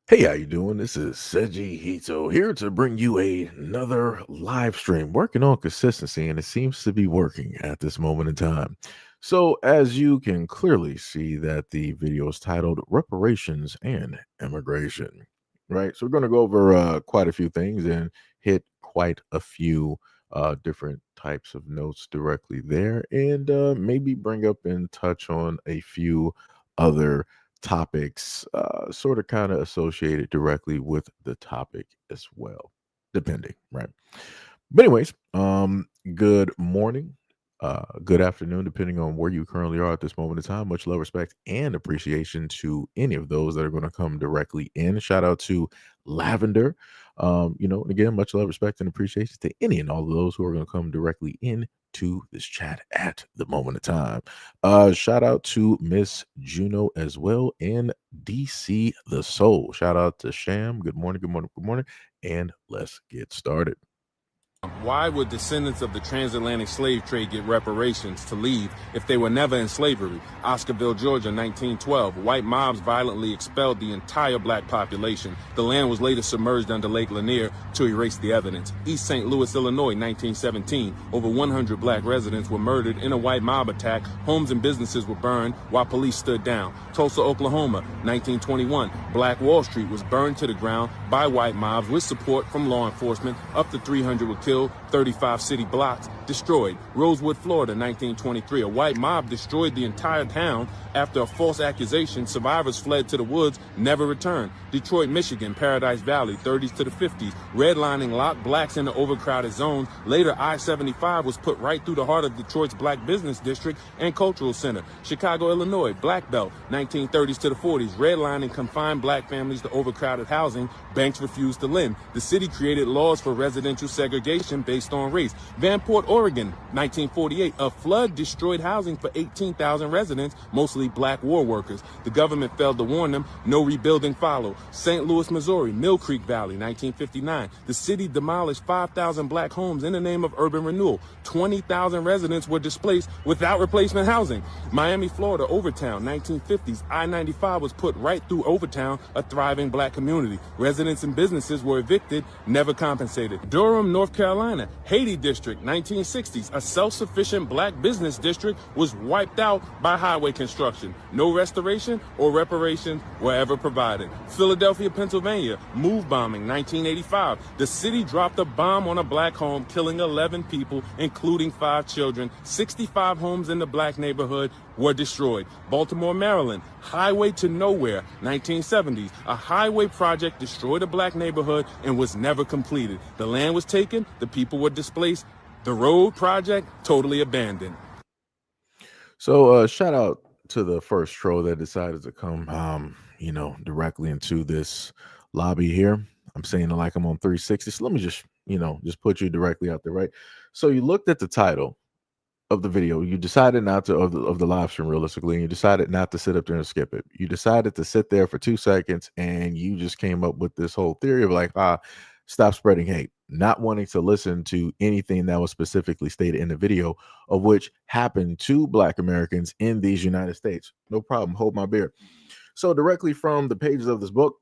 Hey, how you doing? This is SEIJIHITO here to bring you another live stream. Working on consistency, and it seems to be working at this moment in time. So, as you can clearly see, that the video is titled "Reparations and Immigration." Right. So, we're going to go over quite a few things and hit quite a few different types of notes directly there, and maybe bring up and touch on a few other topics, sort of kind of associated directly with the topic as well, depending, right? But anyways, good morning, good afternoon, depending on where you currently are at this moment in time. Much love, respect, and appreciation to any of those that are going to come directly in. Shout out to Lavender. And again, much love, respect, and appreciation to any and all of those who are going to come directly in to this chat at the moment of time. Shout out to Miss Juno as well, and DC the Soul. Shout out to Sham. Good morning, good morning, good morning, and let's get started. Why would descendants of the transatlantic slave trade get reparations to leave if they were never in slavery? Oscarville, Georgia, 1912. White mobs violently expelled the entire black population. The land was later submerged under Lake Lanier to erase the evidence. East St. Louis, Illinois, 1917. Over 100 black residents were murdered in a white mob attack. Homes and businesses were burned while police stood down. Tulsa, Oklahoma, 1921. Black Wall Street was burned to the ground by white mobs with support from law enforcement. Up to 300 were killed. 35 city blocks destroyed. Rosewood, Florida, 1923. A white mob destroyed the entire town after a false accusation. Survivors fled to the woods, never returned. Detroit, Michigan, Paradise Valley, 30s to the 50s. Redlining locked blacks in the overcrowded zones. Later, I-75 was put right through the heart of Detroit's black business district and cultural center. Chicago, Illinois, Black Belt, 1930s to the 40s. Redlining confined black families to overcrowded housing. Banks refused to lend. The city created laws for residential segregation based on race. Vanport, Oregon, 1948. A flood destroyed housing for 18,000 residents, mostly black war workers. The government failed to warn them. No rebuilding followed. St. Louis, Missouri, Mill Creek Valley, 1959. The city demolished 5,000 black homes in the name of urban renewal. 20,000 residents were displaced without replacement housing. Miami, Florida, Overtown, 1950s. I-95 was put right through Overtown, a thriving black community. Residents and businesses were evicted, never compensated. Durham, North Carolina, Haiti District, 1960s. A self-sufficient black business district was wiped out by highway construction. No restoration or reparations were ever provided. Philadelphia, Pennsylvania, move bombing, 1985. The city dropped a bomb on a black home, killing 11 people, including 5 children. 65 homes in the black neighborhood were destroyed. Baltimore, Maryland, highway to nowhere, 1970s. A highway project destroyed a black neighborhood and was never completed. The land was taken, the people were displaced, the road project totally abandoned. So, shout out to the first troll that decided to come, directly into this lobby here. I'm saying it like I'm on 360. So let me just put you directly out there, right? So you looked at the title of the video. You decided not to of the live stream realistically, and you decided not to sit up there and skip it. You decided to sit there for 2 seconds, and you just came up with this whole theory of like, stop spreading hate, not wanting to listen to anything that was specifically stated in the video, of which happened to Black Americans in these United States. No problem. Hold my beer. So directly from the pages of this book,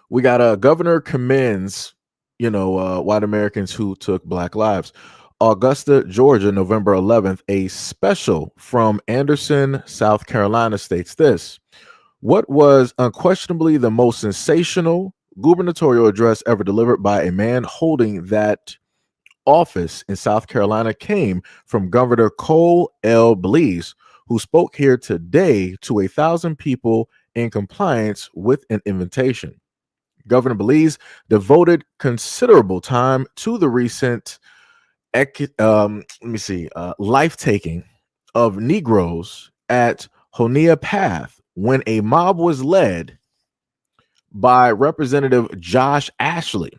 we got a governor commends, white Americans who took Black lives. Augusta, Georgia, November 11th, a special from Anderson, South Carolina states this: what was unquestionably the most sensational gubernatorial address ever delivered by a man holding that office in South Carolina came from Governor Cole L. Blease, who spoke here today to 1,000 people in compliance with an invitation. Governor Belize devoted considerable time to the recent life taking of Negroes at Honia Path when a mob was led by Representative Josh Ashley,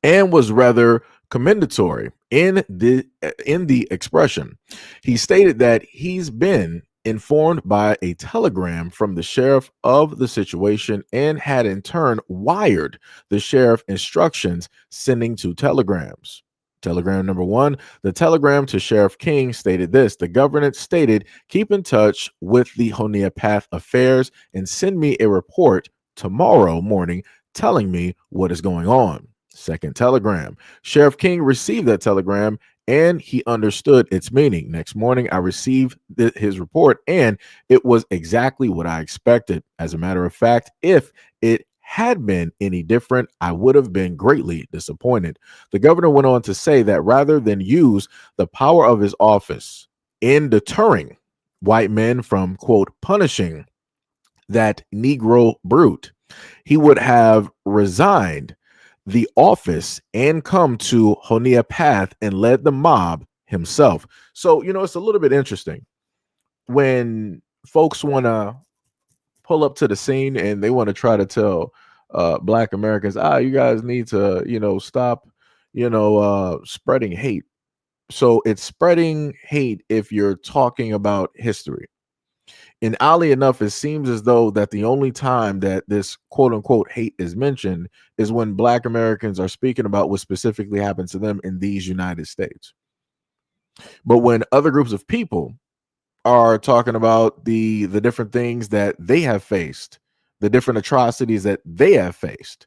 and was rather commendatory in the expression. He stated that he's been informed by a telegram from the sheriff of the situation and had in turn wired the sheriff instructions sending 2 telegrams. Telegram number 1, the telegram to Sheriff King stated this: the government stated, keep in touch with the Honia Path affairs and send me a report tomorrow morning telling me what is going on. Second telegram. Sheriff King received that telegram and he understood its meaning. Next morning, I received his report and it was exactly what I expected. As a matter of fact, if it had been any different, I would have been greatly disappointed. The governor went on to say that rather than use the power of his office in deterring white men from, quote, punishing that Negro brute, he would have resigned the office and come to Honia Path and led the mob himself. So, it's a little bit interesting when folks want to pull up to the scene and they want to try to tell black Americans, you guys need to, stop, spreading hate. So it's spreading hate if you're talking about history. And oddly enough, it seems as though that the only time that this quote unquote hate is mentioned is when black Americans are speaking about what specifically happened to them in these United States. But when other groups of people are talking about the different things that they have faced, the different atrocities that they have faced,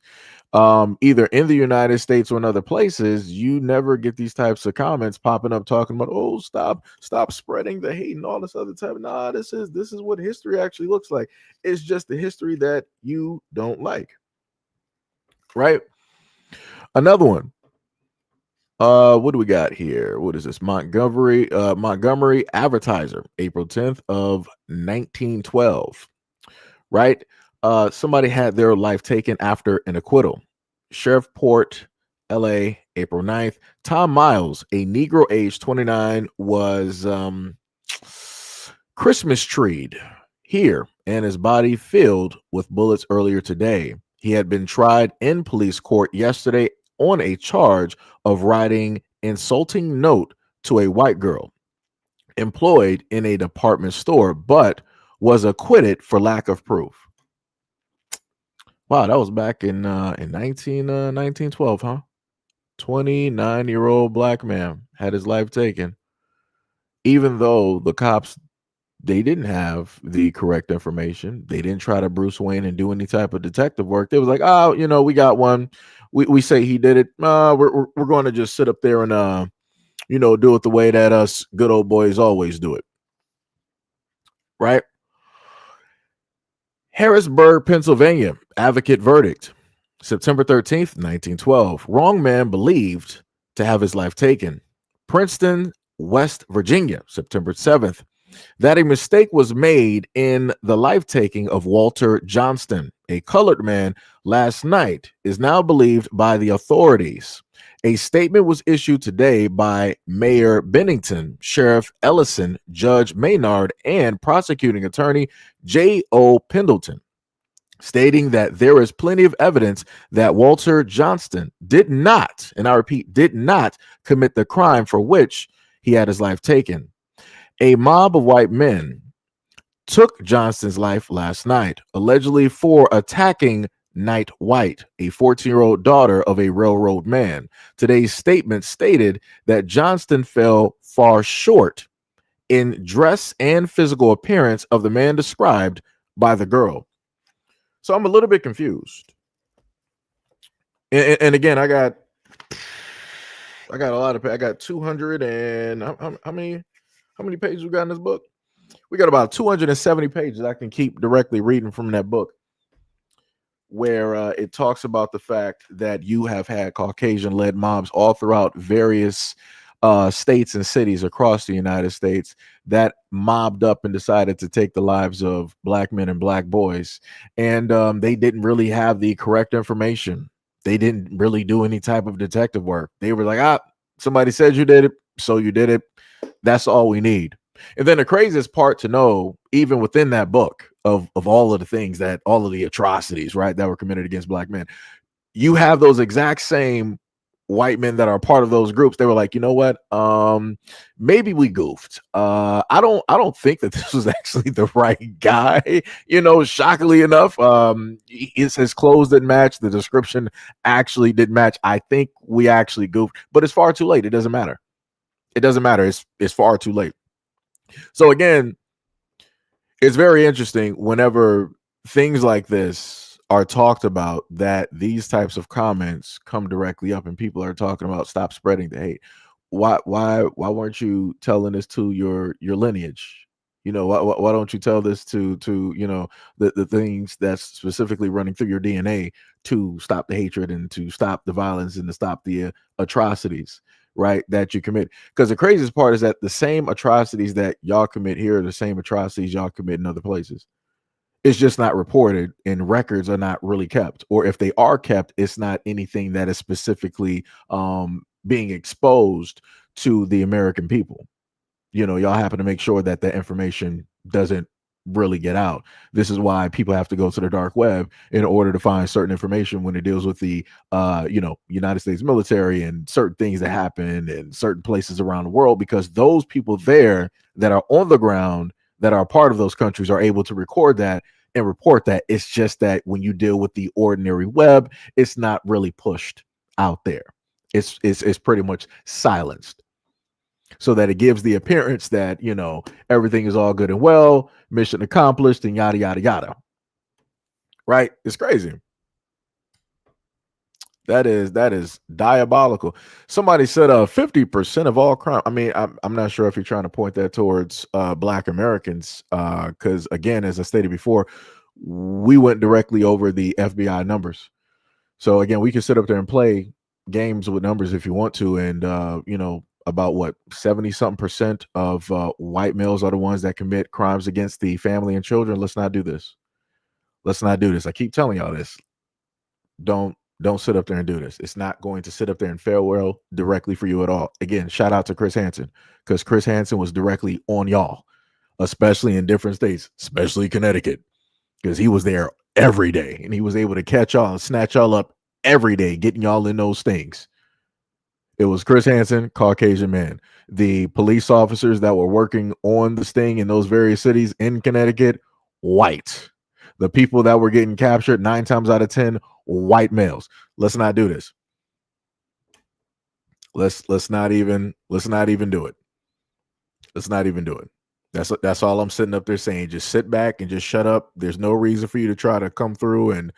either in the United States or in other places, you never get these types of comments popping up talking about, oh, stop spreading the hate and all this other type. Nah, this is what history actually looks like. It's just the history that you don't like, right? Another one. What do we got here? What is this? Montgomery Advertiser, April 10th of 1912. Right? Somebody had their life taken after an acquittal. Shreveport, LA, April 9th. Tom Miles, a Negro aged 29, was Christmas treed here and his body filled with bullets earlier today. He had been tried in police court yesterday on a charge of writing insulting note to a white girl employed in a department store, but was acquitted for lack of proof. Wow, that was back in 1912, huh? 29-year-old black man had his life taken, even though the cops, they didn't have the correct information. They didn't try to Bruce Wayne and do any type of detective work. They was like, we got one. We say he did it. We're going to just sit up there and do it the way that us good old boys always do it, right? Harrisburg, Pennsylvania, advocate verdict, September 13th, 1912. Wrong man believed to have his life taken. Princeton, West Virginia, September 7th. That a mistake was made in the life taking of Walter Johnston, a colored man, last night is now believed by the authorities. A statement was issued today by Mayor Bennington, Sheriff Ellison, Judge Maynard, and prosecuting attorney J.O. Pendleton, stating that there is plenty of evidence that Walter Johnston did not, and I repeat, did not commit the crime for which he had his life taken. A mob of white men took Johnston's life last night, allegedly for attacking Knight White, a 14-year-old daughter of a railroad man. Today's statement stated that Johnston fell far short in dress and physical appearance of the man described by the girl. So I'm a little bit confused. And again, I got a lot of, I got 200 and how many pages we got in this book? We got about 270 pages I can keep directly reading from that book, where it talks about the fact that you have had Caucasian-led mobs all throughout various states and cities across the United States that mobbed up and decided to take the lives of black men and black boys. And they didn't really have the correct information. They didn't really do any type of detective work. They were like, somebody said you did it, so you did it. That's all we need. And then the craziest part to know, even within that book of all of the things that all of the atrocities, right, that were committed against black men, you have those exact same white men that are part of those groups. They were like, you know what? Maybe we goofed. I don't think that this was actually the right guy. Shockingly enough, his clothes didn't match. The description actually didn't match. I think we actually goofed, but it's far too late. It doesn't matter. It doesn't matter. It's far too late. So again, it's very interesting whenever things like this are talked about, that these types of comments come directly up and people are talking about stop spreading the hate. Why weren't you telling this to your lineage? Why don't you tell this to the things that's specifically running through your DNA to stop the hatred and to stop the violence and to stop the atrocities, right, that you commit? Because the craziest part is that the same atrocities that y'all commit here are the same atrocities y'all commit in other places. It's just not reported, and records are not really kept, or if they are kept, it's not anything that is specifically being exposed to the American people. Y'all happen to make sure that the information doesn't really get out. This is why people have to go to the dark web in order to find certain information when it deals with the United States military and certain things that happen in certain places around the world, because those people there that are on the ground, that are part of those countries, are able to record that and report that. It's just that when you deal with the ordinary web, it's not really pushed out there. It's pretty much silenced, so that it gives the appearance that everything is all good and well, mission accomplished, and yada yada yada. Right? It's crazy. That is diabolical. Somebody said 50% of all crime. I mean, I'm not sure if you're trying to point that towards Black Americans, because again, as I stated before, we went directly over the FBI numbers. So again, we can sit up there and play games with numbers if you want to, and about what 70 something percent of white males are the ones that commit crimes against the family and children. Let's not do this. Let's not do this. I keep telling y'all this. Don't sit up there and do this. It's not going to sit up there and fare well directly for you at all. Again, shout out to Chris Hansen, because Chris Hansen was directly on y'all, especially in different states, especially Connecticut, because he was there every day and he was able to catch y'all and snatch y'all up every day, getting y'all in those things. It was Chris Hansen, Caucasian man. The police officers that were working on the sting in those various cities in Connecticut, white. The people that were getting captured, 9 times out of 10, white males. Let's not do this. Let's not even do it. Let's not even do it. That's all I'm sitting up there saying. Just sit back and just shut up. There's no reason for you to try to come through and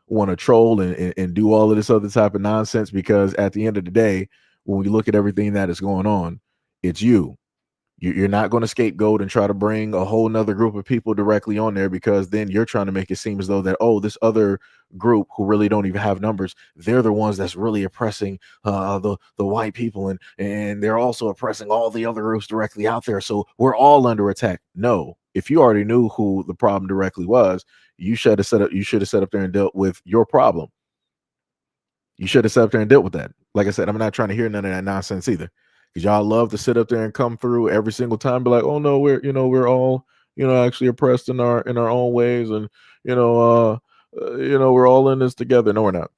want to troll and do all of this other type of nonsense, because at the end of the day, when we look at everything that is going on, it's you. You're not going to scapegoat and try to bring a whole nother group of people directly on there, because then you're trying to make it seem as though that, oh, this other group who really don't even have numbers, they're the ones that's really oppressing the white people, and they're also oppressing all the other groups directly out there. So we're all under attack. No, if you already knew who the problem directly was, you should have set up there and dealt with your problem. You should have sat up there and dealt with that. Like I said, I'm not trying to hear none of that nonsense either, because y'all love to sit up there and come through every single time, be like, oh no, we're all actually oppressed in our own ways, and we're all in this together. No, we're not.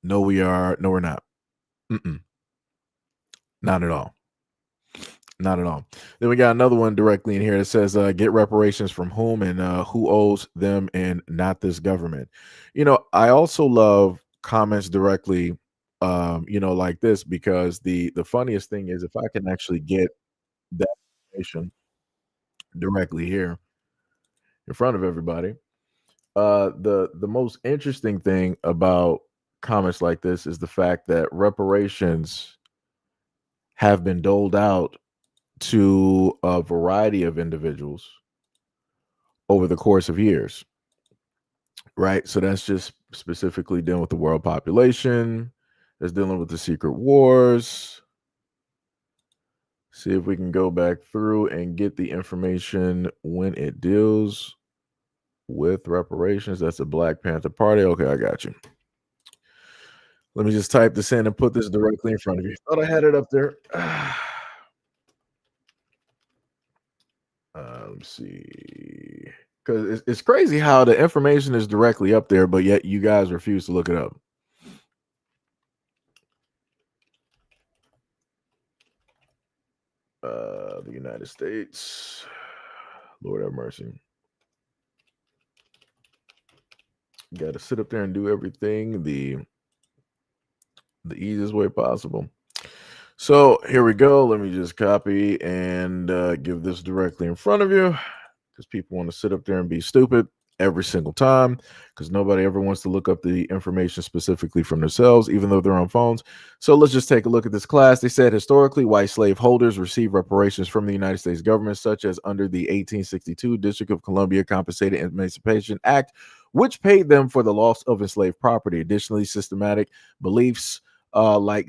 No, we are. No, we're not. Not at all. Not at all. Then we got another one directly in here that says, get reparations from whom and who owes them, and not this government. I also love comments directly, like this, because the funniest thing is, if I can actually get that information directly here in front of everybody, the most interesting thing about comments like this is the fact that reparations have been doled out to a variety of individuals over the course of years, right? So that's just specifically dealing with the world population, that's dealing with the secret wars. See if we can go back through and get the information when it deals with reparations. That's the Black Panther Party. Okay, I got you. Let me just type this in and put this directly in front of you. Thought I had it up there. Let's see, because it's crazy how the information is directly up there, but yet you guys refuse to look it up. The United States, Lord have mercy. Got to sit up there and do everything the easiest way possible. So here we go. Let me just copy and give this directly in front of you, because people want to sit up there and be stupid. every single time because nobody ever wants to look up the information specifically from themselves, even though they're on phones. So let's just take a look at this class. They said historically, white slave holders receive reparations from the United States government, such as under the 1862 District of Columbia Compensated Emancipation Act, which paid them for the loss of enslaved property. Additionally, systemic beliefs like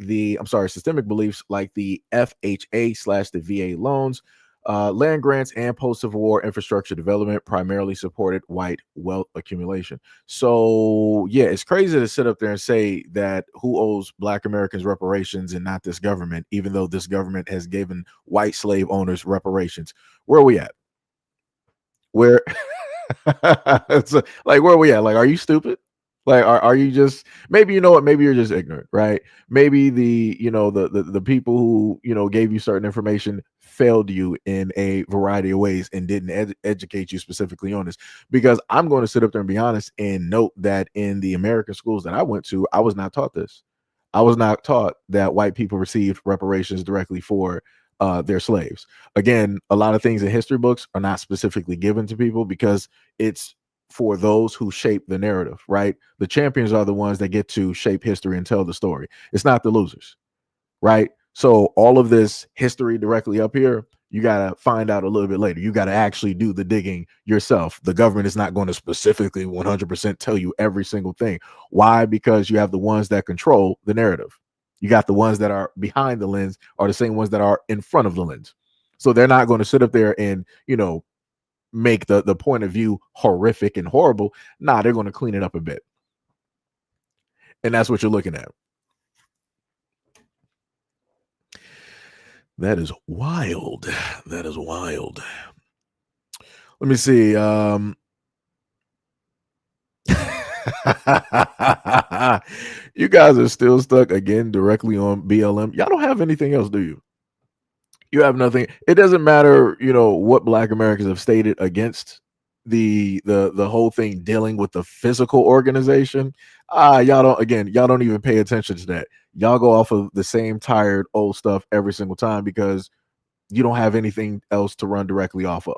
the FHA/the VA loans, land grants, and post-Civil War infrastructure development primarily supported white wealth accumulation. So, yeah, it's crazy to sit up there and say that who owes Black Americans reparations and not this government, even though this government has given white slave owners reparations. Where are we at? Where it's like, where are we at? Like, are you stupid? Like, are you just, maybe, you know what, maybe you're just ignorant, right? Maybe the people who, gave you certain information failed you in a variety of ways and didn't educate you specifically on this. Because I'm going to sit up there and be honest and note that in the American schools that I went to, I was not taught this. I was not taught that white people received reparations directly for their slaves. Again, a lot of things in history books are not specifically given to people because it's for those who shape the narrative, right? The champions are the ones that get to shape history and tell the story. It's not the losers, right? So all of this history directly up here, you got to find out a little bit later. You got to actually do the digging yourself. The government is not going to specifically 100% tell you every single thing. Why? Because you have the ones that control the narrative. You got the ones that are behind the lens are the same ones that are in front of the lens. So they're not going to sit up there and, make the point of view horrific and horrible. Nah, they're going to clean it up a bit. And that's what you're looking at. That is wild. That is wild. Let me see. You guys are still stuck again directly on BLM. Y'all don't have anything else, do you? You have nothing. It doesn't matter, what Black Americans have stated against the whole thing dealing with the physical organization. Y'all don't even pay attention to that. Y'all go off of the same tired old stuff every single time because you don't have anything else to run directly off of.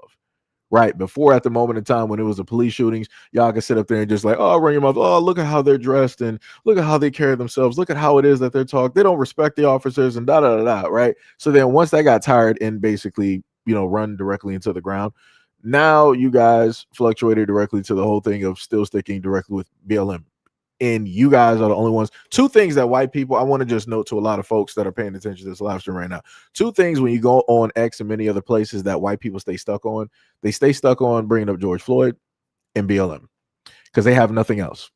Right before, at the moment in time when it was the police shootings, y'all can sit up there and just like, oh, run your mouth. Oh, look at how they're dressed and look at how they carry themselves. Look at how it is that they're talking. They don't respect the officers and da da da da. Right. So then once that got tired and basically, run directly into the ground, now you guys fluctuated directly to the whole thing of still sticking directly with BLM. And you guys are the only ones. Two things that white people, I want to just note to a lot of folks that are paying attention to this live stream right now. Two things when you go on X and many other places that white people stay stuck on. They stay stuck on bringing up George Floyd and BLM because they have nothing else.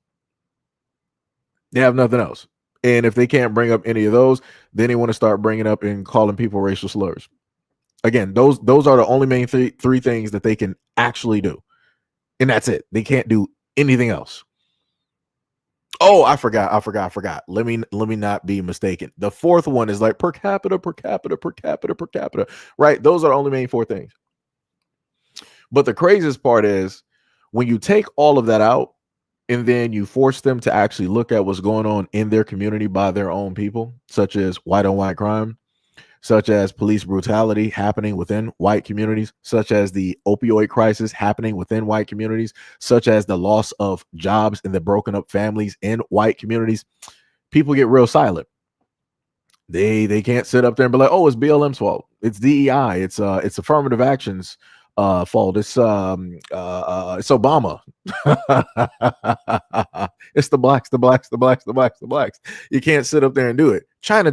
They have nothing else. And if they can't bring up any of those, then they want to start bringing up and calling people racial slurs. Again, those are the only main three things that they can actually do. And that's it. They can't do anything else. Oh, I forgot. Let me not be mistaken. The fourth one is like per capita, right? Those are the only main four things. But the craziest part is when you take all of that out and then you force them to actually look at what's going on in their community by their own people, such as white on white crime, such as police brutality happening within white communities, such as the opioid crisis happening within white communities, such as the loss of jobs and the broken up families in white communities, people get real silent. They can't sit up there and be like, oh, it's BLM's fault. It's DEI. It's affirmative actions fault. It's Obama. It's the blacks. You can't sit up there and do it. China.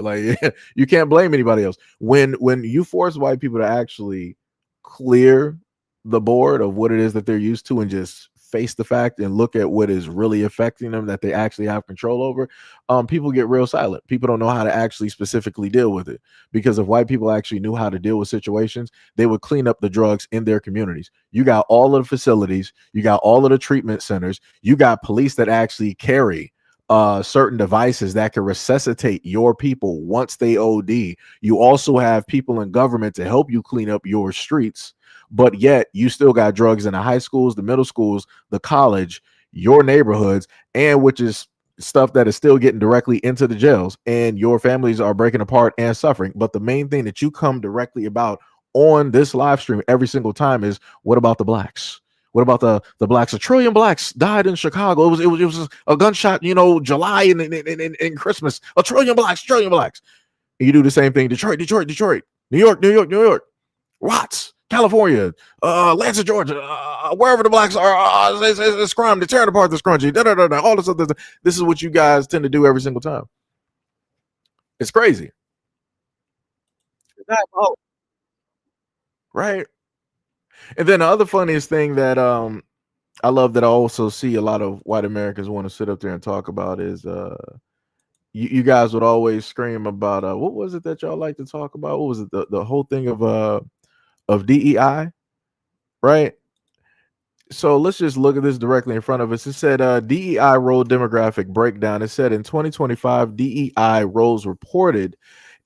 Like you can't blame anybody else. When you force white people to actually clear the board of what it is that they're used to and just face the fact and look at what is really affecting them that they actually have control over, people get real silent. People don't know how to actually specifically deal with it, because if white people actually knew how to deal with situations, they would clean up the drugs in their communities. You got all of the facilities, you got all of the treatment centers, you got police that actually carry certain devices that can resuscitate your people once they OD. You also have people in government to help you clean up your streets, but yet you still got drugs in the high schools, the middle schools, the college, your neighborhoods, and which is stuff that is still getting directly into the jails, and your families are breaking apart and suffering. But the main thing that you come directly about on this live stream every single time is, what about the blacks? What about the blacks? A trillion blacks died in Chicago. It was a gunshot, July and Christmas. A trillion blacks. And you do the same thing. Detroit, New York, Watts, California, Atlanta, Georgia, wherever the blacks are, it's crime. They're tearing apart this country. All this other. This is what you guys tend to do every single time. It's crazy, right? And then the other funniest thing that I love that I also see a lot of white Americans want to sit up there and talk about is you guys would always scream about what was it that y'all like to talk about? What was it? The whole thing of DEI, right? So let's just look at this directly in front of us. It said DEI role demographic breakdown. It said in 2025, DEI roles reported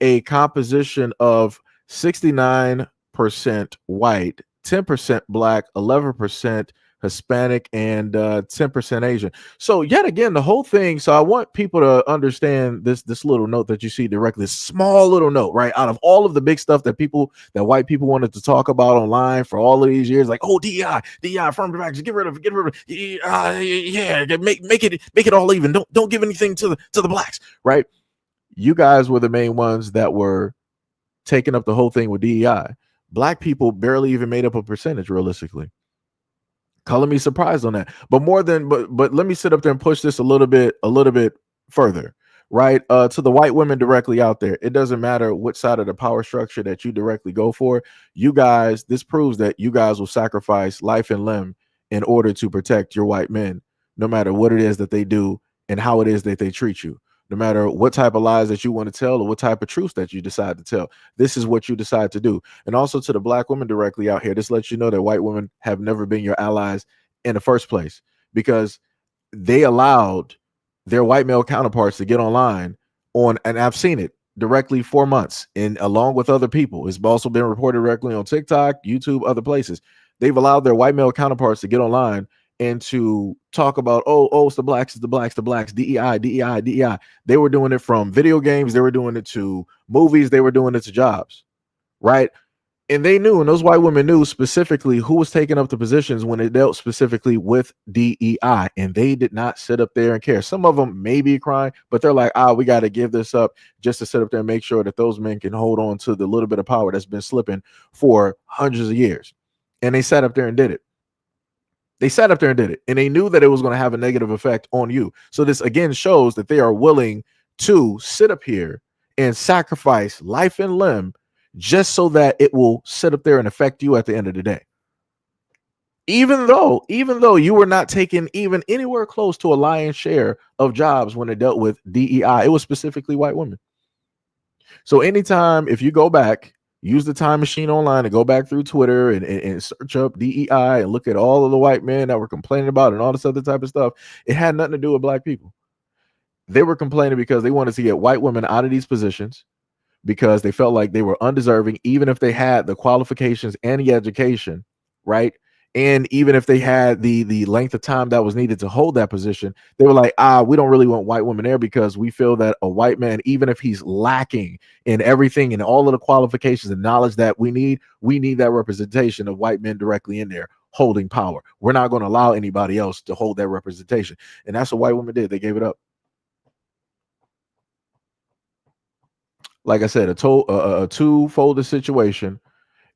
a composition of 69% white, 10% black, 11% Hispanic, and 10% Asian. So yet again, the whole thing. So I want people to understand this little note that you see directly, this small little note, right? Out of all of the big stuff that white people wanted to talk about online for all of these years, like, oh, DEI, affirmative action, get rid of yeah, make it all even. Don't give anything to the blacks, right? You guys were the main ones that were taking up the whole thing with DEI. Black people barely even made up a percentage realistically. Color me surprised on that. But let me sit up there and push this a little bit further, right? To the white women directly out there, it doesn't matter which side of the power structure that you directly go for. You guys, this proves that you guys will sacrifice life and limb in order to protect your white men, no matter what it is that they do and how it is that they treat you. No matter what type of lies that you want to tell or what type of truths that you decide to tell, this is what you decide to do. And also to the black women directly out here, this lets you know that white women have never been your allies in the first place, because they allowed their white male counterparts to get online and I've seen it directly for months, and along with other people. It's also been reported directly on TikTok, YouTube, other places. They've allowed their white male counterparts to get online and to talk about, it's the blacks, DEI. They were doing it from video games, they were doing it to movies, they were doing it to jobs, right? And they knew, and those white women knew specifically who was taking up the positions when it dealt specifically with DEI, and they did not sit up there and care. Some of them may be crying, but they're like, we got to give this up just to sit up there and make sure that those men can hold on to the little bit of power that's been slipping for hundreds of years. And they sat up there and did it. And they knew that it was going to have a negative effect on you. So this again shows that they are willing to sit up here and sacrifice life and limb just so that it will sit up there and affect you at the end of the day. Even though you were not taking even anywhere close to a lion's share of jobs when it dealt with DEI, it was specifically white women. So anytime, if you go back, use the time machine online and go back through Twitter and search up DEI and look at all of the white men that were complaining about it and all this other type of stuff, it had nothing to do with black people. They were complaining because they wanted to get white women out of these positions, because they felt like they were undeserving, even if they had the qualifications and the education, right? And even if they had the length of time that was needed to hold that position, they were like, we don't really want white women there, because we feel that a white man, even if he's lacking in everything and all of the qualifications and knowledge that we need that representation of white men directly in there holding power. We're not going to allow anybody else to hold that representation. And that's what white women did. They gave it up. Like I said, a two-folded situation,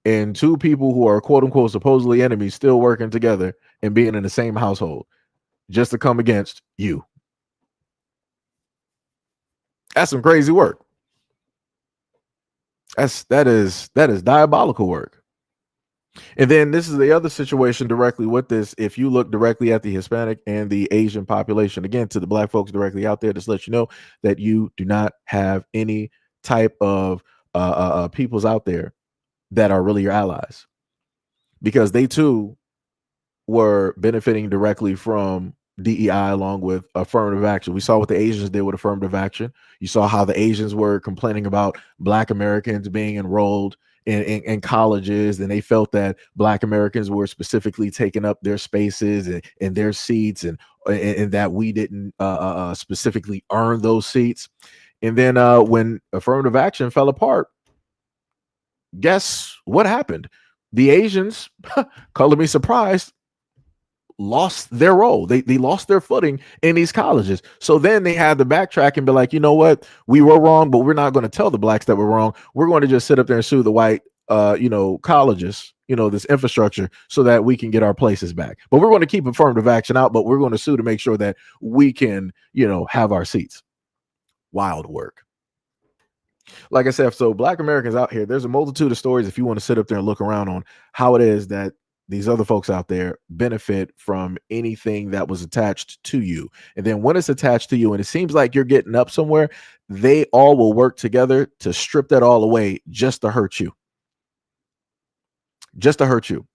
and two people who are quote unquote supposedly enemies still working together and being in the same household just to come against you. That's some crazy work. That is diabolical work. And then this is the other situation directly with this. If you look directly at the Hispanic and the Asian population, again, to the black folks directly out there, just let you know that you do not have any type of peoples out there that are really your allies, because they too were benefiting directly from DEI along with affirmative action. We saw what the Asians did with affirmative action. You saw how the Asians were complaining about black Americans being enrolled in colleges, and they felt that black Americans were specifically taking up their spaces and their seats, and that we didn't specifically earn those seats. And then when affirmative action fell apart, guess what happened? The Asians, color me surprised, lost their role. They lost their footing in these colleges. So then they had to backtrack and be like, you know what, we were wrong, but we're not going to tell the blacks that we're wrong. We're going to just sit up there and sue the white colleges, this infrastructure, so that we can get our places back. But we're going to keep affirmative action out, but we're going to sue to make sure that we can, have our seats. Wild work. Like I said, so Black Americans out here, there's a multitude of stories if you want to sit up there and look around on how it is that these other folks out there benefit from anything that was attached to you. And then when it's attached to you and it seems like you're getting up somewhere, they all will work together to strip that all away just to hurt you. Just to hurt you.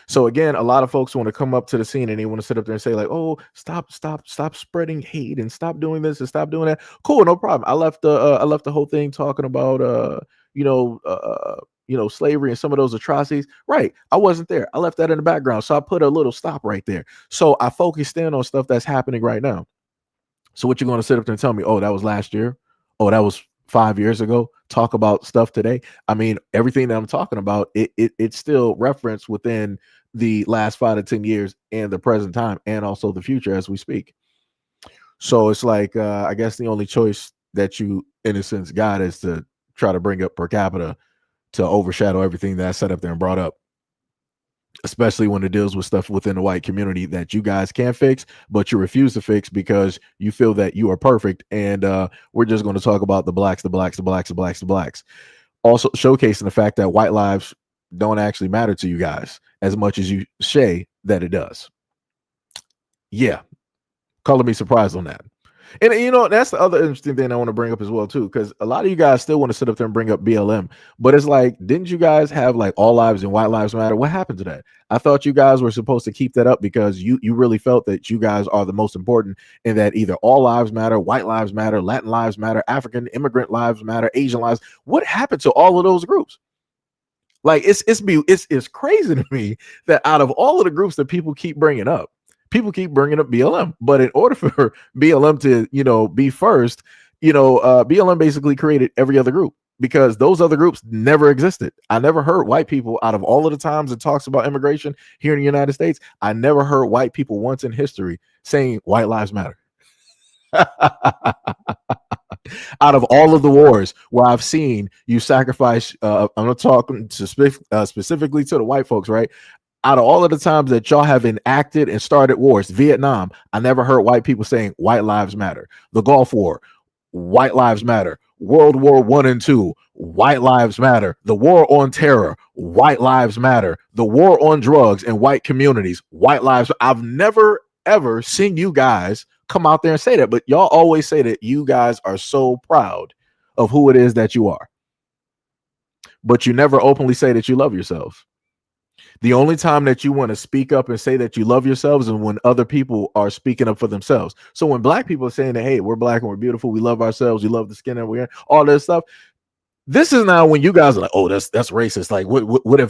So again, a lot of folks want to come up to the scene and they want to sit up there and say like, "Oh, stop spreading hate and stop doing this and stop doing that." Cool, no problem. I left the whole thing talking about slavery and some of those atrocities. Right, I wasn't there. I left that in the background, so I put a little stop right there. So I focused in on stuff that's happening right now. So what you're going to sit up there and tell me? Oh, that was last year. Oh, that was 5 years ago. Talk about stuff today. I mean, everything that I'm talking about, it's still referenced within the last 5 to 10 years and the present time, and also the future as we speak. So it's like, I guess the only choice that you, in a sense, got is to try to bring up per capita to overshadow everything that I set up there and brought up, especially when it deals with stuff within the white community that you guys can fix, but you refuse to fix because you feel that you are perfect. And we're just going to talk about the blacks. Also showcasing the fact that white lives don't actually matter to you guys as much as you say that it does. Yeah. Color me surprised on that. And that's the other interesting thing I want to bring up as well too, because a lot of you guys still want to sit up there and bring up BLM, but it's like, didn't you guys have like all lives and white lives matter? What happened to that? I thought you guys were supposed to keep that up because you really felt that you guys are the most important, and that either all lives matter, white lives matter, Latin lives matter, African immigrant lives matter, Asian lives. What happened to all of those groups? Like it's crazy to me that out of all of the groups that people keep bringing up BLM. But in order for BLM to, be first, BLM basically created every other group because those other groups never existed. I never heard white people, out of all of the times it talks about immigration here in the United States, I never heard white people once in history saying white lives matter. Out of all of the wars where I've seen you sacrifice, I'm not talking to specifically to the white folks, right? Out of all of the times that y'all have enacted and started wars, Vietnam, I never heard white people saying white lives matter. The Gulf War, white lives matter. World War I and II, white lives matter. The war on terror, white lives matter. The war on drugs and white communities, white lives. I've never ever seen you guys come out there and say that, but y'all always say that you guys are so proud of who it is that you are, but you never openly say that you love yourselves. The only time that you want to speak up and say that you love yourselves is when other people are speaking up for themselves. So when black people are saying that, hey, we're black and we're beautiful, we love ourselves, we love the skin that we're in, all this stuff, this is now when you guys are like, oh, that's racist. Like, what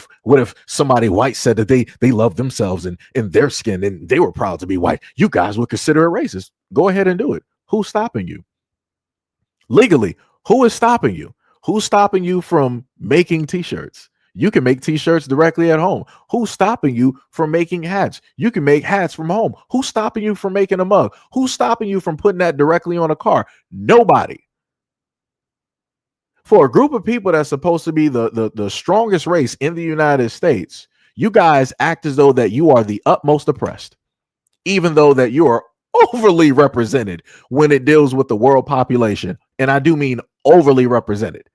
if somebody white said that they love themselves and their skin and they were proud to be white? You guys would consider it racist. Go ahead and do it. Who's stopping you? Legally, who is stopping you? Who's stopping you from making t-shirts? You can make t-shirts directly at home. Who's stopping you from making hats? You can make hats from home. Who's stopping you from making a mug? Who's stopping you from putting that directly on a car? Nobody. For a group of people that's supposed to be the strongest race in the United States, you guys act as though that you are the utmost oppressed, even though that you are overly represented when it deals with the world population. And I do mean overly represented.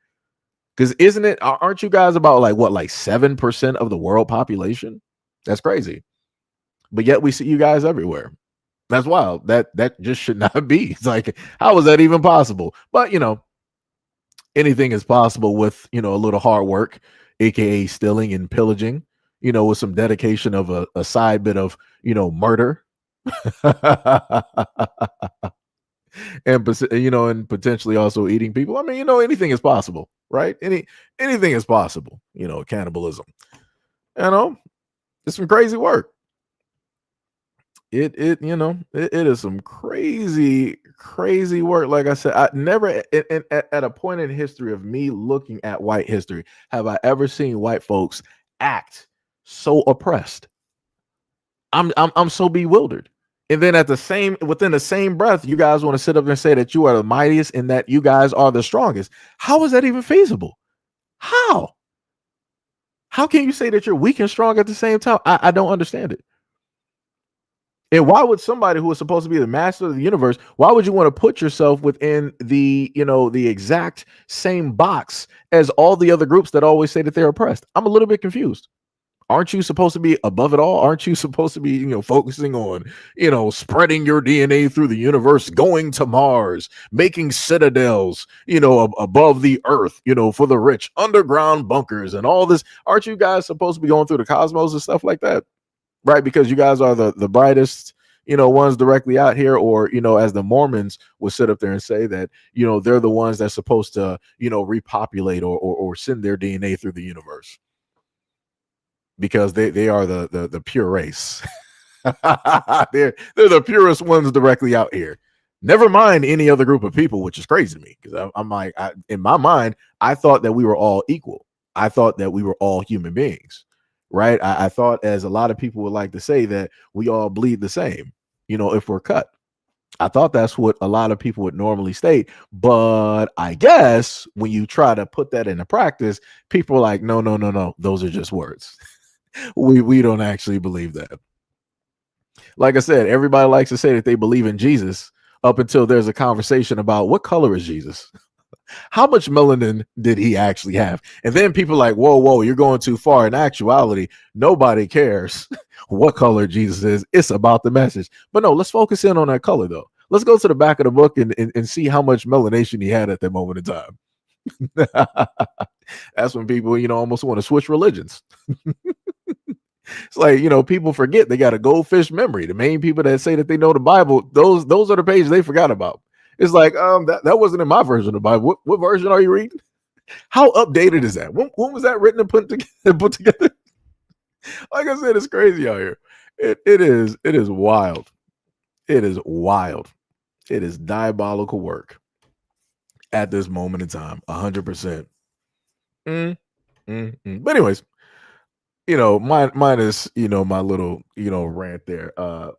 Because aren't you guys about like 7% of the world population? That's crazy. But yet we see you guys everywhere. That's wild. That just should not be. It's like, how is that even possible? But anything is possible with, a little hard work, aka stealing and pillaging, with some dedication of a side bit of, murder. And potentially also eating people. I mean, anything is possible, right? Anything is possible. Cannibalism. It's some crazy work. It is some crazy work. Like I said, I never at a point in history of me looking at white history have I ever seen white folks act so oppressed. I'm so bewildered. And then within the same breath, you guys want to sit up and say that you are the mightiest and that you guys are the strongest. How is that even feasible? How? How can you say that you're weak and strong at the same time? I don't understand it. And why would somebody who is supposed to be the master of the universe, why would you want to put yourself within the exact same box as all the other groups that always say that they're oppressed? I'm a little bit confused. Aren't you supposed to be above it all? Aren't you supposed to be, focusing on, spreading your DNA through the universe, going to Mars, making citadels, above the earth, for the rich, underground bunkers and all this? Aren't you guys supposed to be going through the cosmos and stuff like that? Right? Because you guys are the brightest, ones directly out here, or, as the Mormons would sit up there and say that, they're the ones that's supposed to, repopulate or send their DNA through the universe. Because they are the pure race. they're the purest ones directly out here. Never mind any other group of people, which is crazy to me, because I'm like, in my mind, I thought that we were all equal. I thought that we were all human beings, right? I thought, as a lot of people would like to say, that we all bleed the same, if we're cut. I thought that's what a lot of people would normally state, but I guess when you try to put that into practice, people are like, no, those are just words. We don't actually believe that. Like I said, everybody likes to say that they believe in Jesus up until there's a conversation about what color is Jesus? How much melanin did he actually have? And then people are like, whoa, you're going too far. In actuality, nobody cares what color Jesus is. It's about the message. But no, let's focus in on that color, though. Let's go to the back of the book and see how much melanation he had at that moment in time. That's when people, almost want to switch religions. It's like, people forget they got a goldfish memory. The main people that say that they know the Bible, those are the pages they forgot about. It's like, that wasn't in my version of the Bible. What version are you reading? How updated is that? When was that written and put together? Like I said, it's crazy out here. It is wild. It is wild. It is diabolical work at this moment in time. 100%. But anyways, mine is, my little, rant there.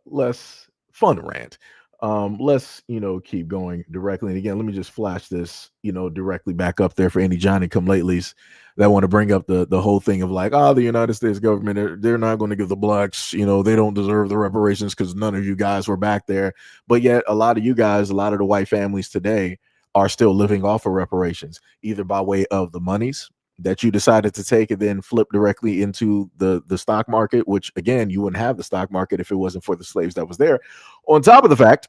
Less fun rant. Let's, keep going directly. And again, let me just flash this, directly back up there for any Johnny come latelys that want to bring up the whole thing of like, the United States government, they're not going to give the blacks, they don't deserve the reparations because none of you guys were back there. But yet a lot of you guys, a lot of the white families today are still living off of reparations, either by way of the monies that you decided to take and then flip directly into the stock market, which again, you wouldn't have the stock market if it wasn't for the slaves that was there. On top of the fact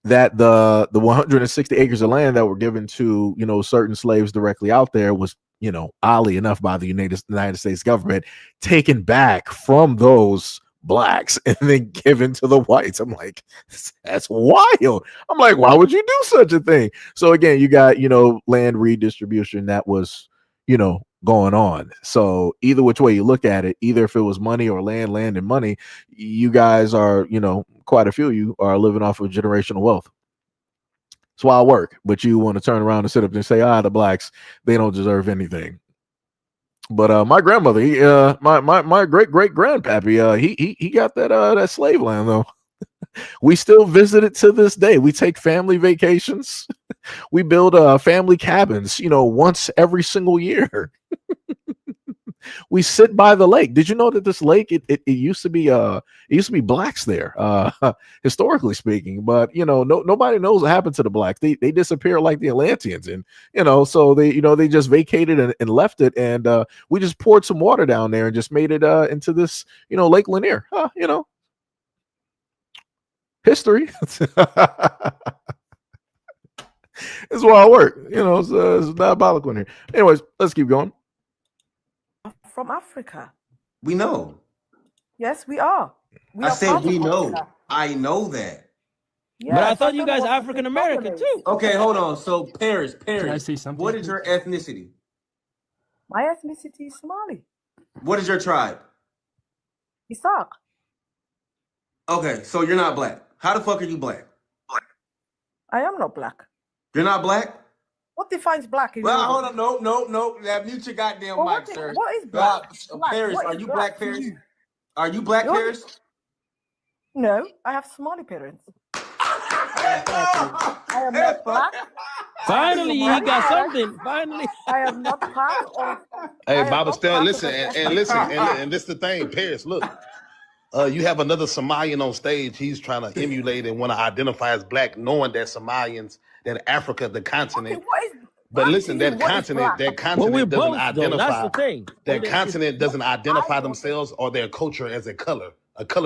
that the 160 acres of land that were given to, certain slaves directly out there was, oddly enough, by the United States government, taken back from those blacks and then given to the whites. I'm like, that's wild. I'm like, why would you do such a thing? So again, you got, land redistribution that was, going on. So either which way you look at it, either if it was money or land and money, you guys are, quite a few of you are living off of generational wealth. It's wild work, but you want to turn around and sit up and say, the blacks, they don't deserve anything. But my grandmother, my great grandpappy, he got that slave land though. We still visit it to this day. We take family vacations. We build family cabins, once every single year. We sit by the lake. Did you know that this lake, it used to be blacks there, historically speaking, but nobody knows what happened to the blacks. They disappear like the Atlanteans, and so they just vacated and left it, and we just poured some water down there and just made it into this Lake Lanier. History. It's wild work, it's diabolical in here. Anyways, let's keep going. From Africa. We know. Yes, we are. I said we know. I know that. Yes, but I thought you guys are African American too. Okay, hold on. So Paris. Can I say something? What is your ethnicity? My ethnicity is Somali. What is your tribe? Isaac. Okay, so you're not black. How the fuck are you black? I am not black. You're not black? What defines black? Well, hold on. No. Mute your goddamn mic, sir. What is black? Paris, are you black, Paris? Are you black, Paris? No, I have Somali parents. I am not black. Finally, he Somali got parents. something. Finally. I am not part of. I Hey, am Baba not Stan, part listen, of that and listen, and this the thing, Paris, look. You have another Somalian on stage. He's trying to emulate and want to identify as black, knowing that Somalians, that Africa, the continent. Okay, what is But black listen, to you? that What is continent, black? Well, we're doesn't both though. That's identify. the thing. That continent doesn't identify I don't- themselves or their culture as a color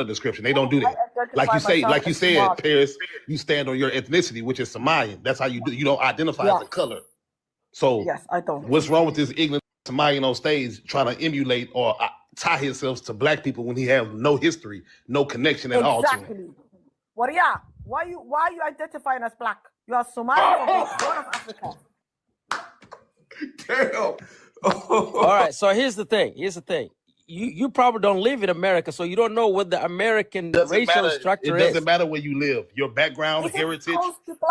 description. They don't do I that. Like identify you say, myself like you as said, Somali. Paris, you stand on your ethnicity, which is Somalian. That's how you do. You don't identify as a Yes. color. So Yes, I don't. what's wrong with this ignorant Somalian on stage trying to emulate or tie himself to black people when he has no history, no connection at all to them? Exactly. Waria, why you identifying as black? You are Somali from the Horn of Africa. Damn. All right. So here's the thing. You probably don't live in America, so you don't know what the American racial structure is. It doesn't is. matter where you live. Your background, heritage,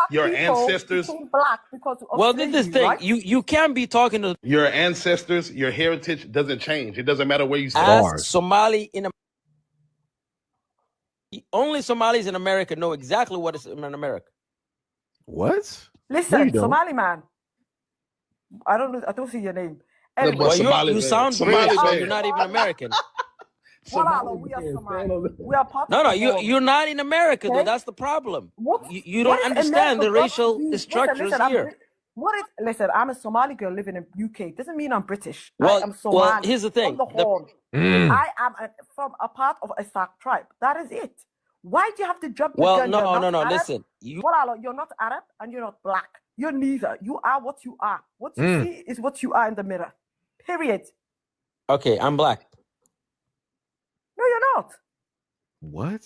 your ancestors. Black because of Well, this thing, right? you can't be talking to your ancestors, your heritage doesn't change. It doesn't matter where you stand. as Somali in only Somalis in America know exactly what is in America. What? Listen, don't. Somali man. I don't see your name. Anyway, Well, you sound British, so you're not even American. Well, we are Somali. We are part No, of the you're not in America, though. Okay. That's the problem. What? You don't understand the racial structures here. Listen, I'm a Somali girl living in UK. Doesn't mean I'm British. Well, I am Somali. well, here's the thing. From the Horn. I am from a part of a Sark tribe. That is it. Why do you have to jump the gun? No. Arab? Listen, you're not Arab and you're not black. You're neither. You are what you are. What you see is what you are in the mirror. Period. Okay, I'm black. No, you're not. What?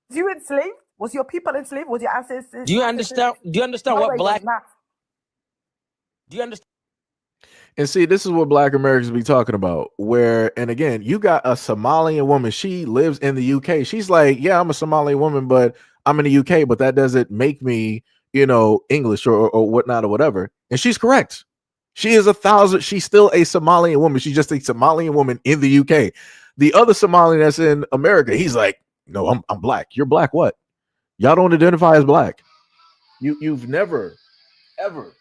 Was you enslaved? Was your people enslaved? Was your ancestors? Do you understand? Do you understand what black? Do you understand? And see, this is what Black Americans be talking about. Where, and again, you got a Somalian woman. She lives in the UK. She's like, yeah, I'm a Somalian woman, but I'm in the UK. But that doesn't make me, English or whatnot or whatever. And she's correct. She is she's still a Somalian woman. She's just a Somalian woman in the UK. The other Somalian that's in America, he's like, no, I'm black. You're black. What? Y'all don't identify as black. You've never, ever.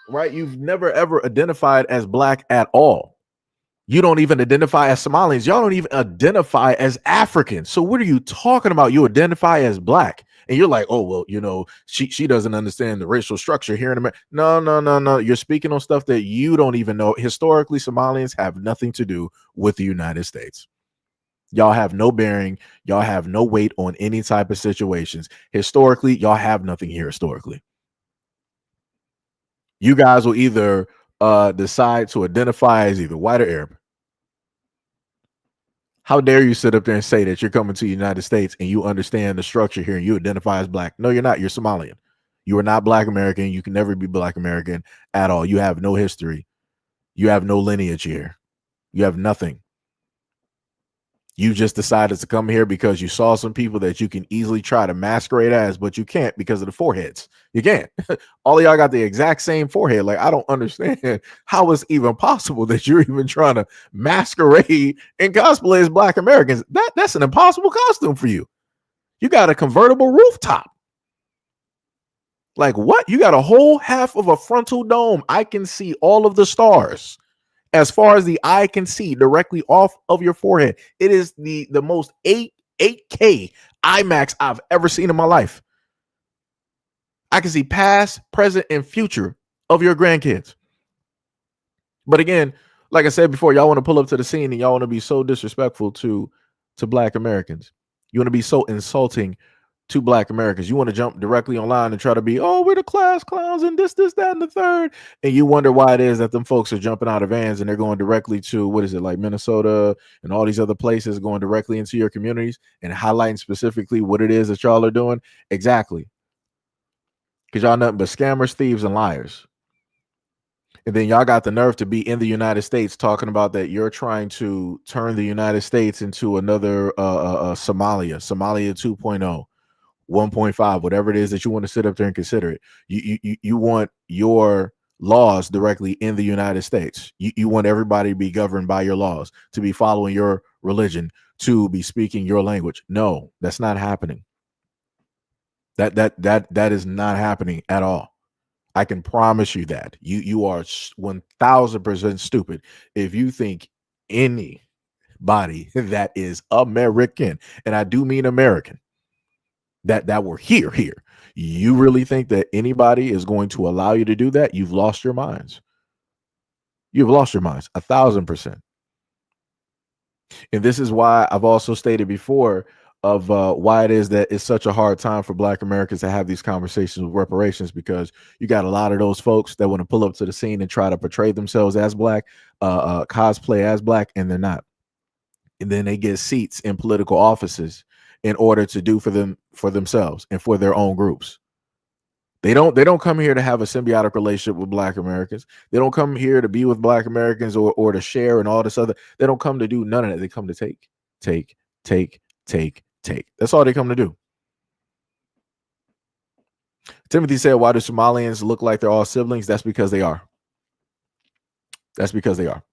Right? You've never ever identified as black at all. You don't even identify as Somalians. Y'all don't even identify as Africans. So what are you talking about? You identify as black. And you're like, oh, well, she doesn't understand the racial structure here in America. No. You're speaking on stuff that you don't even know. Historically, Somalians have nothing to do with the United States. Y'all have no bearing. Y'all have no weight on any type of situations. Historically, y'all have nothing here historically. You guys will either decide to identify as either white or Arab. How dare you sit up there and say that you're coming to the United States and you understand the structure here and you identify as black? No, you're not. You're Somalian. You are not Black American. You can never be Black American at all. You have no history. You have no lineage here. You have nothing. You just decided to come here because you saw some people that you can easily try to masquerade as, but you can't because of the foreheads. You can't. All of y'all got the exact same forehead. Like, I don't understand how it's even possible that you're even trying to masquerade and cosplay as Black Americans. That's an impossible costume for you. You got a convertible rooftop. Like, what? You got a whole half of a frontal dome. I can see all of the stars. As far as the eye can see directly off of your forehead. It is the most 8K IMAX I've ever seen in my life. I can see past, present, and future of your grandkids. But again, like I said before, y'all want to pull up to the scene and y'all want to be so disrespectful to Black Americans. You want to be so insulting to Black Americans. You want to jump directly online and try to be, oh, we're the class clowns and this, that, and the third. And you wonder why it is that them folks are jumping out of vans and they're going directly to, what is it, like Minnesota and all these other places, going directly into your communities and highlighting specifically what it is that y'all are doing. Exactly. Because y'all nothing but scammers, thieves, and liars. And then y'all got the nerve to be in the United States talking about that you're trying to turn the United States into another Somalia 2.0. 1.5, whatever it is that you want to sit up there and consider it. You want your laws directly in the United States. You want everybody to be governed by your laws, to be following your religion, to be speaking your language. No, that's not happening. That is not happening at all. I can promise you that. You are 1000% stupid if you think anybody that is American, and I do mean American, that we're here. You really think that anybody is going to allow you to do that? You've lost your minds. You've lost your minds 1000%. And this is why I've also stated before of why it is that it's such a hard time for Black Americans to have these conversations with reparations, because you got a lot of those folks that want to pull up to the scene and try to portray themselves as Black, cosplay as Black, and they're not. And then they get seats in political offices in order to do for themselves and for their own groups. They don't come here to have a symbiotic relationship with Black Americans. They don't come here to be with Black Americans or to share and all this other. They don't come to do none of that. They come to take. That's all they come to do. Timothy said, why do Somalians look like they're all siblings? That's because they are. That's because they are.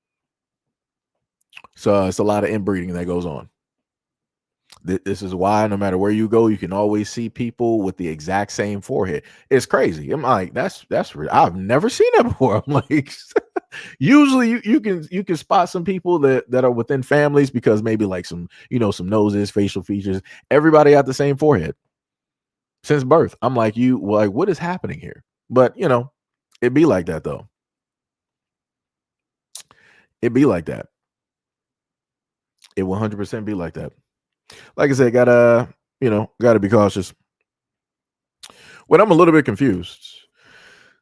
So it's a lot of inbreeding that goes on. This is why no matter where you go, you can always see people with the exact same forehead. It's crazy. I'm like, that's I've never seen that before. I'm like, usually you can spot some people that are within families because maybe like some noses, facial features. Everybody got the same forehead since birth. I'm like, what is happening here? But it'd be like that though. It'd be like that. It 100% be like that. Like I said, gotta be cautious. When I'm a little bit confused,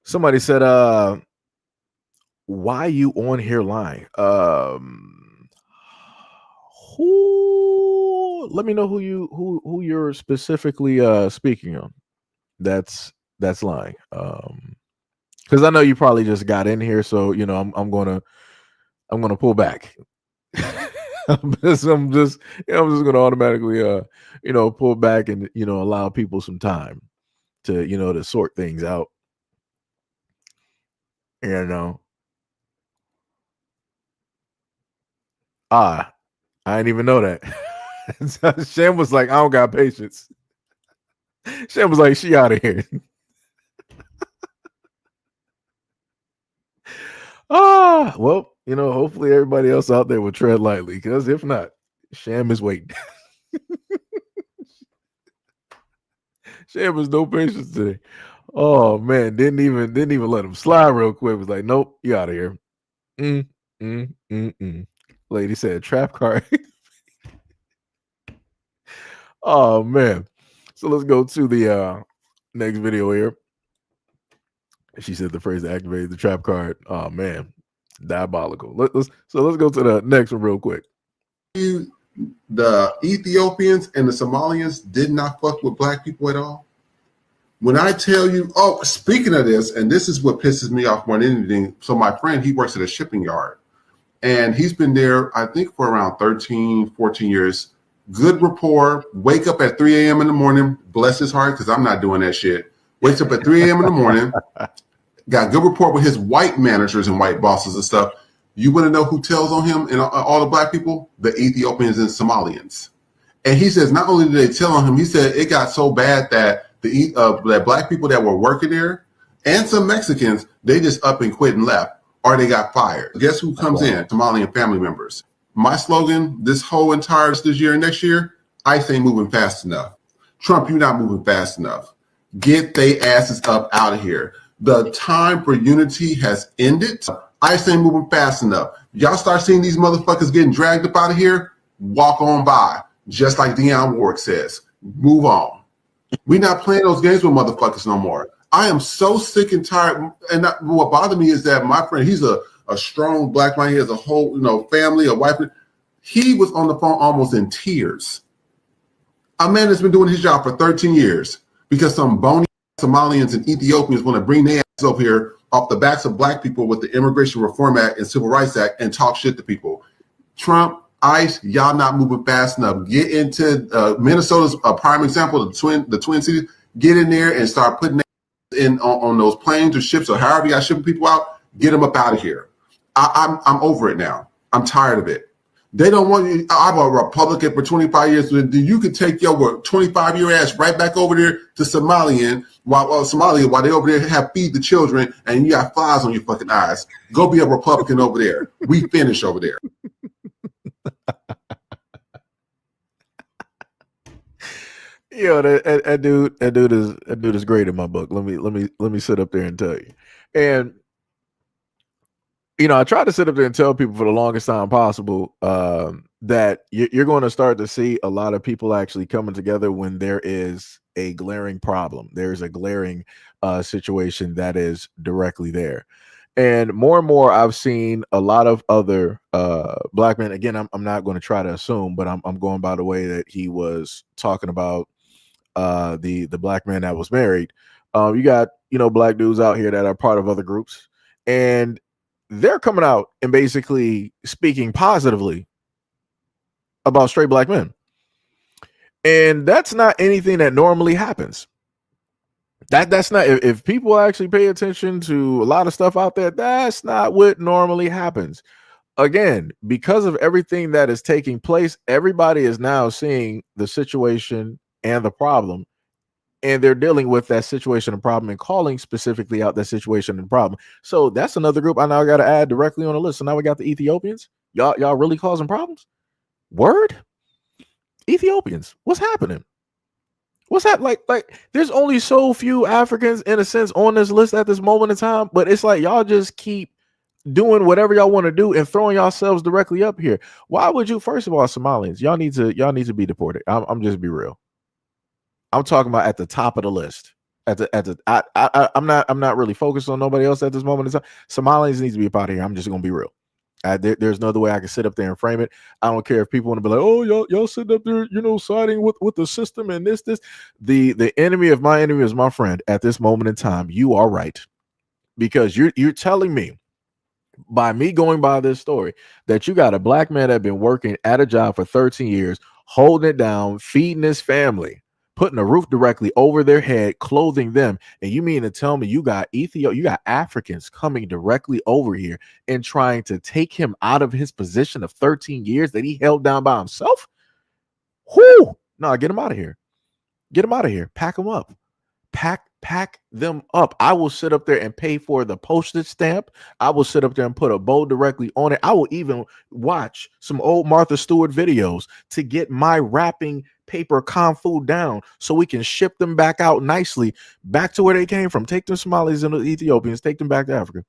somebody said, why you on here lying? Let me know who you're specifically speaking on. That's lying. Because I know you probably just got in here, so I'm gonna pull back. I'm just gonna automatically pull back and allow people some time to to sort things out. I didn't even know that. Shem was like, I don't got patience. Shem was like, she out of here. Well, hopefully everybody else out there will tread lightly, because if not, Sham is waiting. Sham has no patience today. Oh man, didn't even let him slide real quick. Was like, nope, you out of here. Lady said trap card. Oh man. So let's go to the next video here. She said the phrase activated the trap card. Oh man, diabolical. Let's go to the next one real quick. The Ethiopians and the Somalians did not fuck with Black people at all. When I tell you, speaking of this, and this is what pisses me off more than anything. So my friend, he works at a shipping yard, and he's been there, I think, for around 13, 14 years. Good rapport. Wake up at 3 a.m. in the morning. Bless his heart, because I'm not doing that shit. Wakes up at 3 a.m. in the morning. Got good rapport with his white managers and white bosses and stuff. You want to know who tells on him and all the Black people? The Ethiopians and Somalians. And he says not only did they tell on him, he said it got so bad that that Black people that were working there and some Mexicans, they just up and quit and left, or they got fired. Guess who comes in? Somalian family members. My slogan this whole entire this year and next year, ICE ain't moving fast enough. Trump, you're not moving fast enough. Get they asses up out of here. The time for unity has ended. ICE ain't moving fast enough. Y'all start seeing these motherfuckers getting dragged up out of here, walk on by. Just like Dionne Warwick says, move on. We're not playing those games with motherfuckers no more. I am so sick and tired. And what bothered me is that my friend, he's a strong Black man. He has a whole family, a wife. He was on the phone almost in tears. A man that's been doing his job for 13 years because some bony Somalians and Ethiopians want to bring their ass up here off the backs of Black people with the Immigration Reform Act and Civil Rights Act and talk shit to people. Trump, ICE, y'all not moving fast enough. Get into Minnesota's a prime example. The Twin Cities. Get in there and start putting in on those planes or ships or however you got shipping people out. Get them up out of here. I'm over it now. I'm tired of it. They don't want you. I'm a Republican for 25 years. You could take your 25-year ass right back over there to Somalia while they over there have feed the children and you got flies on your fucking eyes. Go be a Republican over there. We finish over there. Yo, that dude is great in my book. Let me sit up there and tell you. And I try to sit up there and tell people for the longest time possible that you're going to start to see a lot of people actually coming together when there is a glaring problem. There's a glaring situation that is directly there. And more, I've seen a lot of other black men. Again, I'm not going to try to assume, but I'm going by the way that he was talking about the black man that was married. You got black dudes out here that are part of other groups, and they're coming out and basically speaking positively about straight black men. And that's not anything that normally happens. That's not, if people actually pay attention to a lot of stuff out there, that's not what normally happens. Again, because of everything that is taking place, everybody is now seeing the situation and the problem, and they're dealing with that situation and problem and calling specifically out that situation and problem. So that's another group I now got to add directly on the list. So now we got the Ethiopians. Y'all really causing problems? Word? Ethiopians. What's happening? What's that like? There's only so few Africans in a sense on this list at this moment in time, but it's like y'all just keep doing whatever y'all want to do and throwing yourselves directly up here. Why would you? First of all, Somalians, y'all need to be deported. I'm just be real. I'm talking about at the top of the list. I'm not really focused on nobody else at this moment in time. Somalians needs to be up out of here. I'm just gonna be real. There's no other way I can sit up there and frame it. I don't care if people want to be like, oh, y'all sitting up there, siding with the system and this. The enemy of my enemy is my friend. At this moment in time, you are right, because you're telling me, by me going by this story, that you got a black man that been working at a job for 13 years, holding it down, feeding his family, putting a roof directly over their head, clothing them, and you mean to tell me you got Africans coming directly over here and trying to take him out of his position of 13 years that he held down by himself? Whoo! No, get him out of here. Get him out of here. Pack him up. Pack them up. I will sit up there and pay for the postage stamp. I will sit up there and put a bow directly on it. I will even watch some old Martha Stewart videos to get my wrapping paper food down so we can ship them back out nicely back to where they came from. Take them Somalis and the Ethiopians, take them back to Africa.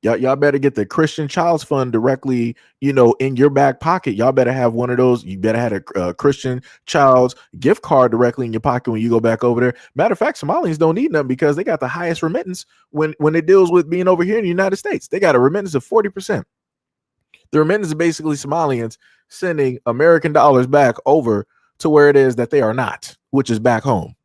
Y'all better get the Christian Child's Fund directly, in your back pocket. Y'all better have one of those. You better have a Christian Child's gift card directly in your pocket when you go back over there. Matter of fact, Somalians don't need nothing because they got the highest remittance when it deals with being over here in the United States. They got a remittance of 40%. The remittance is basically Somalians sending American dollars back over to where it is that they are not, which is back home,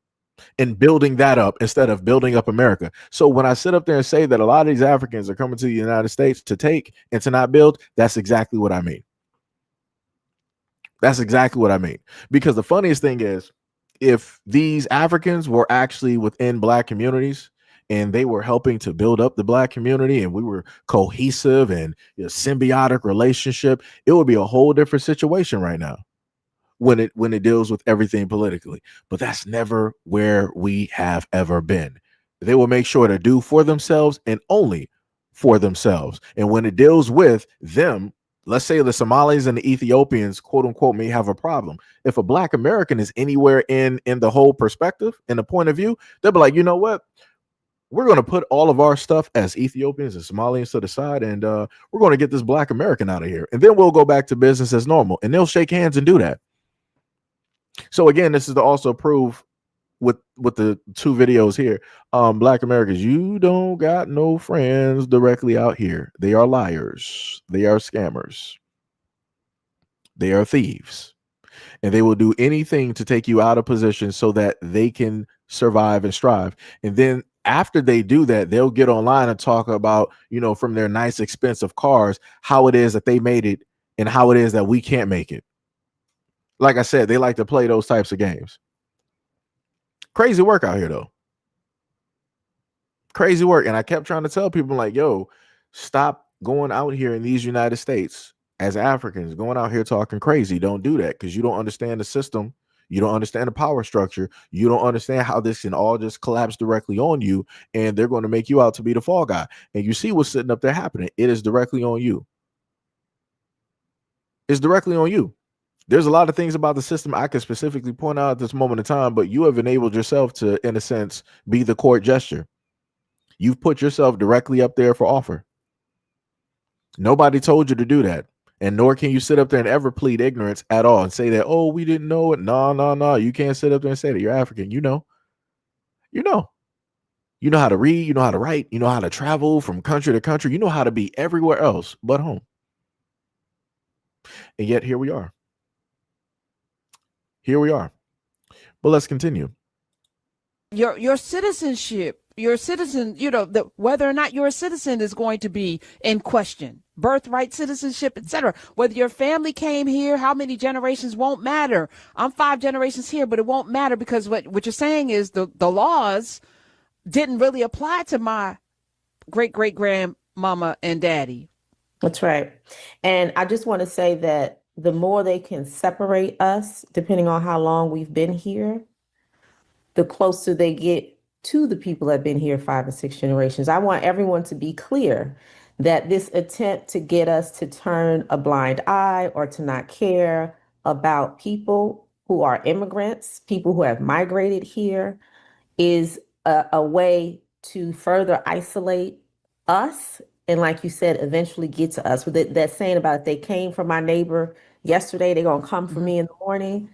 and building that up instead of building up America. So when I sit up there and say that a lot of these Africans are coming to the United States to take and to not build, that's exactly what I mean. That's exactly what I mean. Because the funniest thing is, if these Africans were actually within black communities and they were helping to build up the black community and we were cohesive and symbiotic relationship, it would be a whole different situation right now when it deals with everything politically. But that's never where we have ever been. They will make sure to do for themselves and only for themselves. And when it deals with them, let's say the Somalis and the Ethiopians, quote unquote, may have a problem. If a black American is anywhere in the whole perspective, in the point of view, they'll be like, you know what? We're going to put all of our stuff as Ethiopians and Somalians to the side, and we're going to get this black American out of here. And then we'll go back to business as normal. And they'll shake hands and do that. So again, this is to also prove with the two videos here, black Americans, you don't got no friends directly out here. They are liars. They are scammers. They are thieves. And they will do anything to take you out of position so that they can survive and strive. And then after they do that, they'll get online and talk about, from their nice, expensive cars, how it is that they made it and how it is that we can't make it. Like I said, they like to play those types of games. Crazy work out here, though. Crazy work. And I kept trying to tell people, like, yo, stop going out here in these United States as Africans going out here talking crazy. Don't do that, because you don't understand the system. You don't understand the power structure. You don't understand how this can all just collapse directly on you, and they're going to make you out to be the fall guy. And you see what's sitting up there happening. It is directly on you. It's directly on you. There's a lot of things about the system I could specifically point out at this moment in time, but you have enabled yourself to, in a sense, be the court gesture. You've put yourself directly up there for offer. Nobody told you to do that. And nor can you sit up there and ever plead ignorance at all and say that, oh, we didn't know it. No. You can't sit up there and say that. You're African. You know how to read, you know how to write, you know how to travel from country to country. You know how to be everywhere else but home. And yet here we are. But let's continue. Your citizenship, your citizen, whether or not you're a citizen is going to be in question. Birthright, citizenship, etc. Whether your family came here, how many generations won't matter. I'm 5 generations here, but it won't matter, because what you're saying is the laws didn't really apply to my great-great-grandmama and daddy. That's right. And I just want to say that the more they can separate us, depending on how long we've been here, the closer they get to the people that have been here 5 or 6 generations. I want everyone to be clear that this attempt to get us to turn a blind eye or to not care about people who are immigrants, people who have migrated here, is a way to further isolate us. And like you said, eventually get to us. With that saying about, if they came for my neighbor yesterday, they're going to come for me in the morning.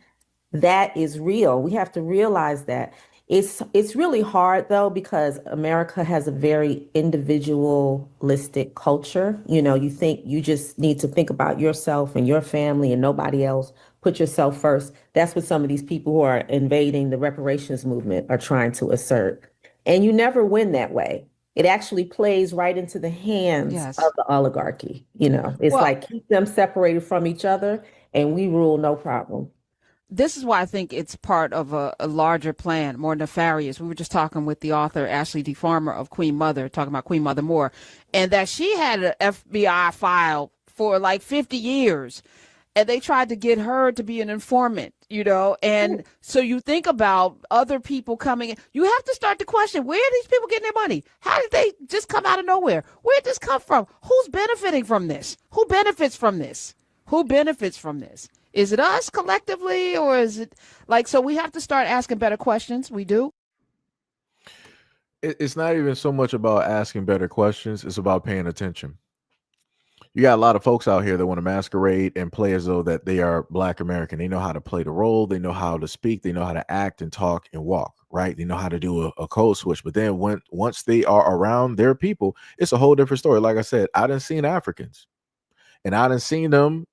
That is real. We have to realize that. It's really hard, though, because America has a very individualistic culture. You think you just need to think about yourself and your family and nobody else. Put yourself first. That's what some of these people who are invading the reparations movement are trying to assert. And you never win that way. It actually plays right into the hands of the oligarchy. It's like, keep them separated from each other and we rule, no problem. This is why I think it's part of a larger plan, more nefarious. We were just talking with the author, Ashley D. Farmer of Queen Mother, talking about Queen Mother Moore, and that she had an FBI file for like 50 years. And they tried to get her to be an informant, and so you think about other people coming in. You have to start to question, where are these people getting their money? How did they just come out of nowhere? Where did this come from? Who's benefiting from this? Who benefits from this? Is it us collectively, or is it so we have to start asking better questions. We do. It's not even so much about asking better questions. It's about paying attention. You got a lot of folks out here that want to masquerade and play as though that they are Black American. They know how to play the role. They know how to speak. They know how to act and talk and walk, right? They know how to do a code switch. But then once they are around their people, it's a whole different story. Like I said, I done seen Africans, and I done seen them,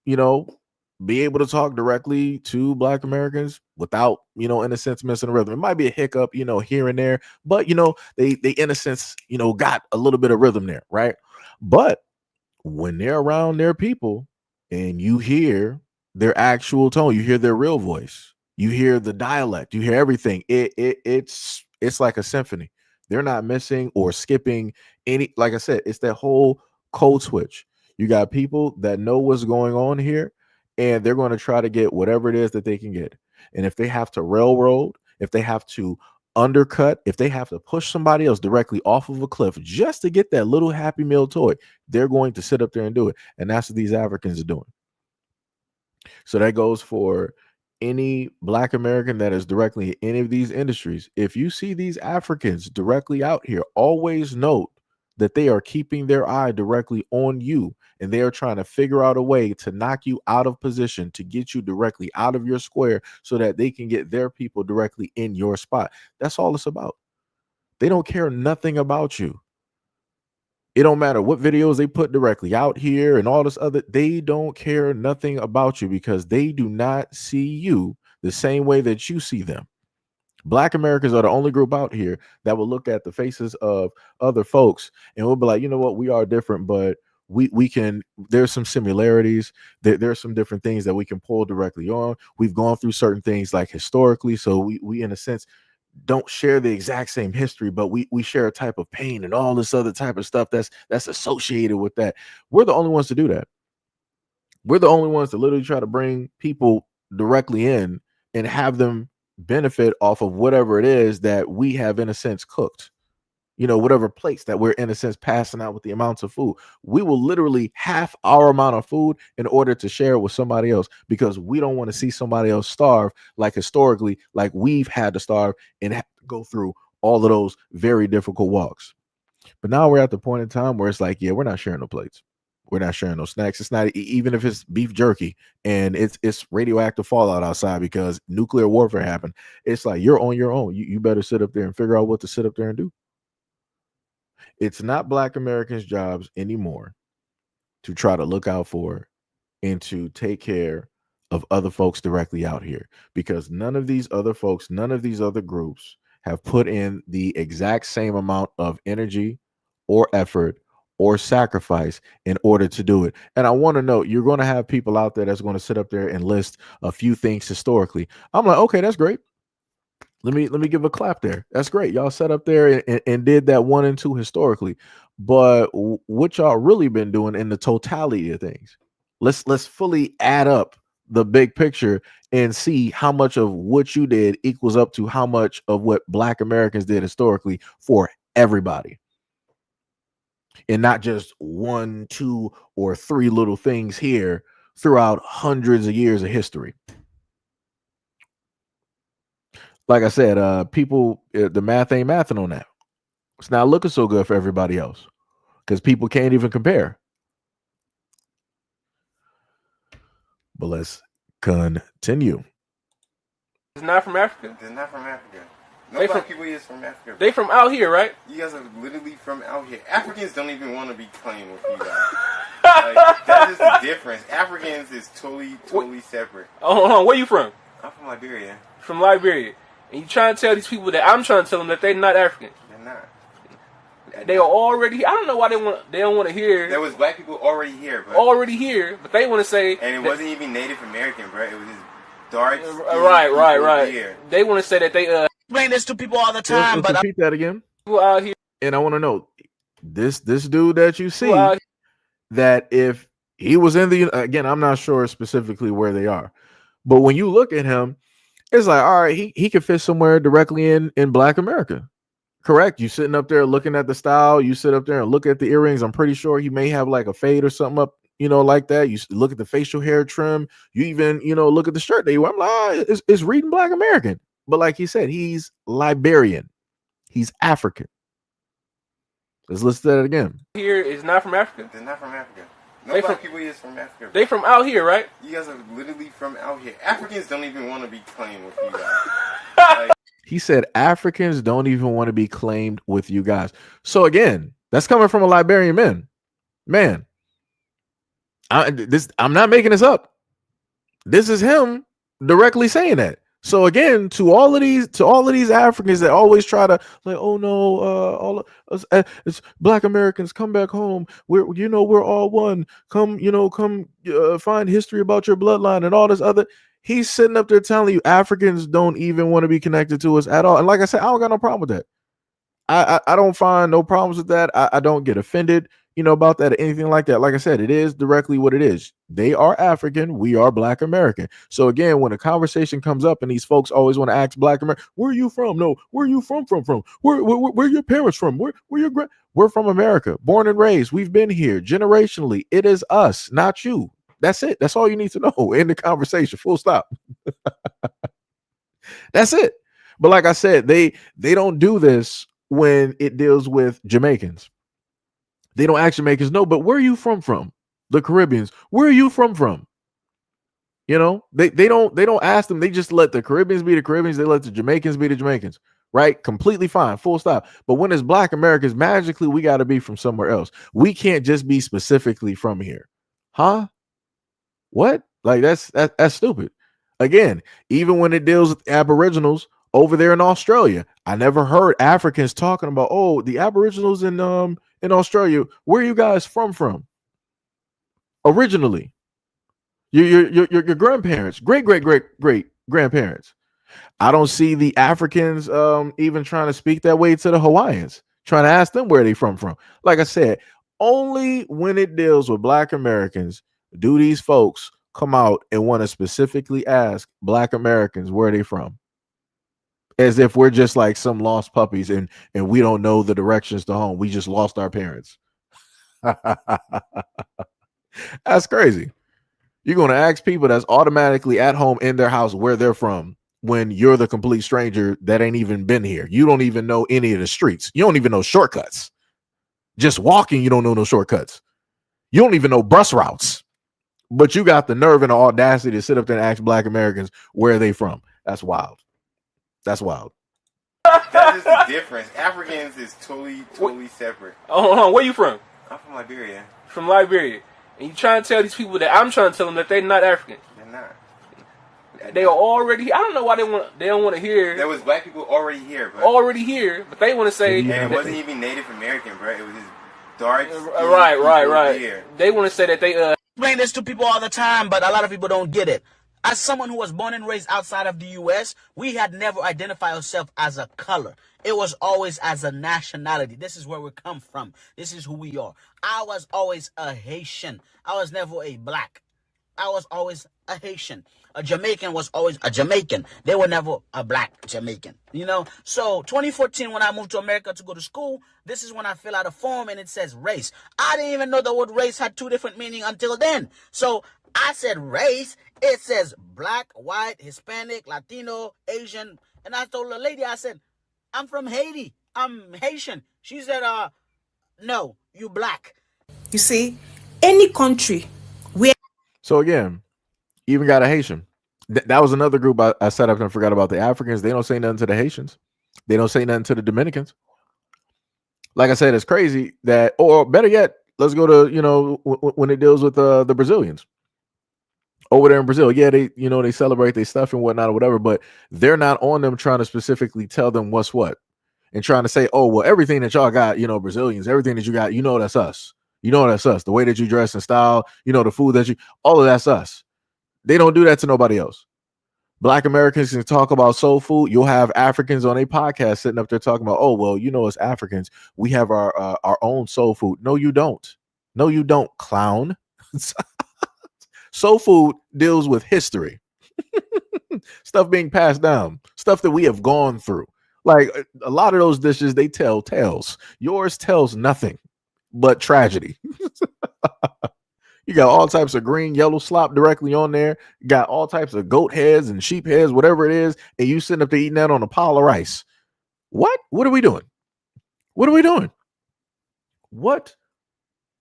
be able to talk directly to Black Americans without, in a sense, missing a rhythm. It might be a hiccup, here and there, but, they in a sense, got a little bit of rhythm there, right? But when they're around their people and you hear their actual tone, you hear their real voice, you hear the dialect, you hear everything. It's like a symphony. They're not missing or skipping any. Like I said, it's that whole code switch. You got people that know what's going on here, and they're going to try to get whatever it is that they can get. And if they have to railroad, if they have to undercut, if they have to push somebody else directly off of a cliff just to get that little Happy Meal toy, they're going to sit up there and do it. And that's what these Africans are doing. So that goes for any Black American that is directly in any of these industries. If you see these Africans directly out here, always note that they are keeping their eye directly on you, and they are trying to figure out a way to knock you out of position, to get you directly out of your square so that they can get their people directly in your spot. That's all it's about. They don't care nothing about you. It don't matter what videos they put directly out here and all this other. They don't care nothing about you, because they do not see you the same way that you see them. Black Americans are the only group out here that will look at the faces of other folks and will be like, you know what, we are different, but we can, there's some similarities. There's some different things that we can pull directly on. We've gone through certain things like historically. So we in a sense don't share the exact same history, but we share a type of pain and all this other type of stuff that's associated with that. We're the only ones to do that. We're the only ones that literally try to bring people directly in and have them benefit off of whatever it is that we have, in a sense, cooked. Whatever plates that we're, in a sense, passing out with the amounts of food. We will literally half our amount of food in order to share it with somebody else, because we don't want to see somebody else starve, like historically, like we've had to starve and have to go through all of those very difficult walks. But now we're at the point in time where it's like, yeah, we're not sharing no plates. We're not sharing no snacks. It's not, even if it's beef jerky and it's radioactive fallout outside because nuclear warfare happened. It's like, you're on your own. You better sit up there and figure out what to sit up there and do. It's not Black Americans' jobs anymore to try to look out for and to take care of other folks directly out here, because none of these other folks, none of these other groups have put in the exact same amount of energy or effort or sacrifice in order to do it. And I want to know, you're going to have people out there that's going to sit up there and list a few things historically. I'm like, okay, that's great. Let me give a clap there. That's great. Y'all sat up there and did that 1 and 2 historically. But what y'all really been doing in the totality of things? Let's fully add up the big picture and see how much of what you did equals up to how much of what Black Americans did historically for everybody. And not just 1, 2, or 3 little things here throughout hundreds of years of history. Like I said, people, the math ain't mathing on that. It's not looking so good for everybody else because people can't even compare. But let's continue. It's not from Africa? They're not from Africa. No Black people is from Africa. They from out here, right? You guys are literally from out here. Africans don't even want to be claimed with you guys. Like, that is the difference. Africans is totally separate. Oh, hold on. Where you from? I'm from Liberia. From Liberia. And you trying to tell these people that I'm trying to tell them that they're not African. They're not. They are already. I don't know why they don't want to hear. There was black people already here, bro. Already here, but they want to say. And it wasn't even Native American, bro. It was just dark. Right. Here. They want to say that they explain this to people all the time, let's repeat that again. People out here. And I want to know this dude that you see, that if he was in the, again, I'm not sure specifically where they are, but when you look at him, it's like, all right, he could fit somewhere directly in Black America. Correct. You sitting up there looking at the style, you sit up there and look at the earrings. I'm pretty sure he may have like a fade or something up, like that. You look at the facial hair trim. You even, look at the shirt that you wear. I'm like, it's reading Black American. But like he said, he's Liberian. He's African. Let's listen to that again. Here is not from Africa? They're not from Africa. No black people is from Africa. They from out here, right? You guys are literally from out here. Africans don't even want to be claimed with you guys. Like, he said Africans don't even want to be claimed with you guys. So again, that's coming from a Liberian man. I'm not making this up. This is him directly saying that. So again, to all of these Africans that always try to like, oh no, all of us, it's Black Americans, come back home. We're all one. Come find history about your bloodline and all this other. He's sitting up there telling you Africans don't even want to be connected to us at all. And like I said, I don't got no problem with that. I don't find no problems with that. I don't get offended, about that or anything like that. Like I said, it is directly what it is. They are African. We are Black American. So again, when a conversation comes up and these folks always want to ask Black American, where are you from? No, where are you from? Where are your parents from? We're from America, born and raised. We've been here generationally. It is us, not you. That's it. That's all you need to know in the conversation. Full stop. That's it. But like I said, they don't do this when it deals with Jamaicans. They don't ask Jamaicans, no, but where are you from? The Caribbeans, where are you from? They don't ask them. They just let the Caribbeans be the Caribbeans. They let the Jamaicans be the Jamaicans, right? Completely fine, full stop. But when it's Black Americans, magically we got to be from somewhere else. We can't just be specifically from here. Huh? What? Like that's stupid. Again, even when it deals with Aboriginals over there in Australia, I never heard Africans talking about, oh, the Aboriginals in Australia. Where are you guys from? Originally, your grandparents, great grandparents. I don't see the Africans even trying to speak that way to the Hawaiians, trying to ask them where they from. Like I said, only when it deals with Black Americans do these folks come out and want to specifically ask Black Americans where they from? As if we're just like some lost puppies and we don't know the directions to home. We just lost our parents. That's crazy. You're going to ask people that's automatically at home in their house where they're from when you're the complete stranger that ain't even been here. You don't even know any of the streets. You don't even know shortcuts. Just walking, you don't know no shortcuts. You don't even know bus routes. But you got the nerve and the audacity to sit up there and ask Black Americans where they from. That's wild. That's wild. That's just the difference. Africans is totally separate. Oh, hold on. Where you from? I'm from Liberia. From Liberia. And you trying to tell these people that I'm trying to tell them that they're not African. They're not. They are already. I don't know why they don't want to hear. There was Black people already here, bro. Already here, but they want to say. And it wasn't even Native American, bro. It was just dark. Right. Here. They want to say that they Explain this to people all the time, but a lot of people don't get it. As someone who was born and raised outside of the U.S., we had never identified ourselves as a color. It was always as a nationality. This is where we come from. This is who we are. I was always a Haitian. I was never a Black. I was always a Haitian. A Jamaican was always a Jamaican. They were never a Black Jamaican, you know? So 2014, when I moved to America to go to school, this is when I fill out a form and it says race. I didn't even know the word race had two different meanings until then. So I said race. It says Black, white, Hispanic, Latino, Asian. And I told the lady, I said, I'm from Haiti. I'm Haitian. She said, no, you Black. You see, any country where... So again, even got a Haitian. That was another group I set up and forgot about. The Africans. They don't say nothing to the Haitians. They don't say nothing to the Dominicans. Like I said, it's crazy that, or better yet, let's go to, when it deals with the Brazilians over there in Brazil. Yeah, they celebrate their stuff and whatnot or whatever, but they're not on them trying to specifically tell them what's what and trying to say, oh, well, everything that y'all got, Brazilians, everything that you got, that's us. That's us. The way that you dress and style, the food that all of that's us. They don't do that to nobody else. Black Americans can talk about soul food. You'll have Africans on a podcast sitting up there talking about, oh, well, as Africans, we have our own soul food. No, you don't. No, you don't, clown. Soul food deals with history. Stuff being passed down. Stuff that we have gone through. Like a lot of those dishes, they tell tales. Yours tells nothing but tragedy. You got all types of green, yellow slop directly on there. You got all types of goat heads and sheep heads, whatever it is, and you sitting up there eating that on a pile of rice. What? What are we doing? What are we doing? What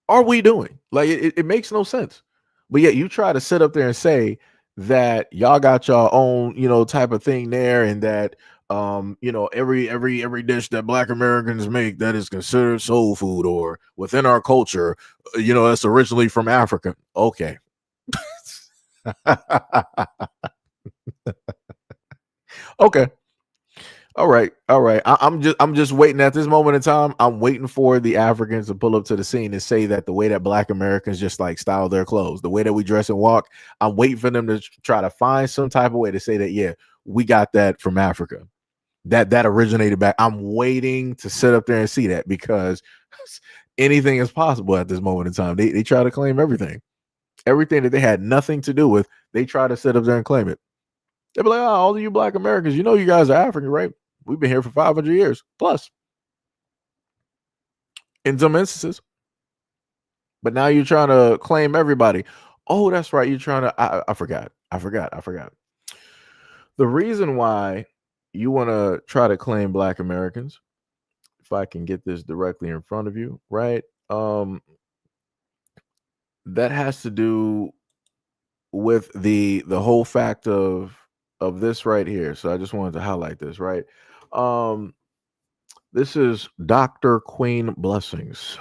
are we doing? Like it makes no sense. But yet you try to sit up there and say that y'all got your own, type of thing there, and that every dish that Black Americans make that is considered soul food or within our culture, that's originally from Africa. Okay. Okay. All right. I'm just waiting at this moment in time. I'm waiting for the Africans to pull up to the scene and say that the way that Black Americans just like style their clothes, the way that we dress and walk, I'm waiting for them to try to find some type of way to say that, yeah, we got that from Africa. That originated back. I'm waiting to sit up there and see that, because anything is possible at this moment in time. They try to claim everything that they had nothing to do with. They try to sit up there and claim it. They'll be like, oh, all of you Black Americans, you guys are African, right? We've been here for 500 years plus in some instances. But now you're trying to claim everybody. Oh, that's right. You're trying to, I forgot. The reason why you want to try to claim Black Americans, if I can get this directly in front of you, right? That has to do with the whole fact of this right here. So I just wanted to highlight this, right? This is Dr. Queen Blessings.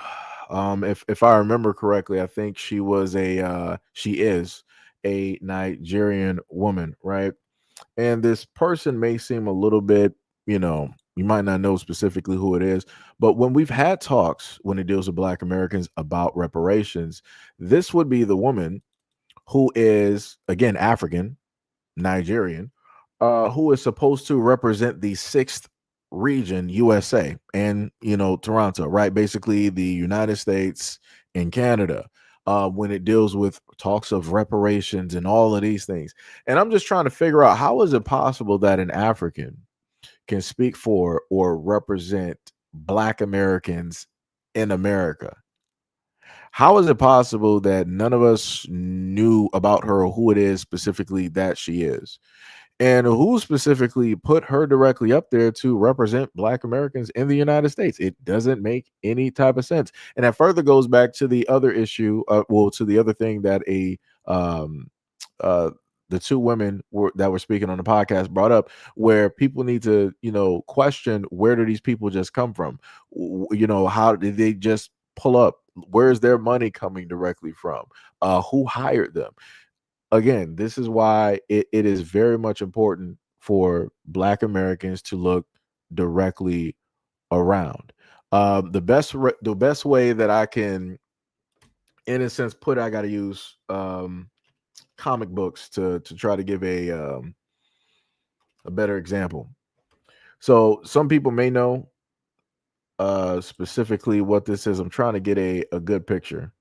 If I remember correctly, I think she is a Nigerian woman, right? And this person may seem a little bit, you might not know specifically who it is, but when we've had talks when it deals with Black Americans about reparations, this would be the woman who is, again, African, Nigerian, who is supposed to represent the 6th region, USA, and, Toronto, right? Basically the United States and Canada. when it deals with talks of reparations and all of these things. And I'm just trying to figure out, how is it possible that an African can speak for or represent Black Americans in America? How is it possible that none of us knew about her or who it is specifically that she is? And who specifically put her directly up there to represent Black Americans in the United States? It doesn't make any type of sense. And that further goes back to the other issue, to the other thing that um, uh, the two women that were speaking on the podcast brought up, where people need to, question, where do these people just come from? How did they just pull up? Where's their money coming directly from? Who hired them? Again, this is why it is very much important for Black Americans to look directly around. The best way that I can, in a sense, put it, I got to use comic books to try to give a better example. So some people may know specifically what this is. I'm trying to get a good picture.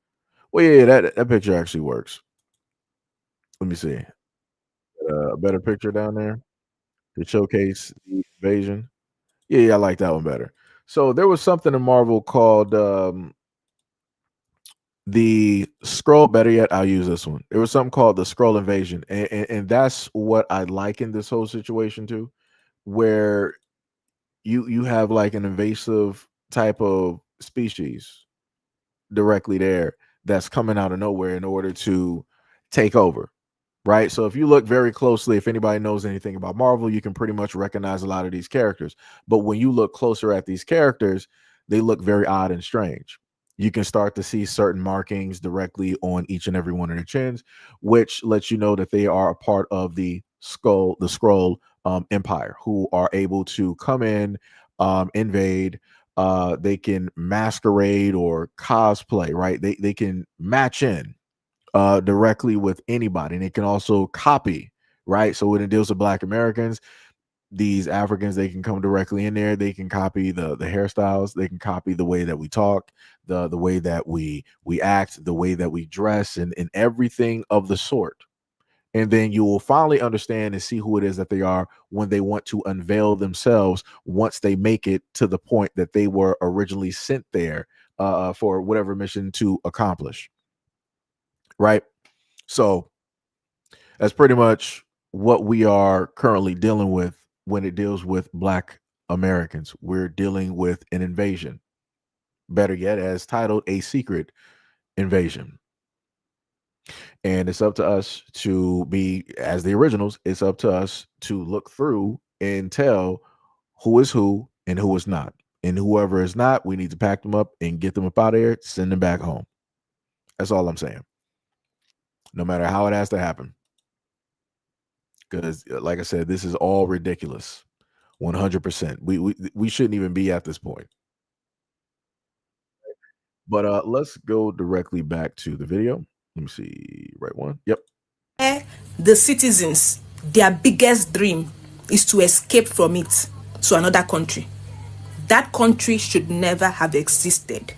Well, yeah, that picture actually works. Let me see. A better picture down there to showcase the invasion. Yeah, I like that one better. So there was something in Marvel called the Scroll. Better yet, I'll use this one. There was something called the Scroll Invasion, and that's what I liken this whole situation to, where you have like an invasive type of species directly there that's coming out of nowhere in order to take over. Right. So if you look very closely, if anybody knows anything about Marvel, you can pretty much recognize a lot of these characters. But when you look closer at these characters, they look very odd and strange. You can start to see certain markings directly on each and every one of their chins, which lets you know that they are a part of the scroll empire, who are able to come in, invade. They can masquerade or cosplay, right? They can match in directly with anybody, and it can also copy, right? So when it deals with Black Americans, these Africans, they can come directly in there. They can copy the hairstyles. They can copy the way that we talk, the way that we act, the way that we dress, and everything of the sort. And then you will finally understand and see who it is that they are when they want to unveil themselves, once they make it to the point that they were originally sent there for whatever mission to accomplish. Right. So that's pretty much what we are currently dealing with when it deals with Black Americans. We're dealing with an invasion, better yet, as titled, a secret invasion. And it's up to us to be, as the originals, it's up to us to look through and tell who is who and who is not. And whoever is not, we need to pack them up and get them up out of here, send them back home. That's all I'm saying. No matter how it has to happen. Because, like I said, this is all ridiculous. 100%. We shouldn't even be at this point. But let's go directly back to the video. Let me see. Right one. Yep. The citizens, their biggest dream is to escape from it to another country. That country should never have existed.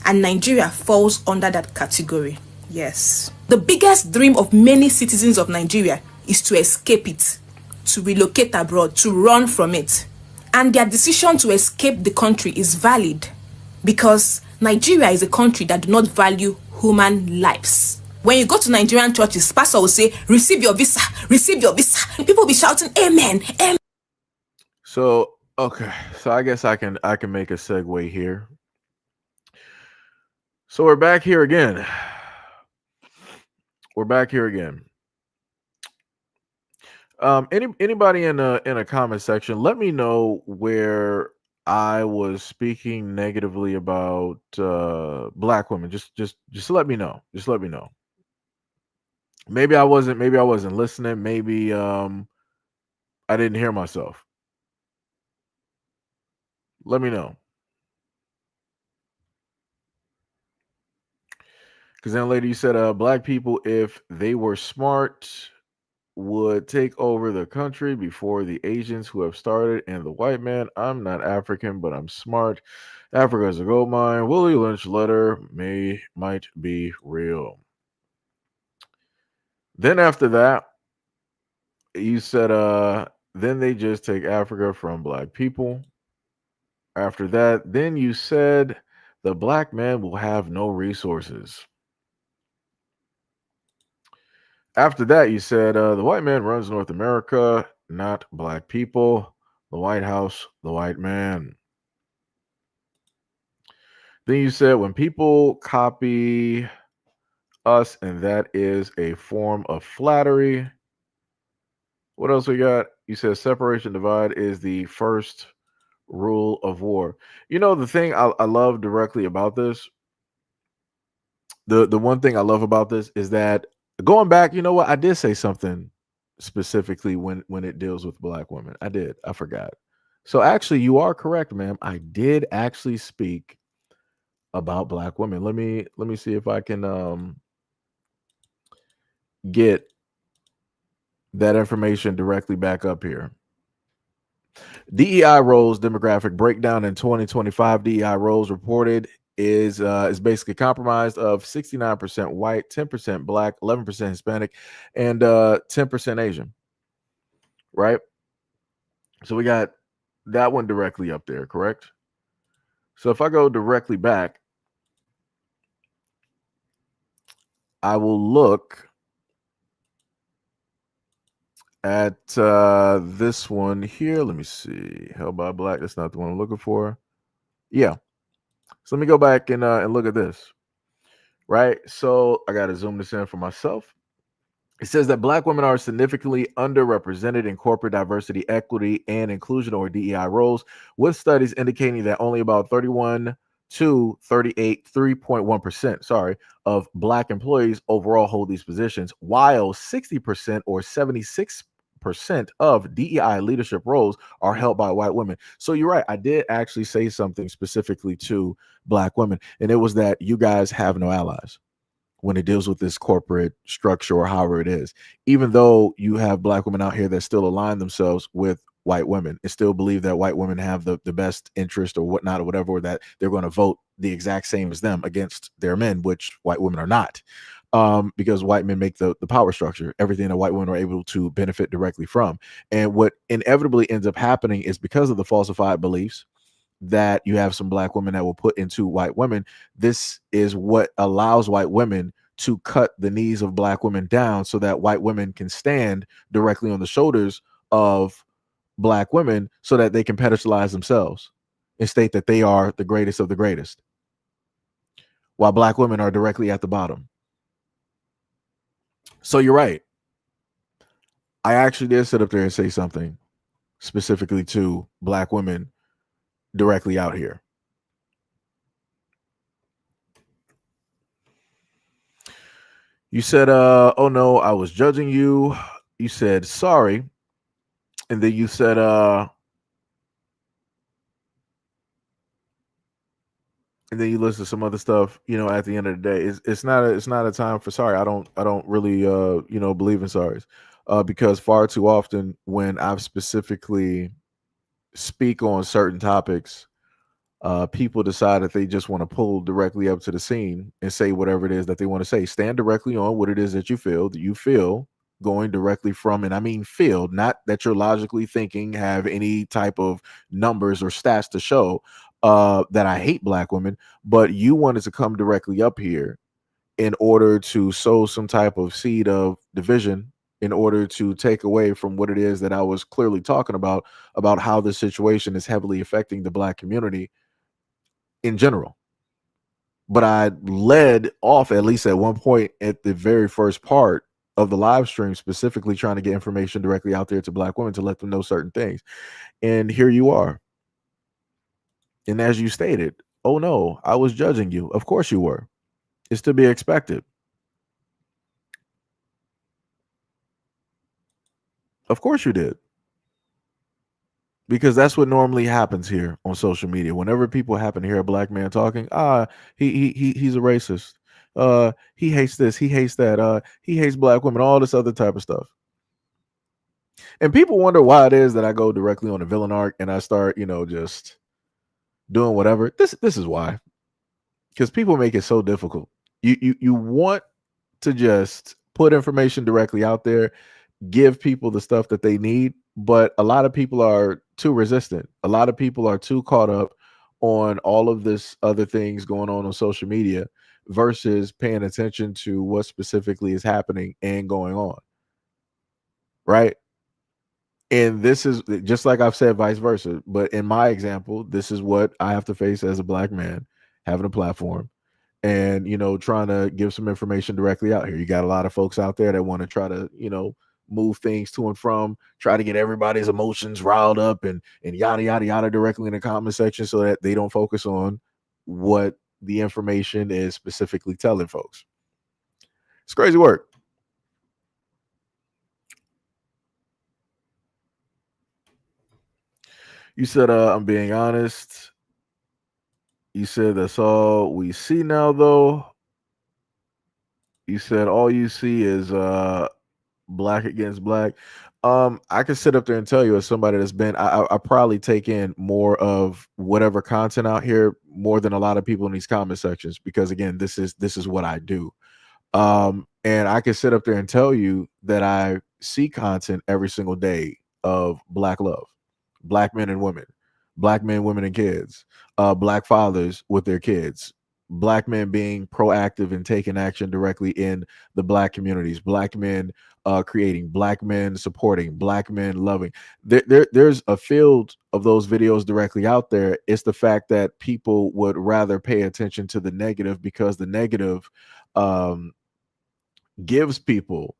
And Nigeria falls under that category. Yes. The biggest dream of many citizens of Nigeria is to escape it, to relocate abroad, to run from it. And their decision to escape the country is valid, because Nigeria is a country that do not value human lives. When you go to Nigerian churches, pastor will say, receive your visa, receive your visa. And people will be shouting, amen, amen. So, okay. So I guess I can make a segue here. So we're back here again. We're back here again. Anybody in a comment section, let me know where I was speaking negatively about Black women. Just let me know. Just let me know. Maybe I wasn't listening. Maybe I didn't hear myself. Let me know. Because then later you said Black people, if they were smart, would take over the country before the Asians who have started and the white man. I'm not African, but I'm smart. Africa is a gold mine. Willie Lynch letter might be real. Then after that, you said then they just take Africa from black people. After that, then you said the black man will have no resources. After that, you said the white man runs North America, not black people. The White House, the white man. Then you said when people copy us, and that is a form of flattery. What else we got? You said separation divide is the first rule of war. You know, the thing I love directly about this, the one thing I love about this is that going back, you know what? I did say something specifically when it deals with black women. I did. I forgot. So actually, you are correct, ma'am. I did actually speak about black women. Let me see if I can get that information directly back up here. DEI roles demographic breakdown in 2025. DEI roles reported is basically comprised of 69% white, 10% black, 11% Hispanic, and 10% Asian. Right? So we got that one directly up there, correct? So if I go directly back, I will look at this one here. Let me see. Held by black. That's not the one I'm looking for. Yeah. So let me go back and look at this. Right. So I got to zoom this in for myself. It says that black women are significantly underrepresented in corporate diversity, equity, and inclusion, or DEI roles, with studies indicating that only about 31 to 3.1%, of black employees overall hold these positions, while 60% or 76% of DEI leadership roles are held by white women. So you're right. I did actually say something specifically to black women, and it was that you guys have no allies when it deals with this corporate structure or however it is. Even though you have black women out here that still align themselves with white women and still believe that white women have the best interest or whatnot or whatever, or that they're going to vote the exact same as them against their men, which white women are not. Because white men make the power structure, everything that white women are able to benefit directly from. And what inevitably ends up happening is because of the falsified beliefs that you have some black women that will put into white women. This is what allows white women to cut the knees of black women down so that white women can stand directly on the shoulders of black women so that they can pedestalize themselves and state that they are the greatest of the greatest, while black women are directly at the bottom. So you're right. I actually did sit up there and say something specifically to black women directly out here. You said, oh no, I was judging you. You said sorry. And then you said, and then you listed some other stuff, you know, at the end of the day. It's not a time for sorry. I don't really believe in sorries. Because far too often when I've specifically speak on certain topics, people decide that they just want to pull directly up to the scene and say whatever it is that they want to say. Stand directly on what it is that you feel going directly from, and I mean feel, not that you're logically thinking, have any type of numbers or stats to show that I hate black women, but you wanted to come directly up here in order to sow some type of seed of division, in order to take away from what it is that I was clearly talking about how the situation is heavily affecting the black community in general. But I led off, at least at one point at the very first part of the live stream, specifically trying to get information directly out there to black women to let them know certain things. And here you are. And as you stated, oh no, I was judging you. Of course you were. It's to be expected. Of course you did. Because that's what normally happens here on social media. Whenever people happen to hear a black man talking, he's a racist. He hates this, he hates that, he hates black women, all this other type of stuff. And people wonder why it is that I go directly on the villain arc and I start, just doing whatever. This is why. Because people make it so difficult. You want to just put information directly out there, give people the stuff that they need, but a lot of people are too resistant. A lot of people are too caught up on all of this other things going on social media versus paying attention to what specifically is happening and going on. Right? And this is just like I've said, vice versa. But in my example, this is what I have to face as a black man having a platform and, trying to give some information directly out here. You got a lot of folks out there that want to try to, move things to and from, try to get everybody's emotions riled up and yada, yada, yada directly in the comment section so that they don't focus on what the information is specifically telling folks. It's crazy work. You said, I'm being honest. You said that's all we see now, though. You said all you see is black against black. I can sit up there and tell you, as somebody that's been, I probably take in more of whatever content out here more than a lot of people in these comment sections, because again, this is what I do. And I can sit up there and tell you that I see content every single day of black love, black men and women, black men, women, and kids, black fathers with their kids, black men being proactive and taking action directly in the black communities, black men creating, black men supporting, black men loving. There's a field of those videos directly out there. It's the fact that people would rather pay attention to the negative, because the negative gives people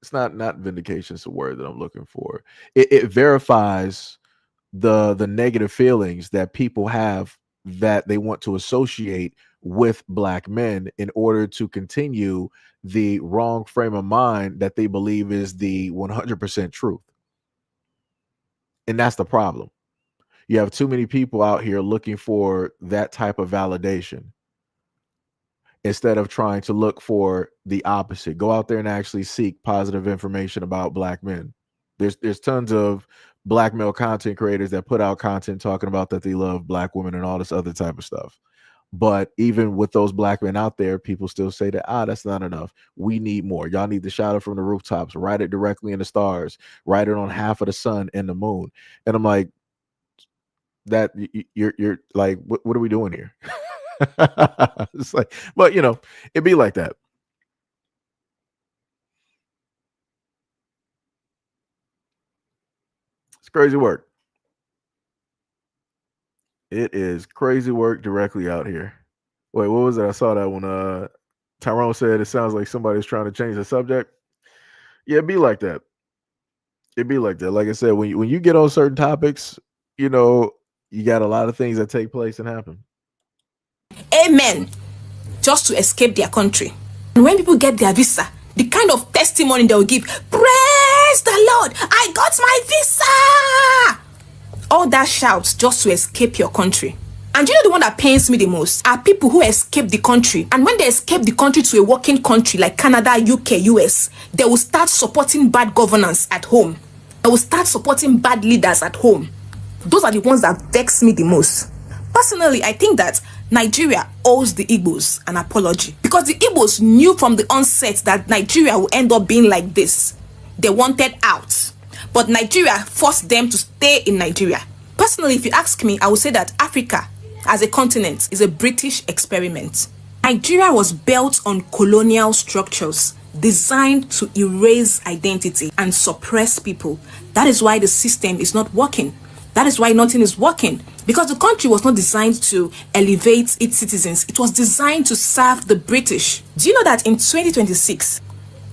it's not vindication, it's a word that I'm looking for. It verifies the negative feelings that people have that they want to associate with black men in order to continue the wrong frame of mind that they believe is the 100% truth. And that's the problem. You have too many people out here looking for that type of validation instead of trying to look for the opposite. Go out there and actually seek positive information about black men. There's tons of black male content creators that put out content talking about that they love black women and all this other type of stuff. But even with those black men out there, people still say that, that's not enough. We need more. Y'all need to shout it from the rooftops, write it directly in the stars, write it on half of the sun and the moon. And I'm like, that you're like, what are we doing here? It's like, but it'd be like that. It's crazy work. It is crazy work directly out here. Wait, what was it? I saw that when Tyrone said it sounds like somebody's trying to change the subject. Yeah, it'd be like that. It'd be like that. Like I said, when you get on certain topics, you got a lot of things that take place and happen. Amen. Just to escape their country. And when people get their visa, the kind of testimony they'll give, praise the Lord, I got my visa. All that shouts just to escape your country. And you know the one that pains me the most are people who escape the country. And when they escape the country to a working country like Canada, UK, US, they will start supporting bad governance at home. They will start supporting bad leaders at home. Those are the ones that vex me the most. Personally, I think that Nigeria owes the Igbos an apology, because the Igbos knew from the onset that Nigeria will end up being like this. They wanted out, but Nigeria forced them to stay in Nigeria. Personally, if you ask me, I would say that Africa as a continent is a British experiment. Nigeria was built on colonial structures designed to erase identity and suppress people. That is why the system is not working. That is why nothing is working, because the country was not designed to elevate its citizens. It was designed to serve the British. Do you know that in 2026,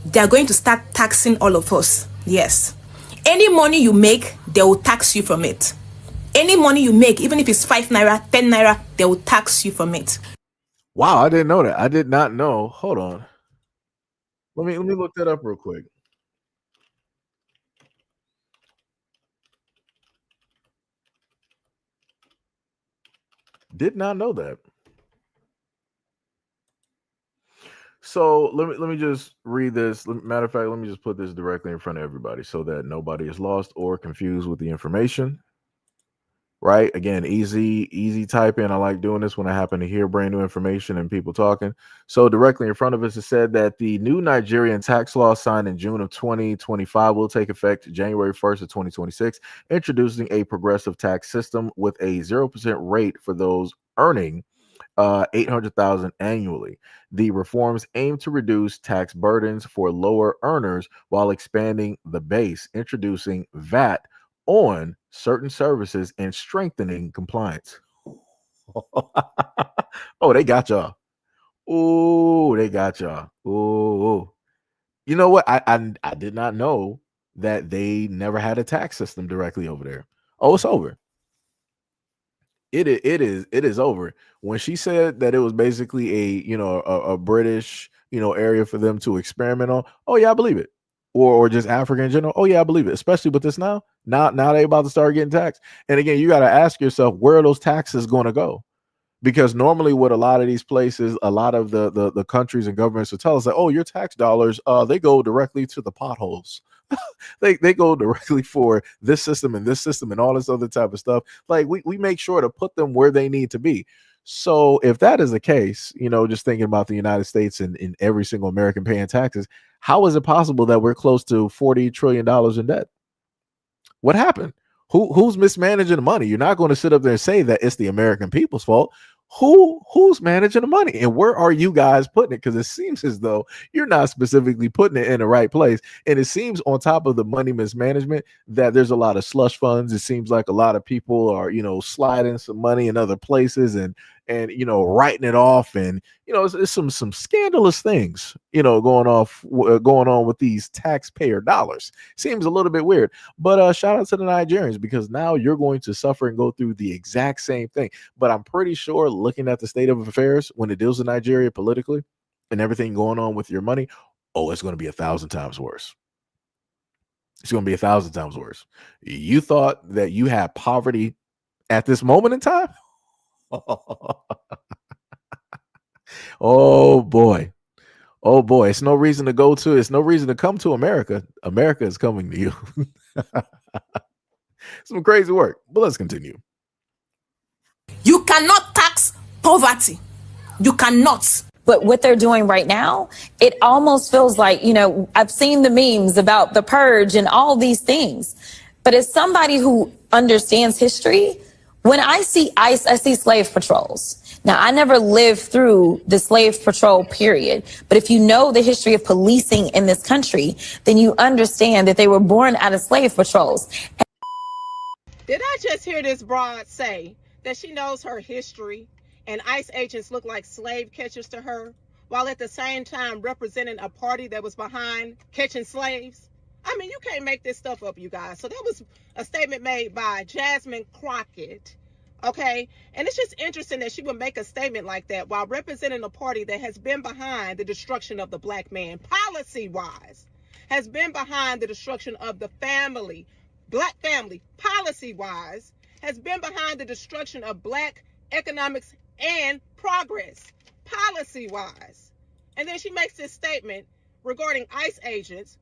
they are going to start taxing all of us? Yes. Any money you make, they will tax you from it. Any money you make, even if it's 5 naira, 10 naira, they will tax you from it. Wow, I didn't know that. I did not know. Hold on. Let me look that up real quick. Did not know that. So let me just read this. Matter of fact, let me just put this directly in front of everybody so that nobody is lost or confused with the information. Right? Again, easy type in. I like doing this when I happen to hear brand new information and people talking. So directly in front of us, it said that the new Nigerian tax law signed in June of 2025 will take effect January 1st of 2026, introducing a progressive tax system with a 0% rate for those earning 800,000 annually. The reforms aim to reduce tax burdens for lower earners while expanding the base, introducing VAT on certain services and strengthening compliance. Oh, they got y'all. Oh, they got y'all. Oh, you know what? I did not know that they never had a tax system directly over there. Oh, it's over. It is over. When she said that it was basically a British area for them to experiment on, oh yeah, I believe it. Or just Africa in general, oh yeah, I believe it. Especially with this now they about to start getting taxed. And again, you got to ask yourself, where are those taxes going to go? Because normally what a lot of these places, a lot of the countries and governments will tell us that, oh, your tax dollars they go directly to the potholes. They go directly for this system and all this other type of stuff. Like we make sure to put them where they need to be. So if that is the case, just thinking about the United States and in every single American paying taxes, how is it possible that we're close to $40 trillion in debt? What happened? Who's mismanaging the money? You're not going to sit up there and say that it's the American people's fault. Who's managing the money, and where are you guys putting it? Because it seems as though you're not specifically putting it in the right place. And it seems on top of the money mismanagement that there's a lot of slush funds. It seems like a lot of people are, sliding some money in other places and writing it off, and it's some scandalous things going on with these taxpayer dollars. Seems a little bit weird, but shout out to the Nigerians, because now you're going to suffer and go through the exact same thing. But I'm pretty sure, looking at the state of affairs when it deals with Nigeria politically and everything going on with your money, oh, it's going to be 1,000 times worse. It's going to be 1,000 times worse. You thought that you had poverty at this moment in time? Oh boy. Oh boy. It's no reason to come to America. America is coming to you. Some crazy work. But let's continue. You cannot tax poverty. You cannot. But what they're doing right now, it almost feels like, I've seen the memes about the purge and all these things. But as somebody who understands history, when I see ICE, I see slave patrols. Now, I never lived through the slave patrol period, but if you know the history of policing in this country, then you understand that they were born out of slave patrols. Did I just hear this broad say that she knows her history and ICE agents look like slave catchers to her, while at the same time representing a party that was behind catching slaves? I mean, you can't make this stuff up, you guys. So that was a statement made by Jasmine Crockett. Okay, and it's just interesting that she would make a statement like that while representing a party that has been behind the destruction of the black man, policy-wise, has been behind the destruction of the family, black family, policy-wise, has been behind the destruction of black economics and progress, policy-wise. And then she makes this statement regarding ICE agents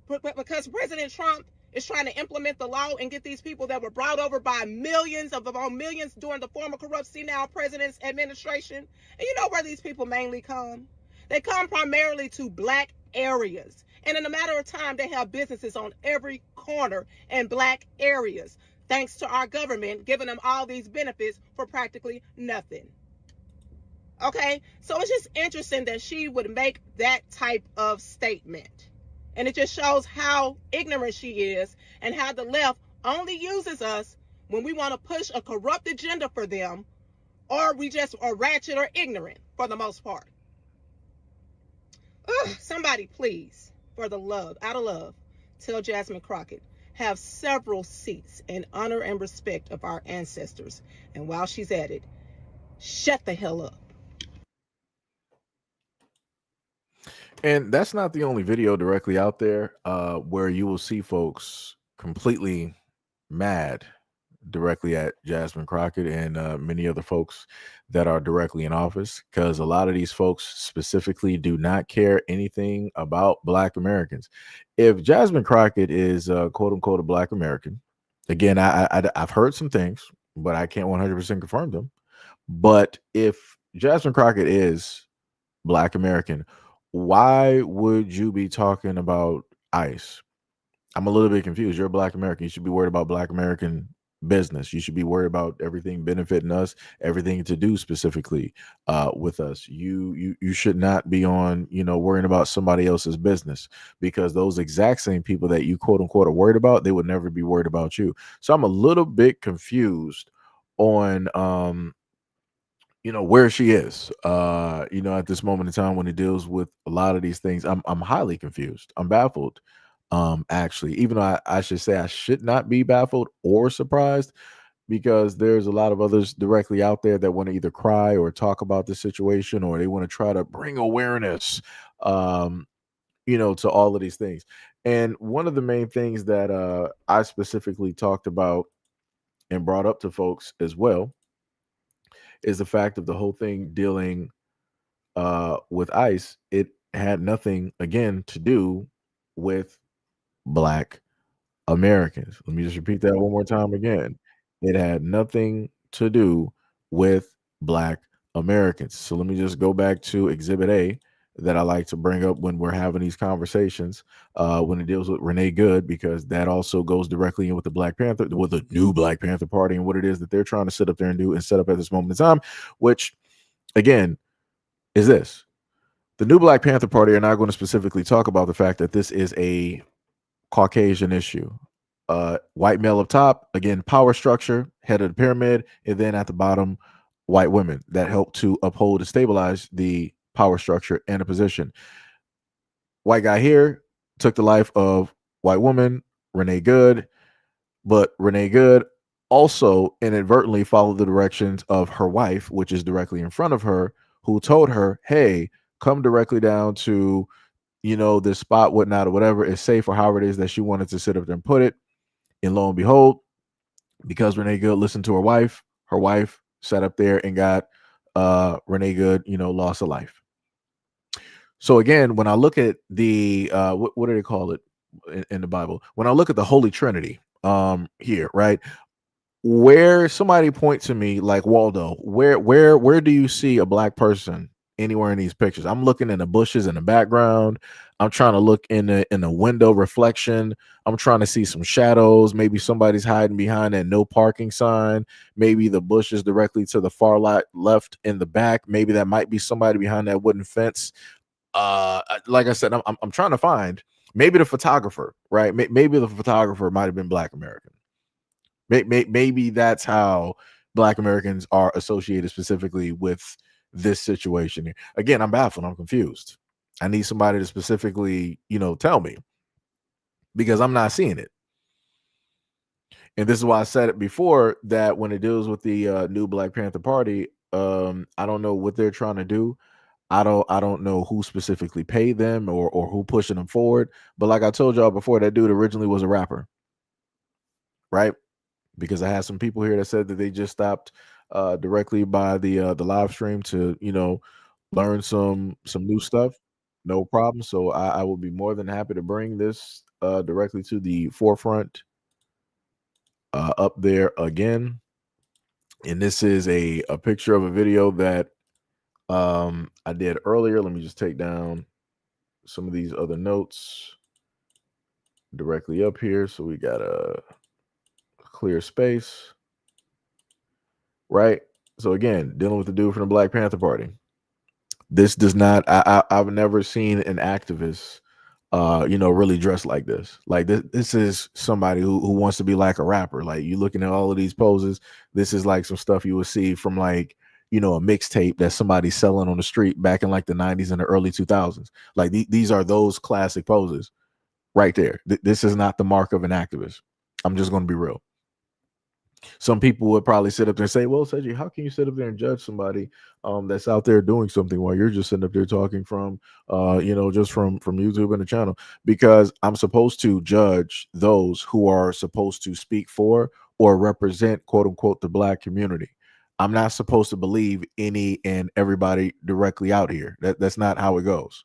because President Trump is trying to implement the law and get these people that were brought over by millions during the former corrupt senile president's administration. And you know where these people mainly come? They come primarily to black areas. And in a matter of time, they have businesses on every corner in black areas, thanks to our government giving them all these benefits for practically nothing. Okay, so it's just interesting that she would make that type of statement. And it just shows how ignorant she is and how the left only uses us when we want to push a corrupt agenda for them, or we just are ratchet or ignorant for the most part. Somebody please, out of love, tell Jasmine Crockett, have several seats in honor and respect of our ancestors. And while she's at it, shut the hell up. And that's not the only video directly out there where you will see folks completely mad directly at Jasmine Crockett and many other folks that are directly in office, because a lot of these folks specifically do not care anything about Black Americans. If Jasmine Crockett is quote unquote a Black American, again, I've heard some things, but I can't 100% confirm them. But if Jasmine Crockett is Black American, why would you be talking about ICE? I'm a little bit confused. You're a Black American. You should be worried about Black American business. You should be worried about everything benefiting us, everything to do specifically with us. You should not be on, worrying about somebody else's business, because those exact same people that you quote unquote are worried about, they would never be worried about you. So I'm a little bit confused on where she is at this moment in time when it deals with a lot of these things. I'm highly confused. I'm baffled. Actually, even though I should say I should not be baffled or surprised, because there's a lot of others directly out there that want to either cry or talk about the situation, or they want to try to bring awareness to all of these things. And one of the main things that I specifically talked about and brought up to folks as well is the fact of the whole thing dealing with ICE. It had nothing, again, to do with Black Americans. Let me just repeat that one more time again. It had nothing to do with Black Americans. So let me just go back to Exhibit A that I like to bring up when we're having these conversations when it deals with Renee Good, because that also goes directly in with the Black Panther, with the new Black Panther Party, and what it is that they're trying to sit up there and do and set up at this moment in time, which, again, is this. The new Black Panther Party are not going to specifically talk about the fact that this is a Caucasian issue. White male up top, again, power structure, head of the pyramid, and then at the bottom, white women that help to uphold and stabilize the power structure and a position. White guy here took the life of white woman, Renee Good, but Renee Good also inadvertently followed the directions of her wife, which is directly in front of her, who told her, hey, come directly down to this spot, whatnot, or whatever is safe, or however it is that she wanted to sit up there and put it. And lo and behold, because Renee Good listened to her wife sat up there and got Renee Good, loss of life. So again, when I look at the what do they call it in the Bible? When I look at the Holy Trinity here, right? Where somebody point to me like Waldo, where do you see a Black person anywhere in these pictures? I'm looking in the bushes in the background. I'm trying to look in the window reflection. I'm trying to see some shadows. Maybe somebody's hiding behind that no parking sign. Maybe the bushes directly to the far left in the back. Maybe that might be somebody behind that wooden fence. Like I said, I'm trying to find maybe the photographer, right? Maybe the photographer might have been Black American. Maybe that's how Black Americans are associated specifically with this situation. Again, I'm baffled. I'm confused. I need somebody to specifically, tell me, because I'm not seeing it. And this is why I said it before, that when it deals with the new Black Panther Party, I don't know what they're trying to do. I don't know who specifically paid them or who pushing them forward. But like I told y'all before, that dude originally was a rapper, right? Because I had some people here that said that they just stopped directly by the live stream to learn some new stuff. No problem. So I will be more than happy to bring this directly to the forefront up there again. And this is a picture of a video that I did earlier. Let me just take down some of these other notes directly up here, so we got a clear space, right? So again, dealing with the dude from the Black Panther Party. This does not, I've never seen an activist really dressed like this. Like this is somebody who wants to be like a rapper. Like, you looking at all of these poses, this is like some stuff you would see from like a mixtape that somebody's selling on the street back in like the 90s and the early 2000s. Like these are those classic poses right there. This is not the mark of an activist. I'm just going to be real. Some people would probably sit up there and say, well, Seiji, how can you sit up there and judge somebody that's out there doing something while you're just sitting up there talking from just from YouTube and the channel? Because I'm supposed to judge those who are supposed to speak for or represent, quote unquote, the black community. I'm not supposed to believe any and everybody directly out here. That's not how it goes,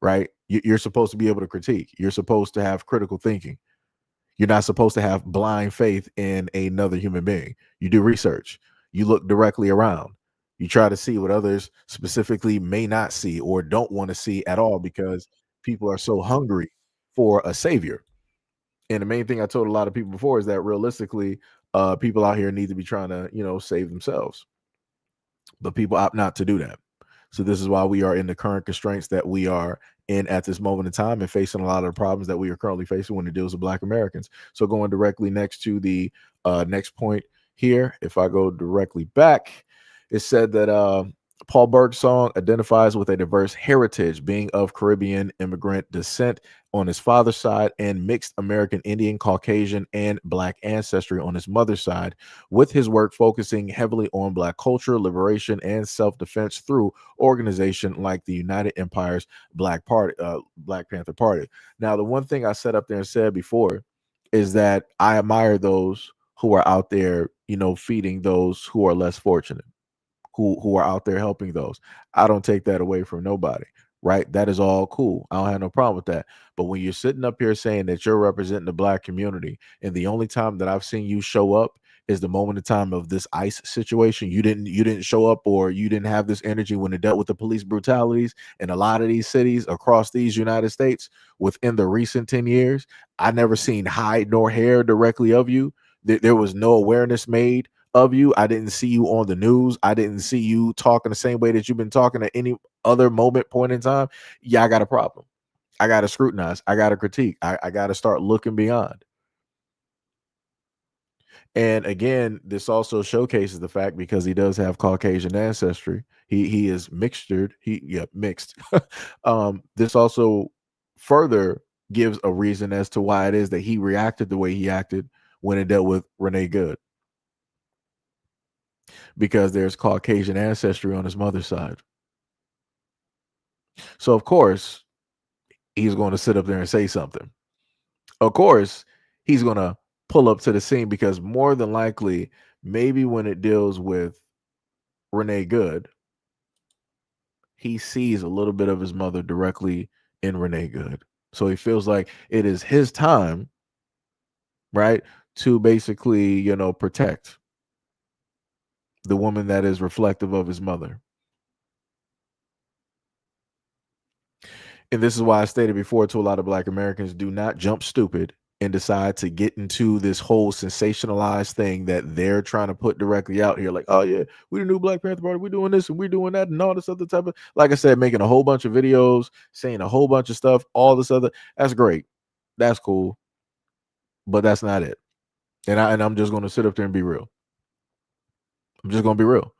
right? You're supposed to be able to critique. You're supposed to have critical thinking. You're not supposed to have blind faith in another human being. You do research. You look directly around. You try to see what others specifically may not see or don't want to see at all, because people are so hungry for a savior. And the main thing I told a lot of people before is that realistically, people out here need to be trying to, save themselves. But people opt not to do that. So this is why we are in the current constraints that we are in at this moment in time, and facing a lot of the problems that we are currently facing when it deals with Black Americans. So going directly next to the next point here, if I go directly back, it said that Paul Berg's song identifies with a diverse heritage, being of Caribbean immigrant descent on his father's side and mixed American Indian, Caucasian, and Black ancestry on his mother's side, with his work focusing heavily on Black culture, liberation, and self-defense through organization like the United Empire's Black Panther Party. Now, the one thing I set up there and said before is that I admire those who are out there, feeding those who are less fortunate, who are out there helping those. I don't take that away from nobody, right? That is all cool. I don't have no problem with that. But when you're sitting up here saying that you're representing the Black community, and the only time that I've seen you show up is the moment in time of this ICE situation, you didn't show up, or you didn't have this energy when it dealt with the police brutalities in a lot of these cities across these United States within the recent 10 years. I never seen hide nor hair directly of you. There was no awareness made of you. I didn't see you on the news. I didn't see you talking the same way that you've been talking at any other point in time. Yeah, I got a problem. I got to scrutinize. I got to critique. I got to start looking beyond. And again, this also showcases the fact, because he does have Caucasian ancestry. He is mixed. This also further gives a reason as to why it is that he reacted the way he acted when it dealt with Renee Good, because there's Caucasian ancestry on his mother's side. So of course, he's going to sit up there and say something. Of course, he's going to pull up to the scene, because more than likely, maybe when it deals with Renee Good, he sees a little bit of his mother directly in Renee Good. So he feels like it is his time, right, to basically, protect the woman that is reflective of his mother. And this is why I stated before to a lot of Black Americans, do not jump stupid and decide to get into this whole sensationalized thing that they're trying to put directly out here. Like, oh yeah, we the new Black Panther Party, we're doing this and we're doing that and all this other type of, like I said, making a whole bunch of videos, saying a whole bunch of stuff, all this other. That's great. That's cool. But that's not it. And I'm just going to sit up there and be real. I'm just going to be real.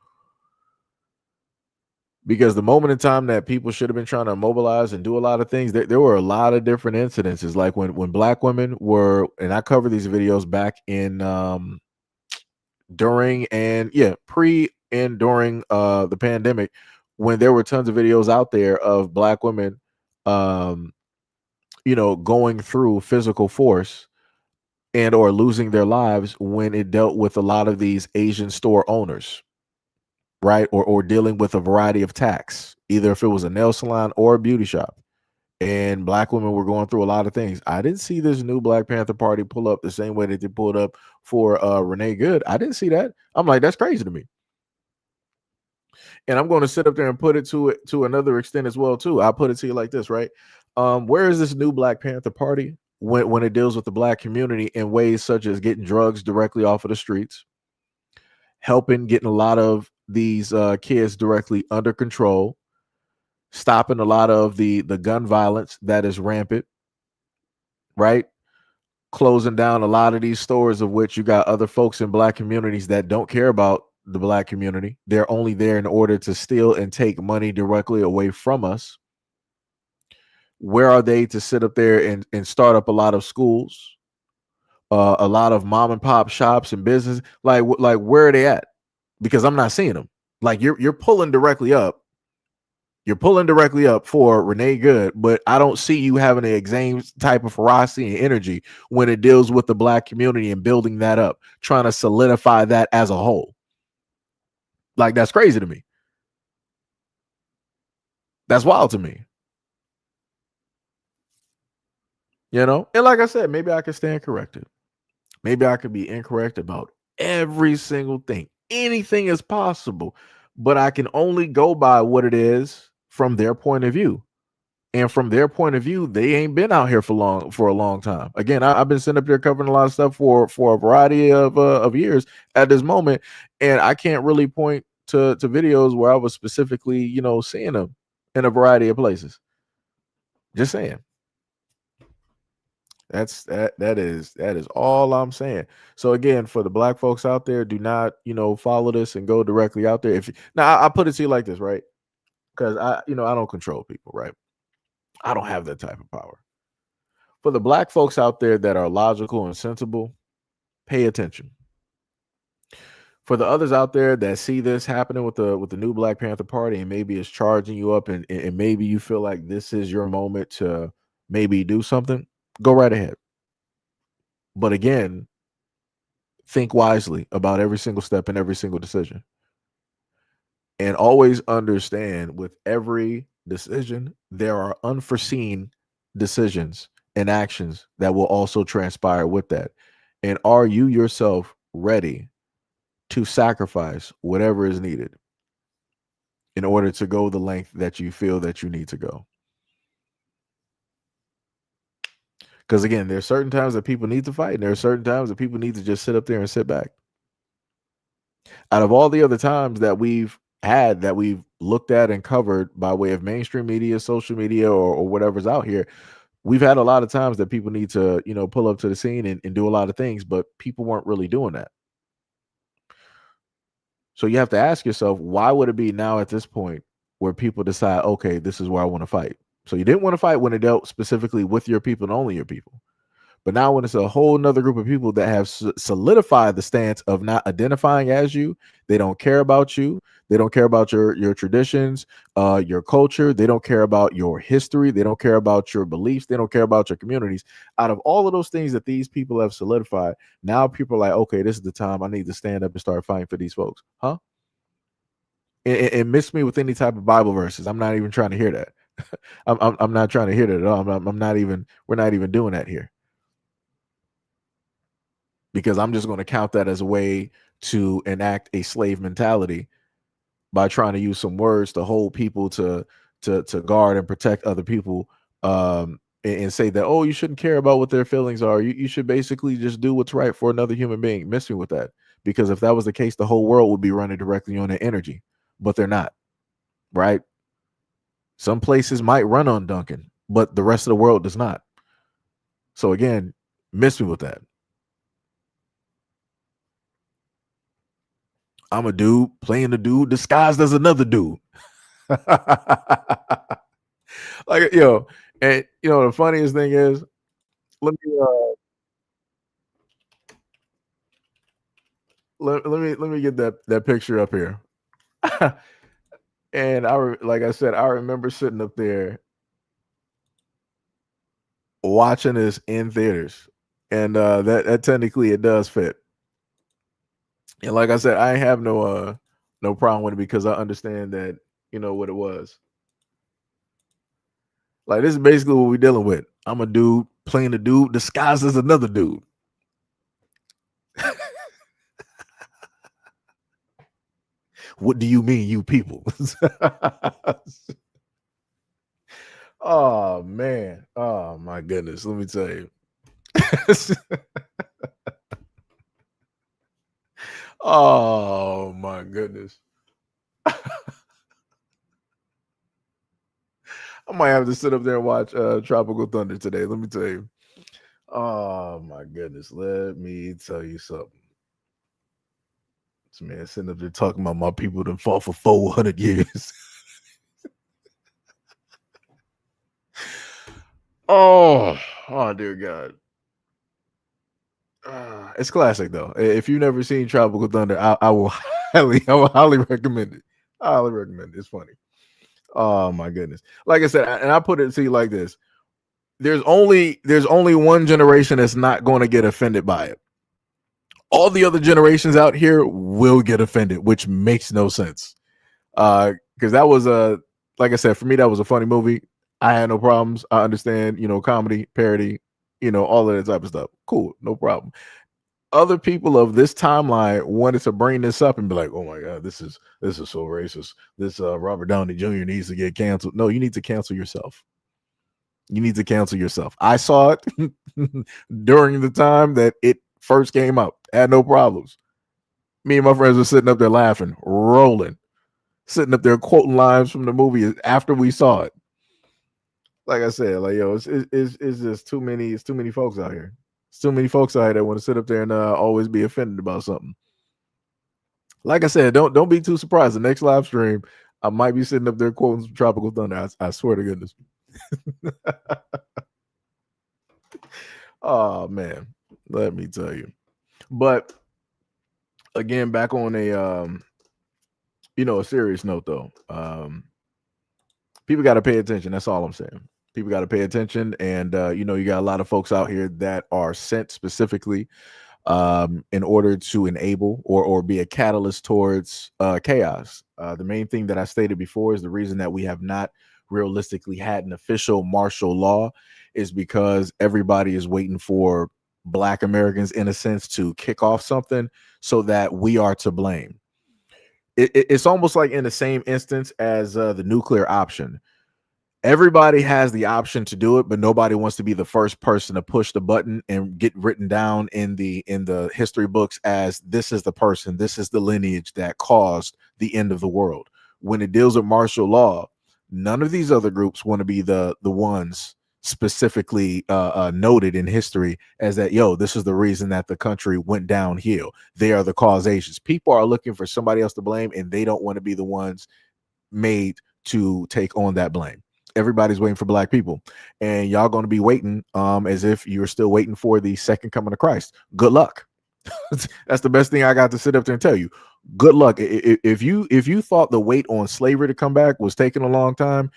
Because the moment in time that people should have been trying to mobilize and do a lot of things, there were a lot of different incidences. Like when Black women were, and I cover these videos back in during and pre and during the pandemic, when there were tons of videos out there of Black women going through physical force and or losing their lives when it dealt with a lot of these Asian store owners, right? Or dealing with a variety of attacks, either if it was a nail salon or a beauty shop. And Black women were going through a lot of things. I didn't see this new Black Panther Party pull up the same way that they pulled up for Renee Good. I didn't see that. I'm like, that's crazy to me. And I'm going to sit up there and put it to another extent as well too. I'll put it to you like this, right? Where is this new Black Panther Party when it deals with the Black community in ways such as getting drugs directly off of the streets, helping getting a lot of these kids directly under control, stopping a lot of the gun violence that is rampant, right? Closing down a lot of these stores, of which you got other folks in Black communities that don't care about the Black community. They're only there in order to steal and take money directly away from us. Where are they to sit up there and start up a lot of schools, a lot of mom and pop shops and business? Like where are they at? Because I'm not seeing them. Like you're pulling directly up, You're pulling directly up for Renee Good, but I don't see you having the same type of ferocity and energy when it deals with the black community and building that up, trying to solidify that as a whole. Like, that's crazy to me. That's wild to me. You know? And like I said, maybe I could stand corrected. Maybe I could be incorrect about every single thing. Anything is possible, but I can only go by what it is from their point of view. And from their point of view, they ain't been out here for a long time. Again, I've been sitting up there covering a lot of stuff for a variety of years at this moment, and I can't really point to videos where I was specifically, you know, seeing them in a variety of places. Just saying. That is all I'm saying. So again, for the black folks out there, do not, you know, follow this and go directly out there. Now I put it to you like this, right? Because I don't control people, right? I don't have that type of power. For the black folks out there that are logical and sensible, pay attention. For the others out there that see this happening with the new Black Panther Party and maybe it's charging you up and maybe you feel like this is your moment to maybe do something, go right ahead. But again, think wisely about every single step and every single decision. And always understand with every decision, there are unforeseen decisions and actions that will also transpire with that. And are you yourself ready to sacrifice whatever is needed in order to go the length that you feel that you need to go? Because again, there are certain times that people need to fight, and there are certain times that people need to just sit up there and sit back. Out of all the other times that we've looked at and covered by way of mainstream media, social media, or whatever's out here, we've had a lot of times that people need to, you know, pull up to the scene and do a lot of things, but people weren't really doing that. So you have to ask yourself, why would it be now at this point where people decide, okay, this is where I want to fight? So you didn't want to fight when it dealt specifically with your people and only your people. But now when it's a whole nother group of people that have solidified the stance of not identifying as you, they don't care about you. They don't care about your traditions, your culture. They don't care about your history. They don't care about your beliefs. They don't care about your communities. Out of all of those things that these people have solidified, now people are like, okay, this is the time I need to stand up and start fighting for these folks. Huh? And miss me with any type of Bible verses. I'm not even trying to hear that. I'm not trying to hear that at all. We're not even doing that here. Because I'm just going to count that as a way to enact a slave mentality by trying to use some words to hold people to guard and protect other people, and say that, oh, you shouldn't care about what their feelings are. You should basically just do what's right for another human being. Miss me with that. Because if that was the case, the whole world would be running directly on their energy, but they're not, right? Some places might run on Duncan, but the rest of the world does not. So again, miss me with that. I'm a dude playing a dude disguised as another dude. Like, yo, and you know the funniest thing is, let me get that picture up here. And like I said, I remember sitting up there watching this in theaters, and that technically it does fit. And like I said, I have no problem with it because I understand that, you know, what it was. Like, this is basically what we're dealing with. I'm a dude playing a dude disguised as another dude. What do you mean, you people? Oh man. Oh my goodness. Let me tell you. Oh my goodness. I might have to sit up there and watch Tropical Thunder today. Let me tell you. Oh my goodness. Let me tell you something. This man sitting up there talking about my people that fought for 400 years. Oh dear God. It's classic though. If you've never seen Tropical Thunder, I will highly recommend it. I highly recommend it. It's funny. Oh my goodness. Like I said, and I put it to you like this. There's only one generation that's not going to get offended by it. All the other generations out here will get offended, which makes no sense. Because that was like I said, for me, that was a funny movie. I had no problems. I understand, comedy, parody, all of that type of stuff. Cool, no problem. Other people of this timeline wanted to bring this up and be like, "Oh my God, this is so racist. This Robert Downey Jr. needs to get canceled." No, you need to cancel yourself. You need to cancel yourself. I saw it during the time that it first came up. Had no problems. Me and my friends were sitting up there laughing, rolling, sitting up there quoting lines from the movie after we saw it. Like I said, like it's just too many. It's too many folks out here. It's too many folks out here that want to sit up there and always be offended about something. Like I said, don't be too surprised. The next live stream, I might be sitting up there quoting some Tropical Thunder. I swear to goodness. Oh man, let me tell you. But again, back on a a serious note though. People got to pay attention. That's all I'm saying. People got to pay attention, and you got a lot of folks out here that are sent specifically in order to enable or be a catalyst towards chaos. The main thing that I stated before is the reason that we have not realistically had an official martial law is because everybody is waiting for Black Americans, in a sense, to kick off something so that we are to blame. It's almost like in the same instance as the nuclear option. Everybody has the option to do it, but nobody wants to be the first person to push the button and get written down in the history books as this is the person, this is the lineage that caused the end of the world. When it deals with martial law, none of these other groups want to be the ones specifically noted in history as that, this is the reason that the country went downhill. They are the causations. People are looking for somebody else to blame, and they don't want to be the ones made to take on that blame. Everybody's waiting for Black people, and y'all going to be waiting as if you're still waiting for the second coming of Christ. Good luck. That's the best thing I got to sit up there and tell you. Good luck. If you thought the wait on slavery to come back was taking a long time,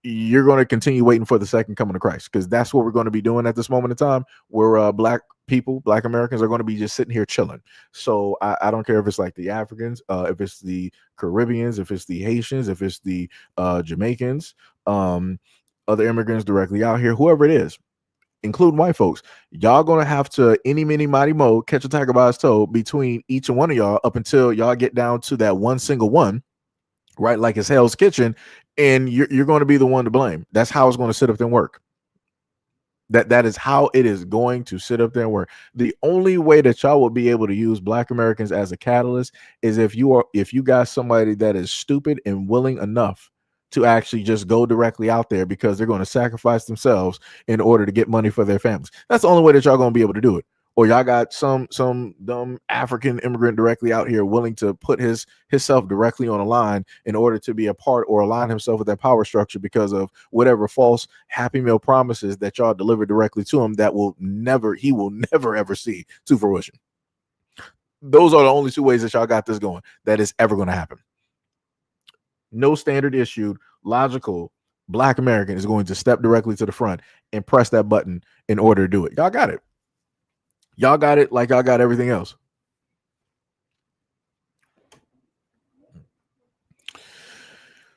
you're going to continue waiting for the second coming of Christ, because that's what we're going to be doing at this moment in time, where Black people, Black Americans, are going to be just sitting here chilling. So I don't care if it's like the Africans, if it's the Caribbeans, if it's the Haitians, if it's the Jamaicans, other immigrants directly out here, whoever it is, including white folks, y'all gonna have to any mini mighty mo catch a tiger by his toe between each and one of y'all up until y'all get down to that one single one, right? Like it's Hell's Kitchen, and you're going to be the one to blame. That's how it's going to sit up there and work. That is how it is going to sit up there and work. The only way that y'all will be able to use Black Americans as a catalyst is if you got somebody that is stupid and willing enough to actually just go directly out there, because they're going to sacrifice themselves in order to get money for their families. That's the only way that y'all going to be able to do it. Or y'all got some dumb African immigrant directly out here willing to put himself directly on a line in order to be a part or align himself with that power structure because of whatever false Happy Meal promises that y'all deliver directly to him that he will never ever see to fruition. Those are the only two ways that y'all got this going that is ever going to happen. No standard issued, logical Black American is going to step directly to the front and press that button in order to do it. Y'all got it. Y'all got it like y'all got everything else.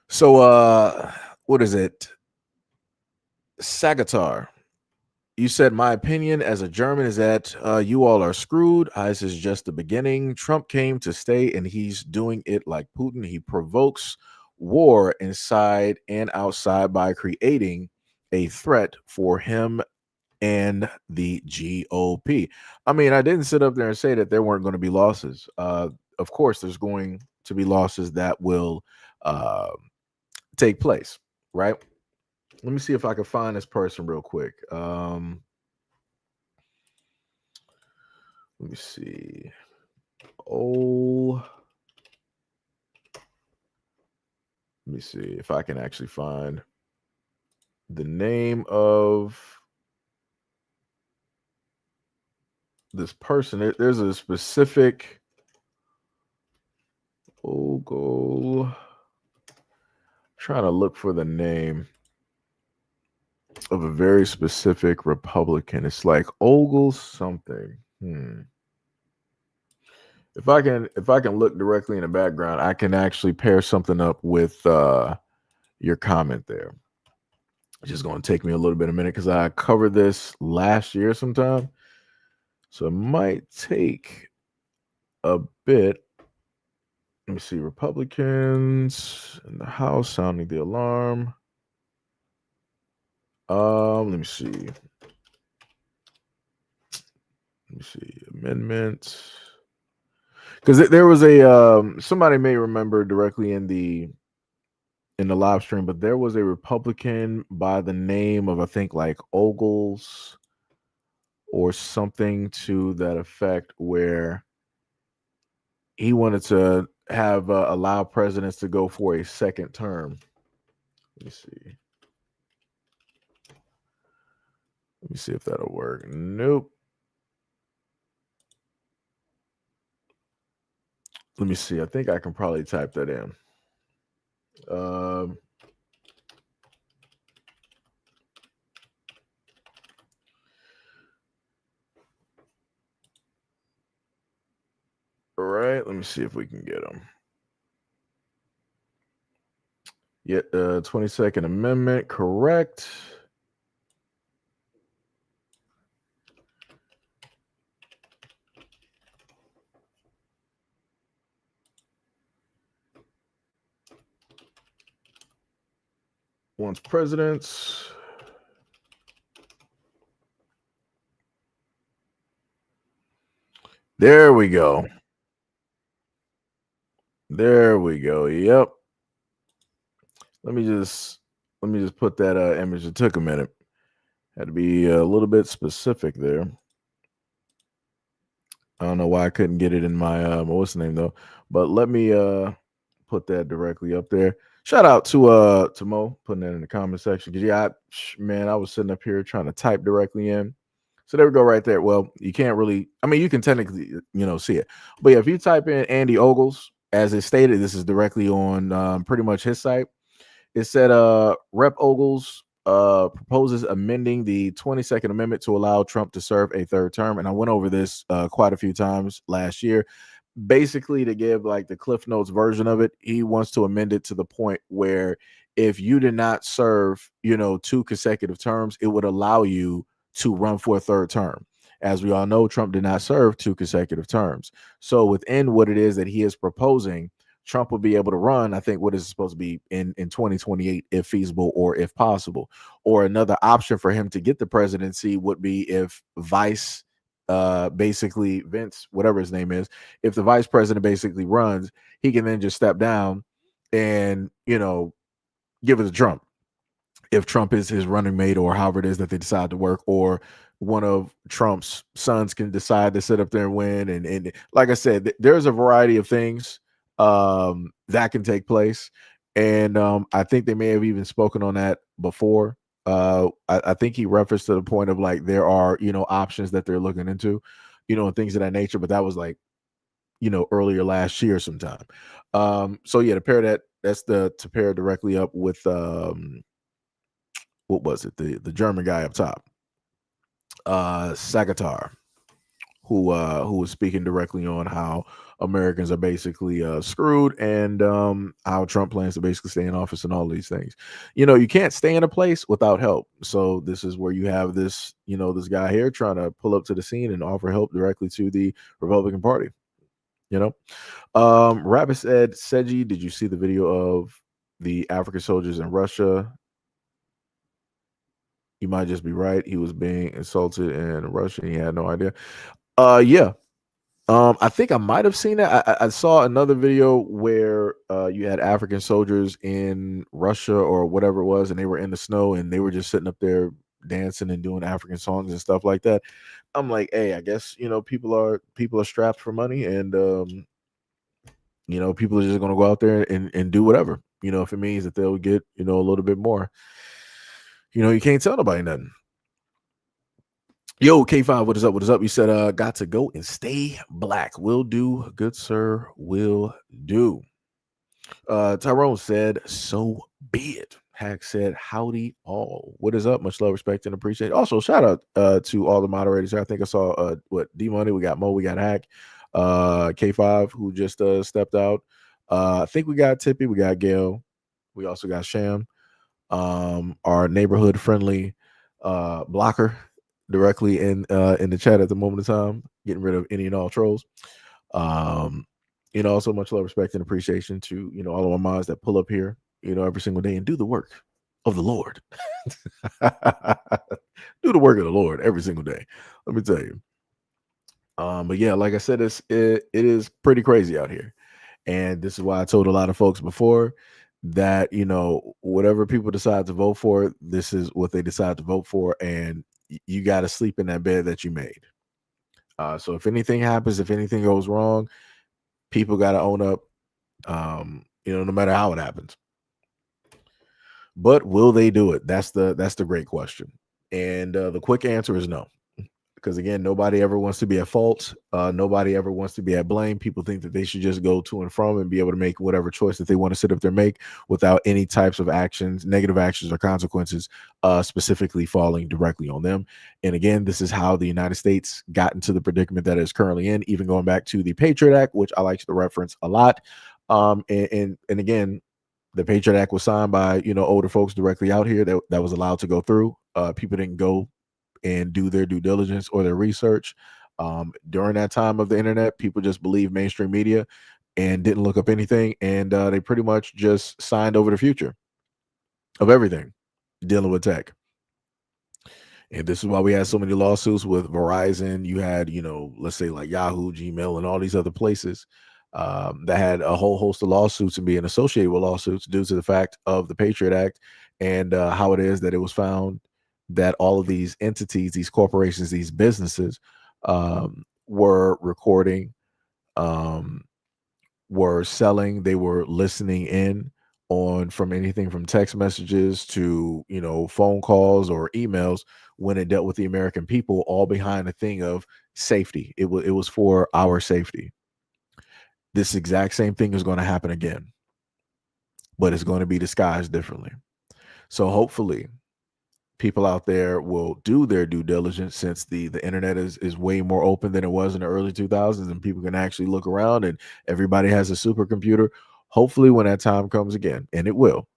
So, what is it? Sagatar, you said, my opinion as a German is that you all are screwed. ICE is just the beginning. Trump came to stay, and he's doing it like Putin. He provokes war inside and outside by creating a threat for him and the GOP. I mean, I didn't sit up there and say that there weren't going to be losses. Of course, there's going to be losses that will take place, right? Let me see if I can find this person real quick. Let me see. Let me see if I can actually find the name of this person. There's a specific Trying to look for the name of a very specific Republican. It's like Ogle something. If I can look directly in the background, I can actually pair something up with your comment there. It's just going to take me a little bit of a minute because I covered this last year sometime. So it might take a bit. Let me see. Republicans in the House sounding the alarm. Let me see. Amendments. Because there was a somebody may remember directly in the live stream, but there was a Republican by the name of, I think, like Ogles or something to that effect, where he wanted to have allow presidents to go for a second term. Let me see. Let me see if that'll work. Nope. Let me see. I think I can probably type that in. All right. Let me see if we can get them. Yeah, 22nd Amendment, correct. Wants presidents. There we go. There we go. Yep. Let me just put that image. It took a minute. Had to be a little bit specific there. I don't know why I couldn't get it in my what's the name though. But let me put that directly up there. Shout out to Mo putting that in the comment section. Because I was sitting up here trying to type directly in. So there we go right there. Well, you can't really, I mean, you can technically, see it. But yeah, if you type in Andy Ogles, as it stated, this is directly on pretty much his site. It said Rep. Ogles proposes amending the 22nd Amendment to allow Trump to serve a third term. And I went over this quite a few times last year. Basically, to give like the Cliff Notes version of it, he wants to amend it to the point where if you did not serve, 2 consecutive terms, it would allow you to run for a third term. As we all know, Trump did not serve 2 consecutive terms. So within what it is that he is proposing, Trump will be able to run, I think, what is supposed to be in 2028, if feasible or if possible. Or another option for him to get the presidency would be if basically Vince, whatever his name is, if the vice president basically runs, he can then just step down and, give it to Trump. If Trump is his running mate or however it is that they decide to work, or one of Trump's sons can decide to sit up there and win. And like I said, there's a variety of things that can take place. And I think they may have even spoken on that before. I think he referenced to the point of like there are, options that they're looking into, and things of that nature. But that was like, earlier last year sometime. So yeah, to pair to pair directly up with what was it? The German guy up top, Sagatar, who was speaking directly on how Americans are basically screwed, and how Trump plans to basically stay in office and all these things. You can't stay in a place without help. So this is where you have this, this guy here trying to pull up to the scene and offer help directly to the Republican Party. Rabbit said, Seji, did you see the video of the African soldiers in Russia? You might just be right. He was being insulted in Russia. He had no idea. Yeah. I think I might have seen that. I saw another video where you had African soldiers in Russia or whatever it was, and they were in the snow and they were just sitting up there dancing and doing African songs and stuff like that. I'm like, hey, I guess people are strapped for money, and people are just gonna go out there and do whatever. If it means that they'll get a little bit more. You can't tell nobody nothing. Yo, K5, what is up? What is up? You said, got to go and stay black. Will do. Good sir. Will do. Tyrone said, so be it. Hack said, howdy all. What is up? Much love, respect, and appreciate. Also, shout out to all the moderators here. I think I saw D Money, we got Mo, we got Hack, K5, who just stepped out. I think we got Tippy, we got Gail, we also got Sham, our neighborhood friendly blocker directly in the chat at the moment of time, getting rid of any and all trolls. Also much love, respect, and appreciation to all of my mods that pull up here every single day and do the work of the Lord. Do the work of the Lord every single day, let me tell you. But yeah, like I said, it is pretty crazy out here, and this is why I told a lot of folks before that whatever people decide to vote for, this is what they decide to vote for, and you got to sleep in that bed that you made. So if anything happens, if anything goes wrong, people got to own up, no matter how it happens. But will they do it? That's the great question. And the quick answer is no. Because again, nobody ever wants to be at fault. Nobody ever wants to be at blame. People think that they should just go to and from and be able to make whatever choice that they want to sit up there make without any types of actions, negative actions or consequences, specifically falling directly on them. And again, this is how the United States got into the predicament that it is currently in, even going back to the Patriot Act, which I like to reference a lot. And again, the Patriot Act was signed by older folks directly out here that was allowed to go through. People didn't go and do their due diligence or their research. During that time of the internet, people just believed mainstream media and didn't look up anything, and they pretty much just signed over the future of everything dealing with tech. And this is why we had so many lawsuits with Verizon. You had, let's say like Yahoo, Gmail, and all these other places that had a whole host of lawsuits and being associated with lawsuits due to the fact of the Patriot Act and how it is that it was found that all of these entities, these corporations, these businesses were recording, were selling, they were listening in on from anything from text messages to, phone calls or emails when it dealt with the American people, all behind a thing of safety. It was for our safety. This exact same thing is going to happen again, but it's going to be disguised differently. So hopefully people out there will do their due diligence, since the internet is way more open than it was in the early 2000s, and people can actually look around and everybody has a supercomputer. Hopefully when that time comes again, and it will,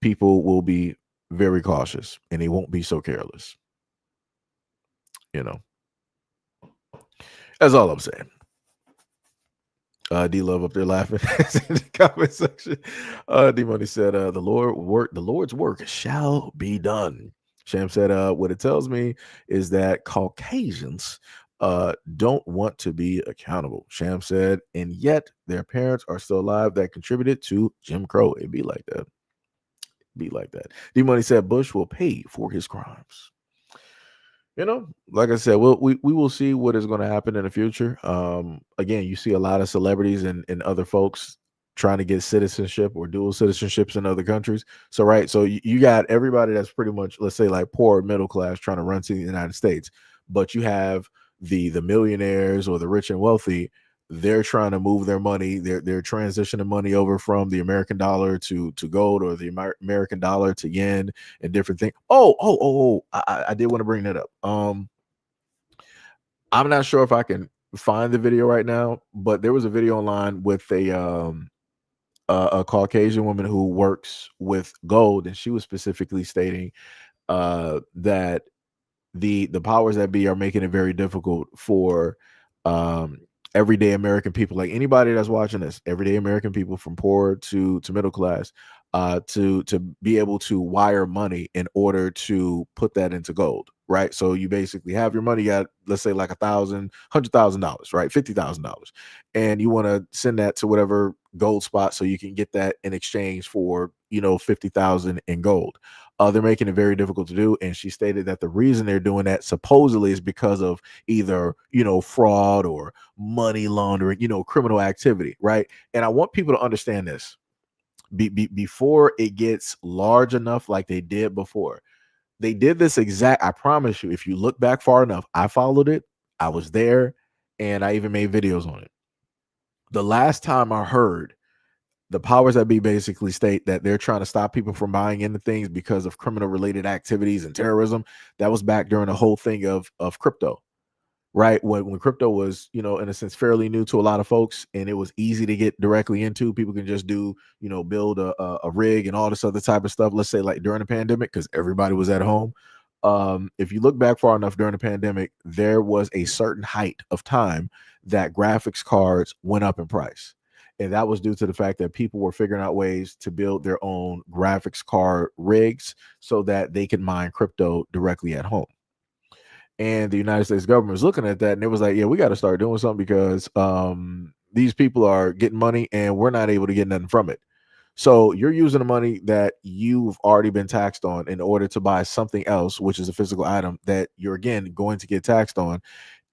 people will be very cautious and they won't be so careless. That's all I'm saying. D Love up there laughing in the comment section. D Money said, the Lord's work shall be done. Sham said, what it tells me is that Caucasians don't want to be accountable. Sham said, and yet their parents are still alive that contributed to Jim Crow. It'd be like that. D Money said, Bush will pay for his crimes. Like I said, we will see what is going to happen in the future. Again, you see a lot of celebrities and other folks trying to get citizenship or dual citizenships in other countries. So you got everybody that's pretty much, let's say, like poor middle class trying to run to the United States, but you have the millionaires or the rich and wealthy. They're trying to move their money. They're transitioning money over from the American dollar to gold, or the American dollar to yen, and different things. I did want to bring that up. I'm not sure if I can find the video right now, but there was a video online with a Caucasian woman who works with gold, and she was specifically stating that the powers that be are making it very difficult for everyday American people, like anybody that's watching this, everyday American people from poor to middle class, to be able to wire money in order to put that into gold, right? So you basically have your money at, let's say, like $100,000, right? $50,000, and you want to send that to whatever gold spot so you can get that in exchange for 50,000 in gold. They're making it very difficult to do, and she stated that the reason they're doing that supposedly is because of either fraud or money laundering, criminal activity, right? And I want people to understand this before it gets large enough, like they did before. They did this exact, I promise you, if you look back far enough, I followed it, I was there, and I even made videos on it. The last time I heard the powers that be basically state that they're trying to stop people from buying into things because of criminal related activities and terrorism. That was back during the whole thing of crypto, right? When crypto was, in a sense, fairly new to a lot of folks, and it was easy to get directly into. People can just do, build a rig and all this other type of stuff. Let's say like during the pandemic, because everybody was at home. If you look back far enough during the pandemic, there was a certain height of time that graphics cards went up in price. And that was due to the fact that people were figuring out ways to build their own graphics card rigs so that they could mine crypto directly at home. And the United States government was looking at that, and it was like, yeah, we got to start doing something because these people are getting money and we're not able to get nothing from it. So you're using the money that you've already been taxed on in order to buy something else, which is a physical item that you're, again, going to get taxed on.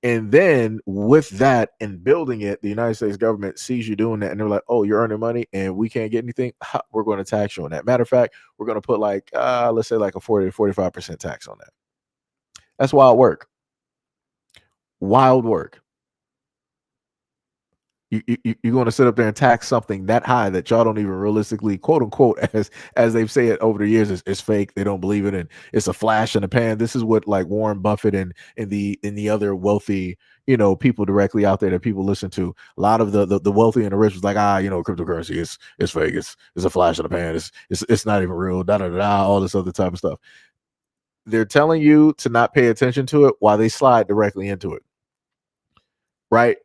And then with that and building it, the United States government sees you doing that, and they're like, oh, you're earning money and we can't get anything. We're going to tax you on that. Matter of fact, we're going to put like, let's say like a 40 to 45% tax on that. That's wild work. Wild work. You're going to sit up there and tax something that high that y'all don't even realistically, quote unquote, as they've said over the years, is fake. They don't believe it, and it's a flash in the pan. This is what like Warren Buffett and the other wealthy, people directly out there that people listen to. A lot of the wealthy and the rich was like, cryptocurrency is fake. It's a flash in the pan. It's not even real. All this other type of stuff. They're telling you to not pay attention to it while they slide directly into it. Right.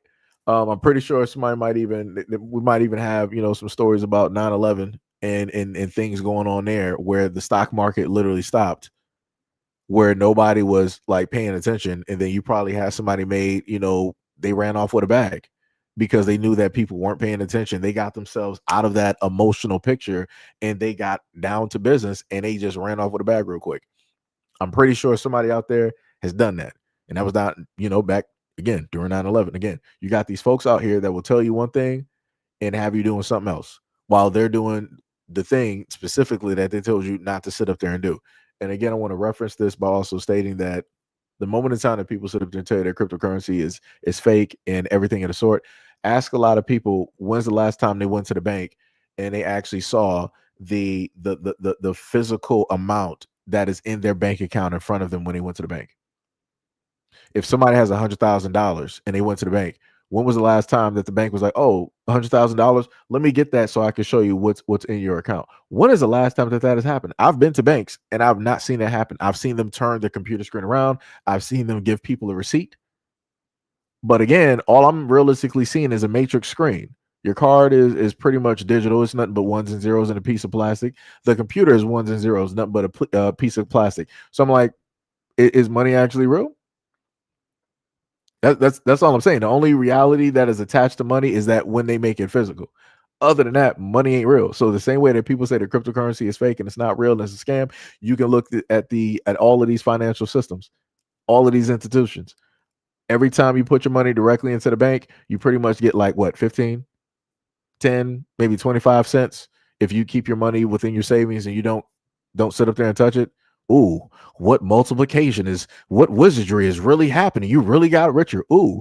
I'm pretty sure we might even have, some stories about 9/11 and things going on there where the stock market literally stopped, where nobody was like paying attention. And then you probably had somebody made, they ran off with a bag because they knew that people weren't paying attention. They got themselves out of that emotional picture and they got down to business and they just ran off with a bag real quick. I'm pretty sure somebody out there has done that. And that was not, back again during 9/11. Again, you got these folks out here that will tell you one thing and have you doing something else while they're doing the thing specifically that they told you not to sit up there and do. And again, I want to reference this by also stating that the moment in time that people sit up there and tell you their cryptocurrency is fake and everything of the sort, ask a lot of people when's the last time they went to the bank and they actually saw the physical amount that is in their bank account in front of them when they went to the bank. If somebody has $100,000 and they went to the bank, when was the last time that the bank was like, oh, $100,000, let me get that so I can show you what's in your account? When is the last time that has happened? I've been to banks and I've not seen that happen. I've seen them turn the computer screen around. I've seen them give people a receipt. But again, all I'm realistically seeing is a matrix screen. Your card is pretty much digital. It's nothing but ones and zeros and a piece of plastic. The computer is ones and zeros, nothing but a piece of plastic. So I'm like, is money actually real? That's all I'm saying. The only reality that is attached to money is that when they make it physical. Other than that, money ain't real. So the same way that people say that cryptocurrency is fake and it's not real and it's a scam, you can look at all of these financial systems, all of these institutions. Every time you put your money directly into the bank, you pretty much get like what, 15, 10, maybe 25 cents if you keep your money within your savings and you don't sit up there and touch it. Ooh, what multiplication what wizardry is really happening? You really got richer. Ooh.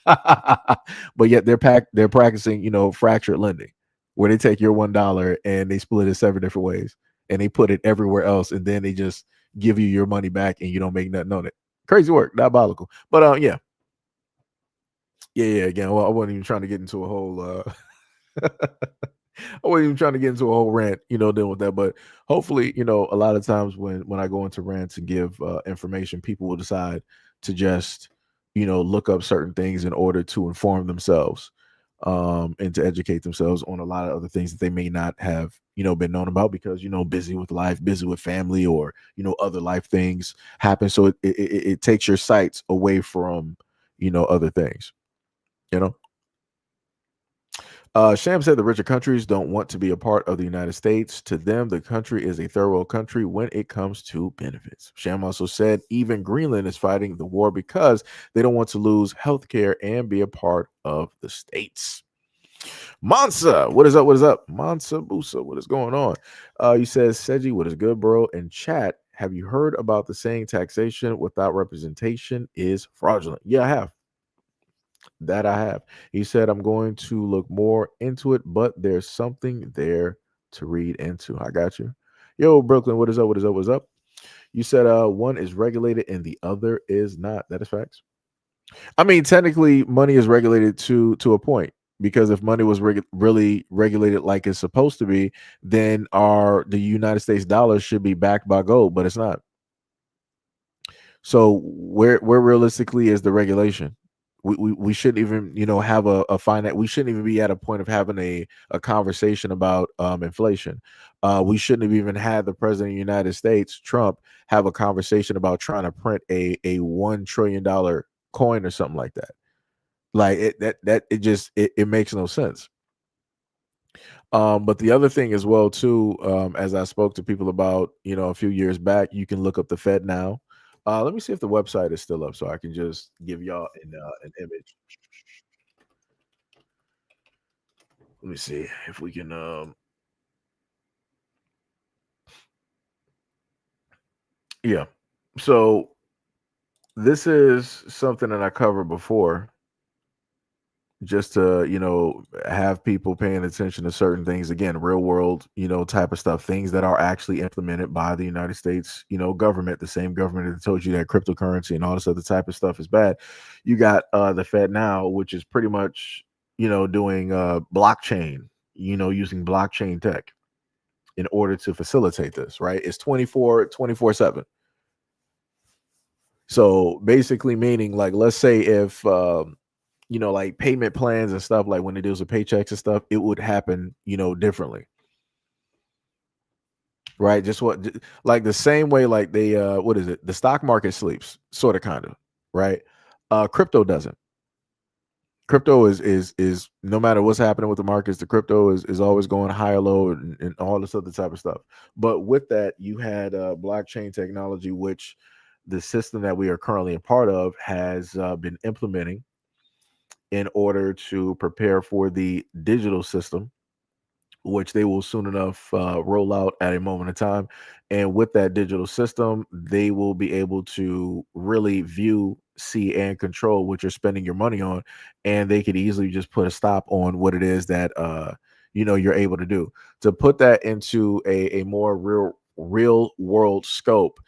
But yet they're practicing, fractured lending, where they take your $1 and they split it 7 different ways and they put it everywhere else, and then they just give you your money back and you don't make nothing on it. Crazy work, diabolical. But yeah. Again, well, I wasn't even trying to get into a whole I wasn't even trying to get into a whole rant, dealing with that. But hopefully, a lot of times when I go into rants and give information, people will decide to just, look up certain things in order to inform themselves and to educate themselves on a lot of other things that they may not have, been known about because, busy with life, busy with family, or, other life things happen. So it takes your sights away from, other things, Sham said the richer countries don't want to be a part of the United States. To them, the country is a third world country when it comes to benefits. Sham also said even Greenland is fighting the war because they don't want to lose healthcare and be a part of the states. Mansa, what is up? What is up? Mansa Busa, what is going on? You said, Seji, what is good, bro? In chat, have you heard about the saying taxation without representation is fraudulent? Yeah, I have. That I have. He said, I'm going to look more into it, but there's something there to read into. I got you. Yo, Brooklyn, what is up? What is up? What's up? You said one is regulated and the other is not. That is facts. I mean, technically, money is regulated to a point because if money was really regulated like it's supposed to be, then the United States dollar should be backed by gold, but it's not. So where realistically is the regulation? We shouldn't even have a finite. We shouldn't even be at a point of having a conversation about inflation. We shouldn't have even had the president of the United States, Trump, have a conversation about trying to print a $1 trillion coin or something like that. Like it makes no sense. But the other thing as well too, as I spoke to people about, a few years back, you can look up the Fed now. Let me see if the website is still up, so I can just give y'all an image. Let me see if we can. Yeah. So this is something that I covered before, just to have people paying attention to certain things, again, real world type of stuff, things that are actually implemented by the United States government, the same government that told you that cryptocurrency and all this other type of stuff is bad. You got the Fed now, which is pretty much doing blockchain, using blockchain tech in order to facilitate this, right? It's 24/7. So basically meaning, like, let's say if like payment plans and stuff, like when it deals with paychecks and stuff, it would happen, differently. Right. Just like the same way, like they, what is it? The stock market sleeps, sort of, kind of, right? Crypto doesn't. Crypto is no matter what's happening with the markets, the crypto is always going high or low and all this other type of stuff. But with that, you had blockchain technology, which the system that we are currently a part of has been implementing in order to prepare for the digital system, which they will soon enough roll out at a moment in time. And with that digital system, they will be able to really view, see, and control what you're spending your money on. And they could easily just put a stop on what it is that you're able to do. To put that into a more real world scope,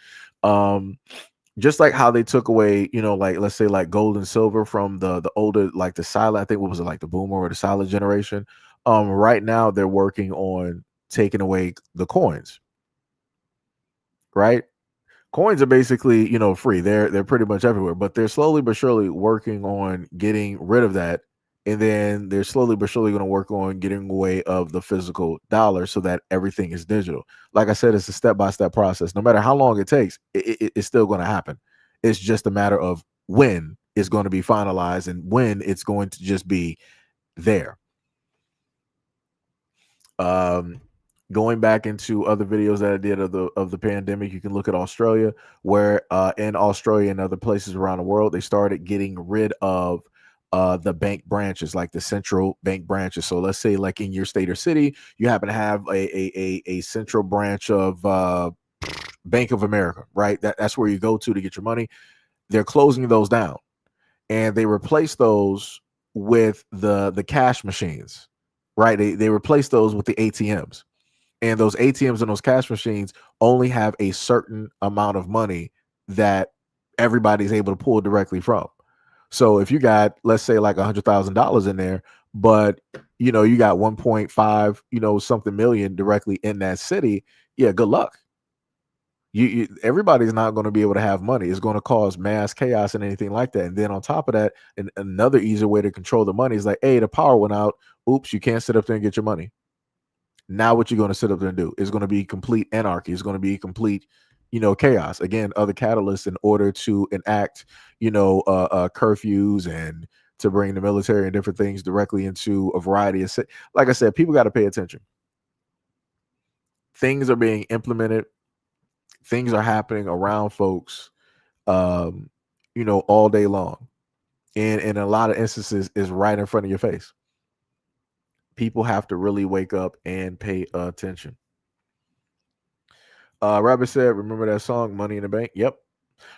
just like how they took away, like, let's say, like gold and silver from the older, like the silent, I think, what was it, like the boomer or the silent generation. Right now they're working on taking away the coins, right? Coins are basically, free. They're pretty much everywhere, but they're slowly but surely working on getting rid of that. And then they're slowly but surely going to work on getting away of the physical dollar so that everything is digital. Like I said, it's a step-by-step process. No matter how long it takes, it's still going to happen. It's just a matter of when it's going to be finalized and when it's going to just be there. Going back into other videos that I did of the pandemic, you can look at Australia, where in Australia and other places around the world, they started getting rid of the bank branches, like the central bank branches. So let's say, like in your state or city, you happen to have a central branch of Bank of America, right? That's where you go to get your money. They're closing those down, and they replace those with the cash machines, right? They replace those with the ATMs. And those ATMs and those cash machines only have a certain amount of money that everybody's able to pull directly from. So if you got, let's say, like $100,000 in there, but you got 1.5, something million directly in that city, yeah, good luck. Everybody's not going to be able to have money. It's going to cause mass chaos and anything like that. And then on top of that, another easier way to control the money is like, hey, the power went out. Oops, you can't sit up there and get your money. Now what you're going to sit up there and do is going to be complete anarchy. It's going to be complete, chaos. Again, other catalysts in order to enact, curfews and to bring the military and different things directly into a variety of, like I said, people got to pay attention. Things are being implemented. Things are happening around folks, all day long. And in a lot of instances is right in front of your face. People have to really wake up and pay attention. Rabbit said, remember that song, Money in the Bank? Yep.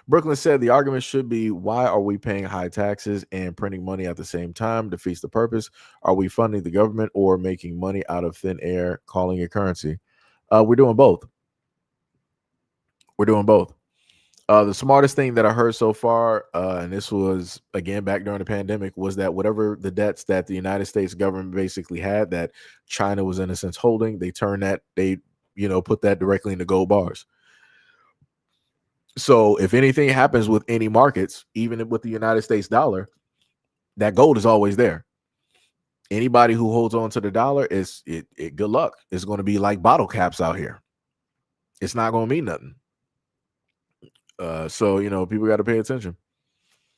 Brooklyn said the argument should be, why are we paying high taxes and printing money at the same time? Defeats the purpose. Are we funding the government or making money out of thin air, calling it currency? We're doing both. We're doing both. The smartest thing that I heard so far, and this was again back during the pandemic, was that whatever the debts that the United States government basically had that China was in a sense holding, they turned that, they put that directly into gold bars. So if anything happens with any markets, even with the United States dollar, that gold is always there. Anybody who holds on to the dollar is good luck. It's going to be like bottle caps out here. It's not going to mean nothing. So people got to pay attention.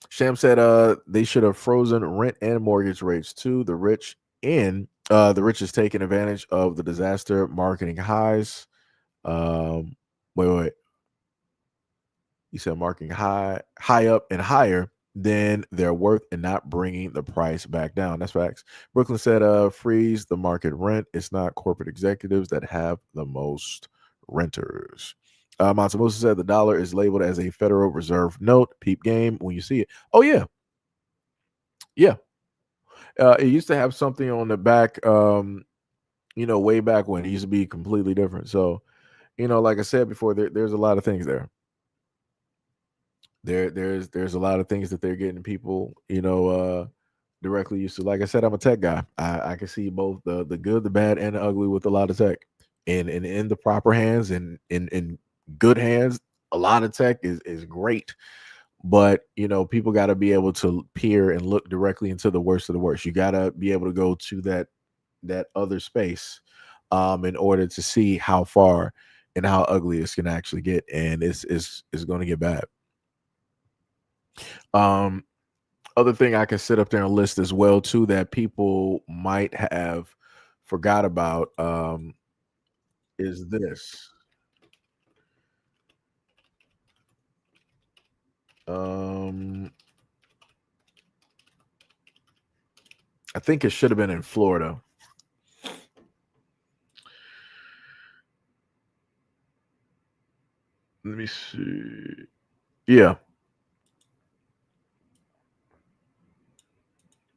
Sham said they should have frozen rent and mortgage rates too. The rich is taking advantage of the disaster marketing highs. Wait. He said marking high up and higher than their worth and not bringing the price back down. That's facts. Brooklyn said freeze the market rent. It's not corporate executives that have the most renters. Montemosa said the dollar is labeled as a Federal Reserve note. Peep game when you see it. Oh, yeah. Yeah. It used to have something on the back, way back when. It used to be completely different. So, like I said before, there's a lot of things there. There's a lot of things that they're getting people, directly used to. Like I said, I'm a tech guy. I can see both the good, the bad, and the ugly with a lot of tech. And in the proper hands and in good hands, a lot of tech is great. But people got to be able to peer and look directly into the worst of the worst. You got to be able to go to that other space in order to see how far and how ugly this can actually get. And it's going to get bad. Other thing I can sit up there and list as well too that people might have forgot about is this. I think it should have been in Florida. Let me see. Yeah.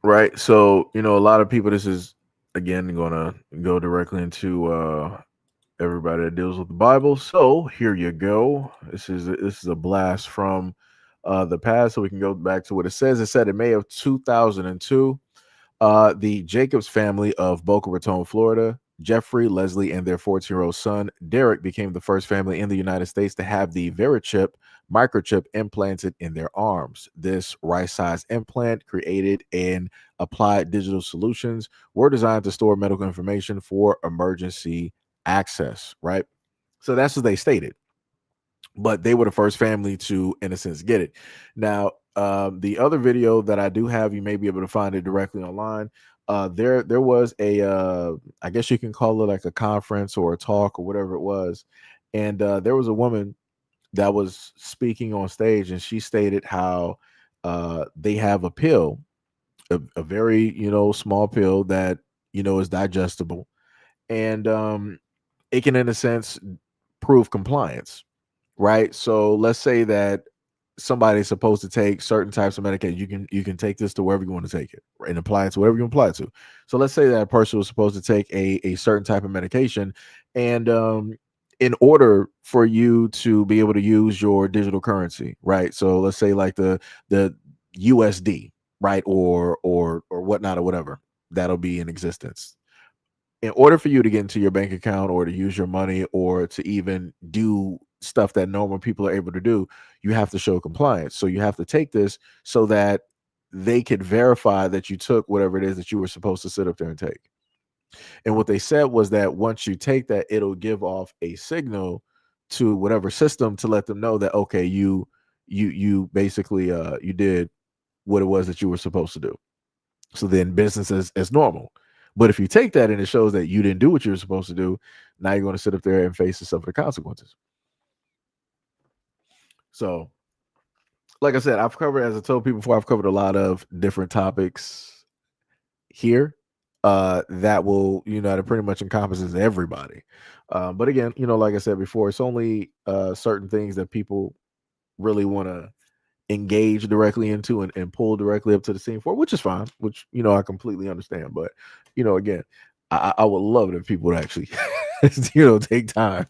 Right. So, a lot of people, this is again going to go directly into everybody that deals with the Bible. So here you go. This is a blast from the past. So we can go back to what it says. It said in May of 2002, the Jacobs family of Boca Raton, Florida, Jeffrey, Leslie, and their 14-year-old son, Derek, became the first family in the United States to have the Verichip microchip implanted in their arms. This right-sized implant, created and applied digital solutions, were designed to store medical information for emergency access, right? So that's what they stated. But they were the first family to, in a sense, get it. Now, the other video that I do have, you may be able to find it directly online. There was a, I guess you can call it like a conference or a talk or whatever it was. And there was a woman that was speaking on stage, and she stated how they have a pill, a very, small pill that, is digestible. And it can, in a sense, prove compliance, right? So let's say that somebody's supposed to take certain types of medication. You can take this to wherever you want to take it, right, and apply it to whatever you apply it to. So let's say that a person was supposed to take a certain type of medication, and in order for you to be able to use your digital currency, right? So let's say like the USD, right, or whatnot, or whatever that'll be in existence. In order for you to get into your bank account or to use your money or to even do stuff that normal people are able to do, you have to show compliance. So you have to take this so that they could verify that you took whatever it is that you were supposed to sit up there and take. And what they said was that once you take that, it'll give off a signal to whatever system to let them know that, okay, you basically you did what it was that you were supposed to do. So then business as normal. But if you take that and it shows that you didn't do what you were supposed to do, now you're going to sit up there and face some of the consequences. So, like I said, as I told people before, I've covered a lot of different topics here that will, that pretty much encompasses everybody. But again, like I said before, it's only certain things that people really want to engage directly into and pull directly up to the scene for, which is fine, which, I completely understand. But, again, I would love it if people would actually, take time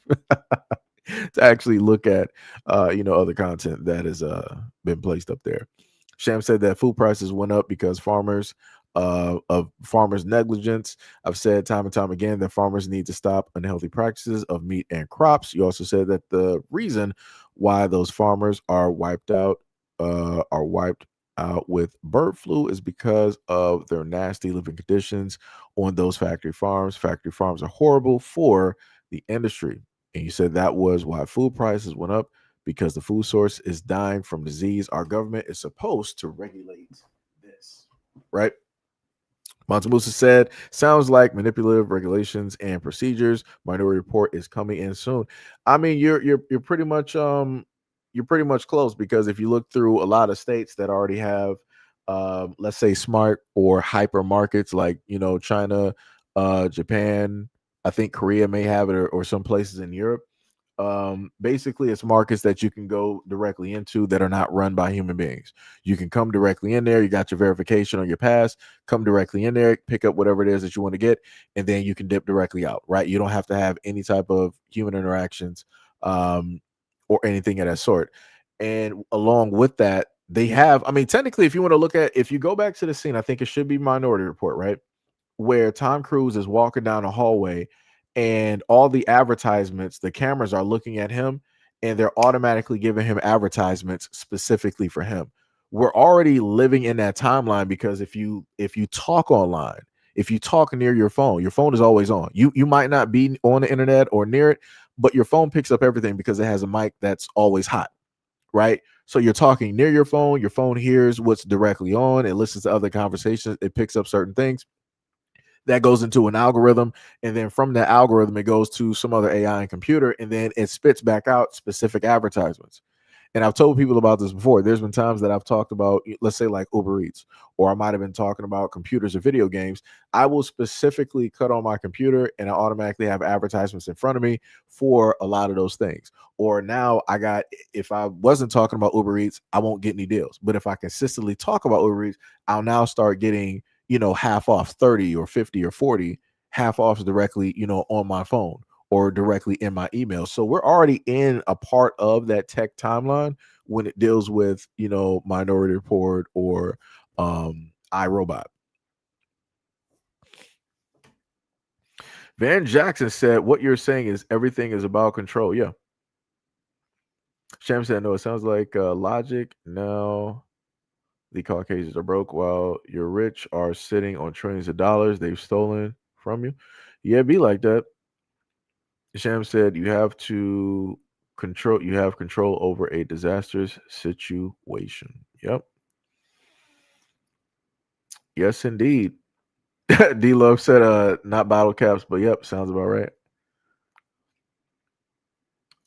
to actually look at, other content that has been placed up there. Sham said that food prices went up because of farmers' negligence. I've said time and time again that farmers need to stop unhealthy practices of meat and crops. You also said that the reason why those farmers are wiped out with bird flu is because of their nasty living conditions on those factory farms. Factory farms are horrible for the industry. And you said that was why food prices went up, because the food source is dying from disease. Our government is supposed to regulate this, right? Montemusa said, sounds like manipulative regulations and procedures. Minority Report is coming in soon. I mean, you're pretty much close, because if you look through a lot of states that already have let's say smart or hyper markets, like China, Japan, I think Korea may have it, or some places in Europe. Basically it's markets that you can go directly into that are not run by human beings. You can come directly in there, you got your verification on your pass, come directly in there, pick up whatever it is that you want to get, and then you can dip directly out, right? You don't have to have any type of human interactions or anything of that sort. And along with that, they have, I mean, technically, if you want to look at, if you go back to the scene, I think it should be Minority Report, right? Where Tom Cruise is walking down a hallway and all the advertisements, the cameras are looking at him and they're automatically giving him advertisements specifically for him. We're already living in that timeline, because if you talk online, if you talk near your phone is always on. You might not be on the internet or near it, but your phone picks up everything because it has a mic that's always hot, right? So you're talking near your phone hears what's directly on, it listens to other conversations, it picks up certain things. That goes into an algorithm, and then from that algorithm it goes to some other AI and computer, and then it spits back out specific advertisements. And I've told people about this before. There's been times that I've talked about, let's say like Uber Eats, or I might have been talking about computers or video games. I will specifically cut on my computer and I automatically have advertisements in front of me for a lot of those things. Or now if I wasn't talking about Uber Eats, I won't get any deals. But if I consistently talk about Uber Eats, I'll now start getting, half off, 30 or 50 or 40 half offs directly, on my phone or directly in my email. So we're already in a part of that tech timeline when it deals with, Minority Report or iRobot. Van Jackson said, what you're saying is everything is about control. Yeah. Sham said, no, it sounds like logic. Now the Caucasians are broke while your rich are sitting on trillions of dollars they've stolen from you. Yeah, be like that. Sham said, you have control over a disastrous situation. Yep. Yes, indeed. D Love said, not bottle caps, but yep, sounds about right.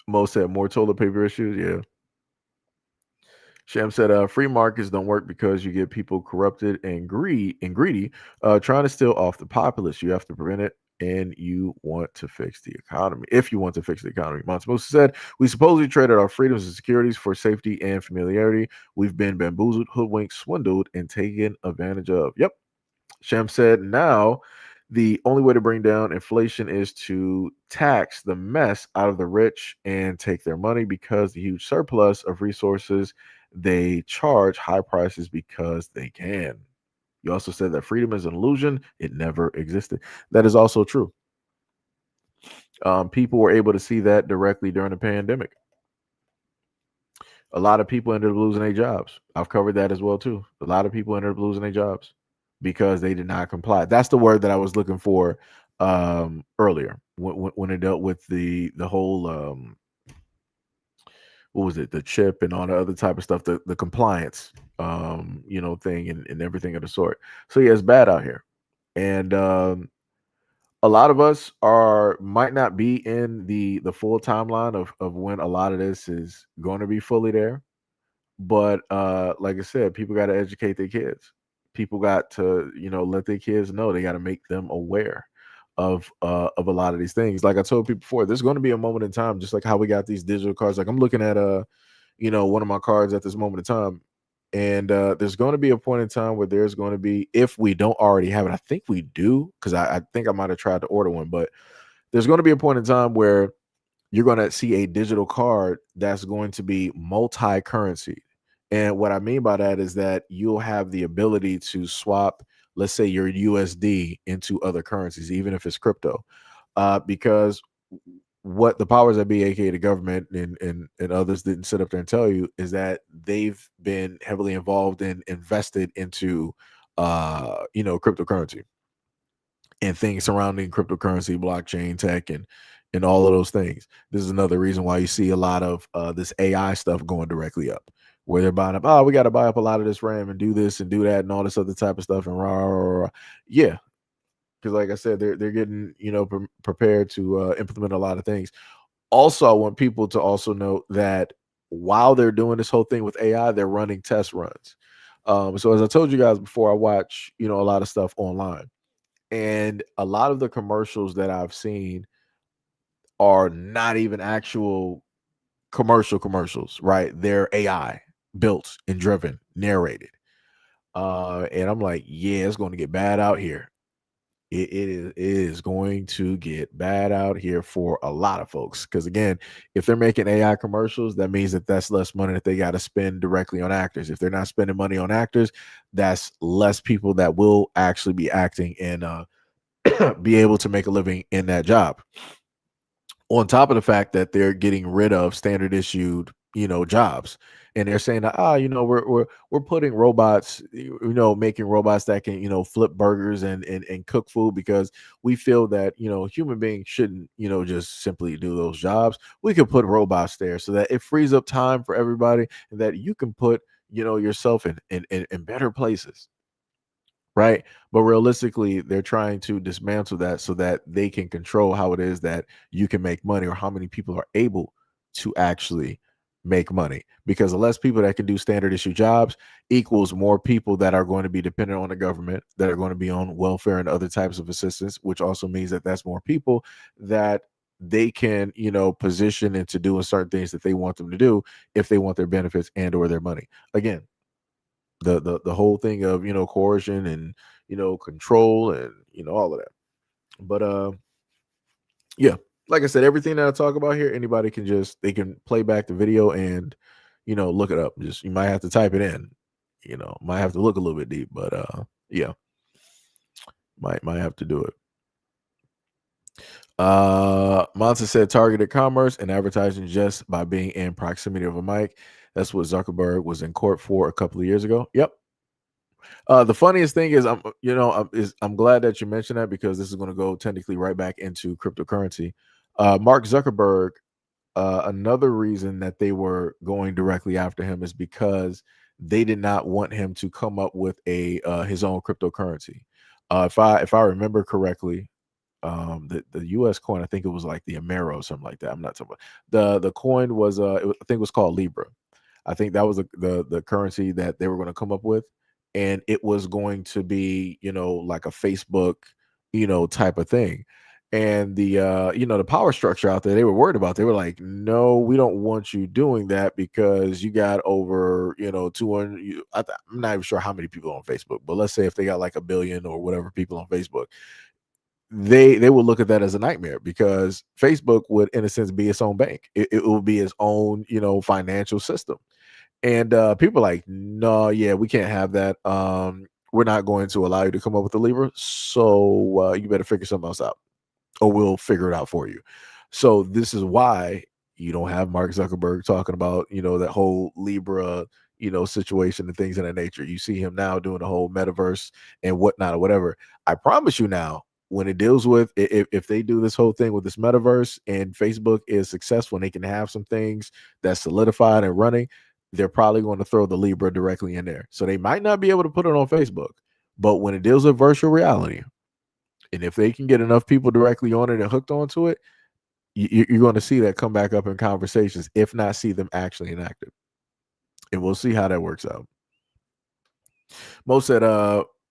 Mo said, more toilet paper issues. Yeah. Sham said, free markets don't work because you get people corrupted and greedy, trying to steal off the populace. You have to prevent it, and you want to fix the economy. If you want to fix the economy. Montemusa said, we supposedly traded our freedoms and securities for safety and familiarity. We've been bamboozled, hoodwinked, swindled, and taken advantage of. Yep. Sham said, now the only way to bring down inflation is to tax the mess out of the rich and take their money, because the huge surplus of resources, they charge high prices because they can. You also said that freedom is an illusion. It never existed. That is also true. People were able to see that directly during the pandemic. A lot of people ended up losing their jobs. I've covered that as well too. A lot of people ended up losing their jobs because they did not comply. That's the word that I was looking for earlier when it dealt with the whole what was it, the chip and all the other type of stuff, the compliance thing and everything of the sort. So yeah, it's bad out here. And a lot of us might not be in the full timeline of when a lot of this is going to be fully there. But like I said, people got to educate their kids. People got to, let their kids know. They got to make them aware of a lot of these things. Like I told people before, there's going to be a moment in time, just like how we got these digital cards. Like I'm looking at one of my cards at this moment in time. And there's going to be a point in time where there's going to be, if we don't already have it, I think we do, because I think I might have tried to order one, but there's going to be a point in time where you're going to see a digital card that's going to be multi-currency. And what I mean by that is that you'll have the ability to swap, let's say, your USD into other currencies, even if it's crypto. Because what the powers that be, aka the government and others, didn't sit up there and tell you is that they've been heavily involved and invested into cryptocurrency and things surrounding cryptocurrency, blockchain tech, and all of those things. This is another reason why you see a lot of this AI stuff going directly up, where they're buying up, oh, we got to buy up a lot of this RAM and do this and do that and all this other type of stuff, and yeah, because like I said, they're getting prepared to implement a lot of things. Also, I want people to also know that while they're doing this whole thing with AI, they're running test runs. So as I told you guys before, I watch a lot of stuff online, and a lot of the commercials that I've seen are not even actual commercials, right? They're AI built and driven, narrated. And I'm like, yeah, it's going to get bad out here. It is going to get bad out here for a lot of folks. Because again, if they're making AI commercials, that means that that's less money that they got to spend directly on actors. If they're not spending money on actors, that's less people that will actually be acting and be able to make a living in that job. On top of the fact that they're getting rid of standard issued jobs, and they're saying that we're putting robots, making robots that can flip burgers and cook food, because we feel that human beings shouldn't just simply do those jobs. We could put robots there so that it frees up time for everybody, and that you can put yourself in better places. Right. But realistically, they're trying to dismantle that so that they can control how it is that you can make money, or how many people are able to actually make money. Because the less people that can do standard issue jobs equals more people that are going to be dependent on the government, that are going to be on welfare and other types of assistance, which also means that that's more people that they can, position into doing certain things that they want them to do if they want their benefits and or their money. Again, the whole thing of coercion and control and all of that. But yeah, like I said, everything that I talk about here, anybody can they can play back the video and look it up. Just, you might have to type it in, might have to look a little bit deep, but yeah, might have to do it. Monta said targeted commerce and advertising just by being in proximity of a mic. That's what Zuckerberg was in court for a couple of years ago. Yep. The funniest thing is, I'm glad that you mentioned that, because this is going to go technically right back into cryptocurrency. Mark Zuckerberg, another reason that they were going directly after him is because they did not want him to come up with his own cryptocurrency. If I remember correctly, the US coin, I think it was like the Amero or something like that. I'm not talking about the coin was I think it was called Libra. I think that was the currency that they were going to come up with, and it was going to be like a Facebook type of thing. And the the power structure out there, they were worried about. They were like, no, we don't want you doing that, because you got over 200. I'm not even sure how many people on Facebook, but let's say if they got like 1 billion or whatever people on Facebook, they would look at that as a nightmare, because Facebook would, in a sense, be its own bank. It will be its own financial system. And people are like, no, yeah, we can't have that. We're not going to allow you to come up with a Libra, so you better figure something else out, or we'll figure it out for you. So this is why you don't have Mark Zuckerberg talking about that whole Libra situation and things of that nature. You see him now doing the whole metaverse and whatnot or whatever. I promise you now, when it deals with, if they do this whole thing with this metaverse and Facebook is successful and they can have some things that's solidified and running, they're probably going to throw the Libra directly in there. So they might not be able to put it on Facebook, but when it deals with virtual reality, and if they can get enough people directly on it and hooked onto it, you're going to see that come back up in conversations, if not see them actually enacted. And we'll see how that works out. Mo said,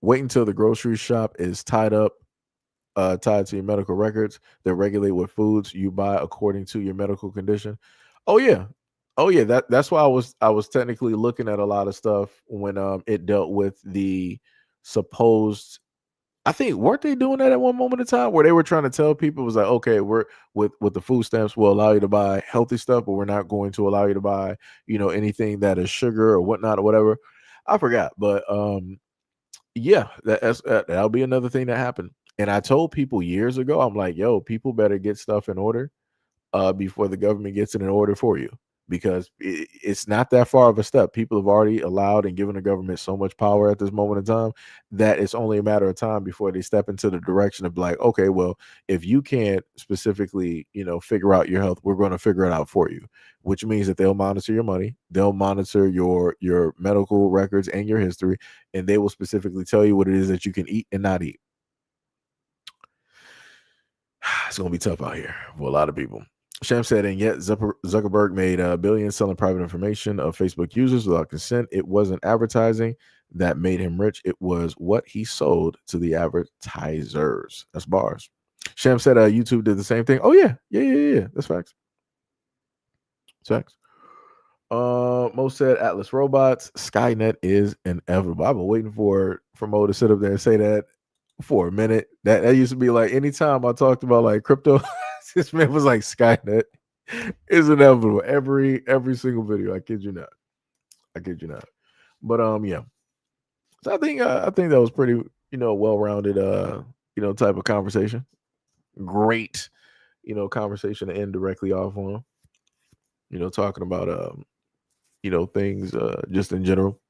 wait until the grocery shop is tied to your medical records that regulate what foods you buy according to your medical condition. Oh yeah. Oh yeah, that's why I was technically looking at a lot of stuff when it dealt with the supposed. I think weren't they doing that at one moment in time where they were trying to tell people, it was like, okay, we're with the food stamps, we'll allow you to buy healthy stuff, but we're not going to allow you to buy, anything that is sugar or whatnot or whatever. I forgot, but yeah, that'll be another thing that happened. And I told people years ago, I'm like, yo, people better get stuff in order before the government gets it in order for you, because it's not that far of a step. People have already allowed and given the government so much power at this moment in time that it's only a matter of time before they step into the direction of like, okay, well, if you can't specifically, figure out your health, we're going to figure it out for you, which means that they'll monitor your money, they'll monitor your medical records and your history, and they will specifically tell you what it is that you can eat and not eat. It's going to be tough out here for a lot of people. Sham said, and yet Zuckerberg made billions selling private information of Facebook users without consent. It wasn't advertising that made him rich. It was what he sold to the advertisers. That's bars. Sham said YouTube did the same thing. Oh, yeah. Yeah. That's facts. Facts. Mo said Atlas Robots. Skynet is inevitable. I've been waiting for Mo to sit up there and say that for a minute. That used to be like anytime I talked about like crypto, this man was like Skynet is inevitable. Every single video. I kid you not. But yeah. So I think that was pretty, well-rounded type of conversation. Great, conversation to end directly off on. Talking about things just in general.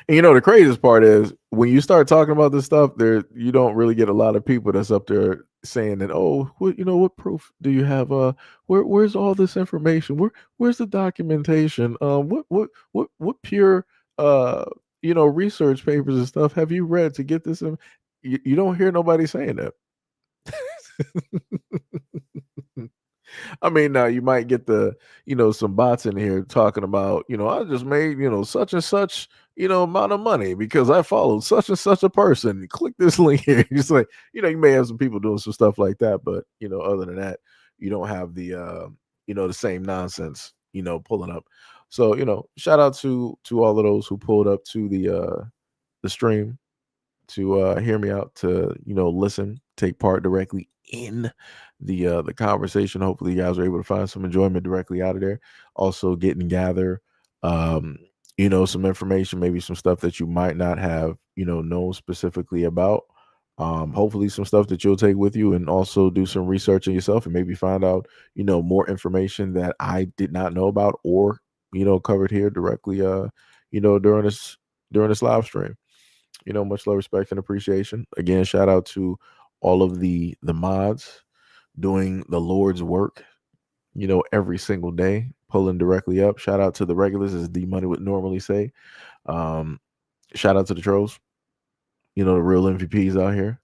And the craziest part is when you start talking about this stuff, you don't really get a lot of people that's up there saying that, oh, what proof do you have? Where's all this information? Where's the documentation? What pure research papers and stuff have you read to get this? You don't hear nobody saying that. I mean, now you might get some bots in here talking about, I just made, such and such, amount of money because I followed such and such a person. Click this link here. Just like, you may have some people doing some stuff like that, but, other than that, you don't have the, the same nonsense, pulling up. So, shout out to all of those who pulled up to the stream to hear me out, to listen, take part directly in the conversation. Hopefully you guys are able to find some enjoyment directly out of there. Also gather some information, maybe some stuff that you might not have known specifically about. Hopefully some stuff that you'll take with you, and also do some research on yourself and maybe find out more information that I did not know about, or covered here directly during this live stream. Much love, respect, and appreciation. Again, shout out to all of the mods doing the Lord's work, every single day, pulling directly up. Shout out to the regulars, as D Money would normally say. Shout out to the trolls, the real MVPs out here.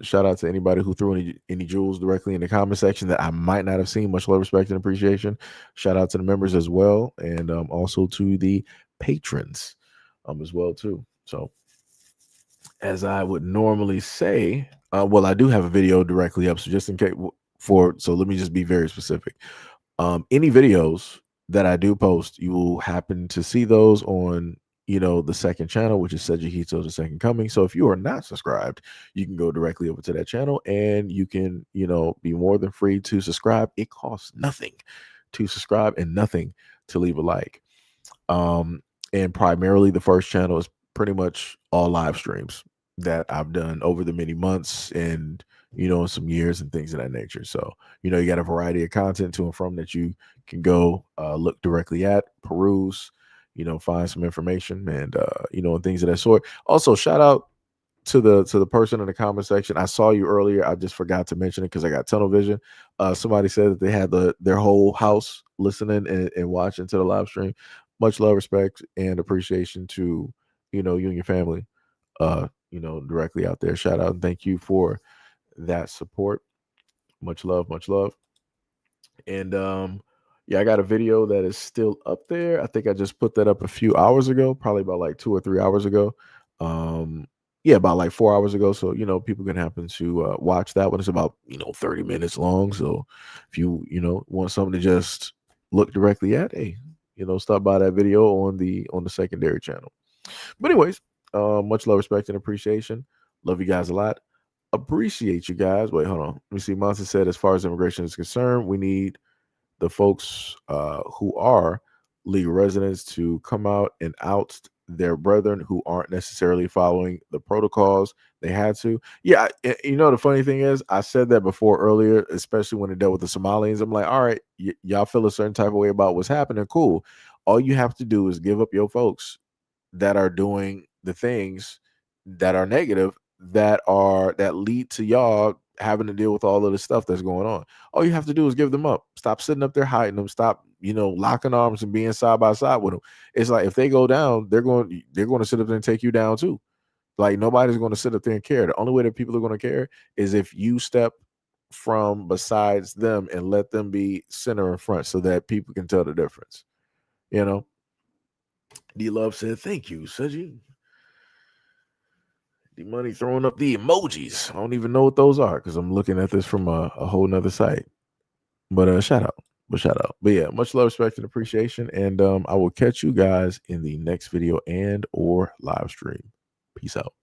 Shout out to anybody who threw any jewels directly in the comment section that I might not have seen. Much love, respect, and appreciation. Shout out to the members as well, and also to the patrons as well too. So, as I would normally say, well, I do have a video directly up, so just in case so let me just be very specific. Any videos that I do post, you will happen to see those on the second channel, which is SEIJIHITO, the Second Coming. So if you are not subscribed, you can go directly over to that channel, and you can be more than free to subscribe. It costs nothing to subscribe and nothing to leave a like. And primarily the first channel is pretty much all live streams that I've done over the many months and some years and things of that nature. So you got a variety of content to and from that you can go look directly at, peruse, find some information, and and things of that sort. Also, shout out to the person in the comment section. I saw you earlier. I just forgot to mention it because I got tunnel vision. Somebody said that they had their whole house listening and watching to the live stream. Much love, respect, and appreciation to you and your family directly out there. Shout out and thank you for that support. Much love. And yeah, I got a video that is still up there. I think I just put that up a few hours ago, probably about like 2 or 3 hours ago. Yeah, about like 4 hours ago. So people can happen to watch that one. It's about 30 minutes long. So if you want something to just look directly at, hey, stop by that video on the secondary channel. But anyways, much love, respect, and appreciation. Love you guys a lot. Appreciate you guys. Wait, hold on. Let me see. Monty said, as far as immigration is concerned, we need the folks who are legal residents to come out and oust their brethren who aren't necessarily following the protocols they had to. Yeah, the funny thing is, I said that before earlier, especially when it dealt with the Somalians. I'm like, all right, y'all feel a certain type of way about what's happening. Cool. All you have to do is give up your folks that are doing the things that are negative, that lead to y'all having to deal with all of the stuff that's going on. All you have to do is give them up. Stop sitting up there hiding them. Stop, locking arms and being side by side with them. It's like if they go down, they're going to sit up there and take you down too. Like nobody's going to sit up there and care. The only way that people are going to care is if you step from besides them and let them be center in front so that people can tell the difference. D Love said, thank you, Seji. D Money throwing up the emojis. I don't even know what those are because I'm looking at this from a whole nother site. But shout out. But yeah, much love, respect, and appreciation. And I will catch you guys in the next video and or live stream. Peace out.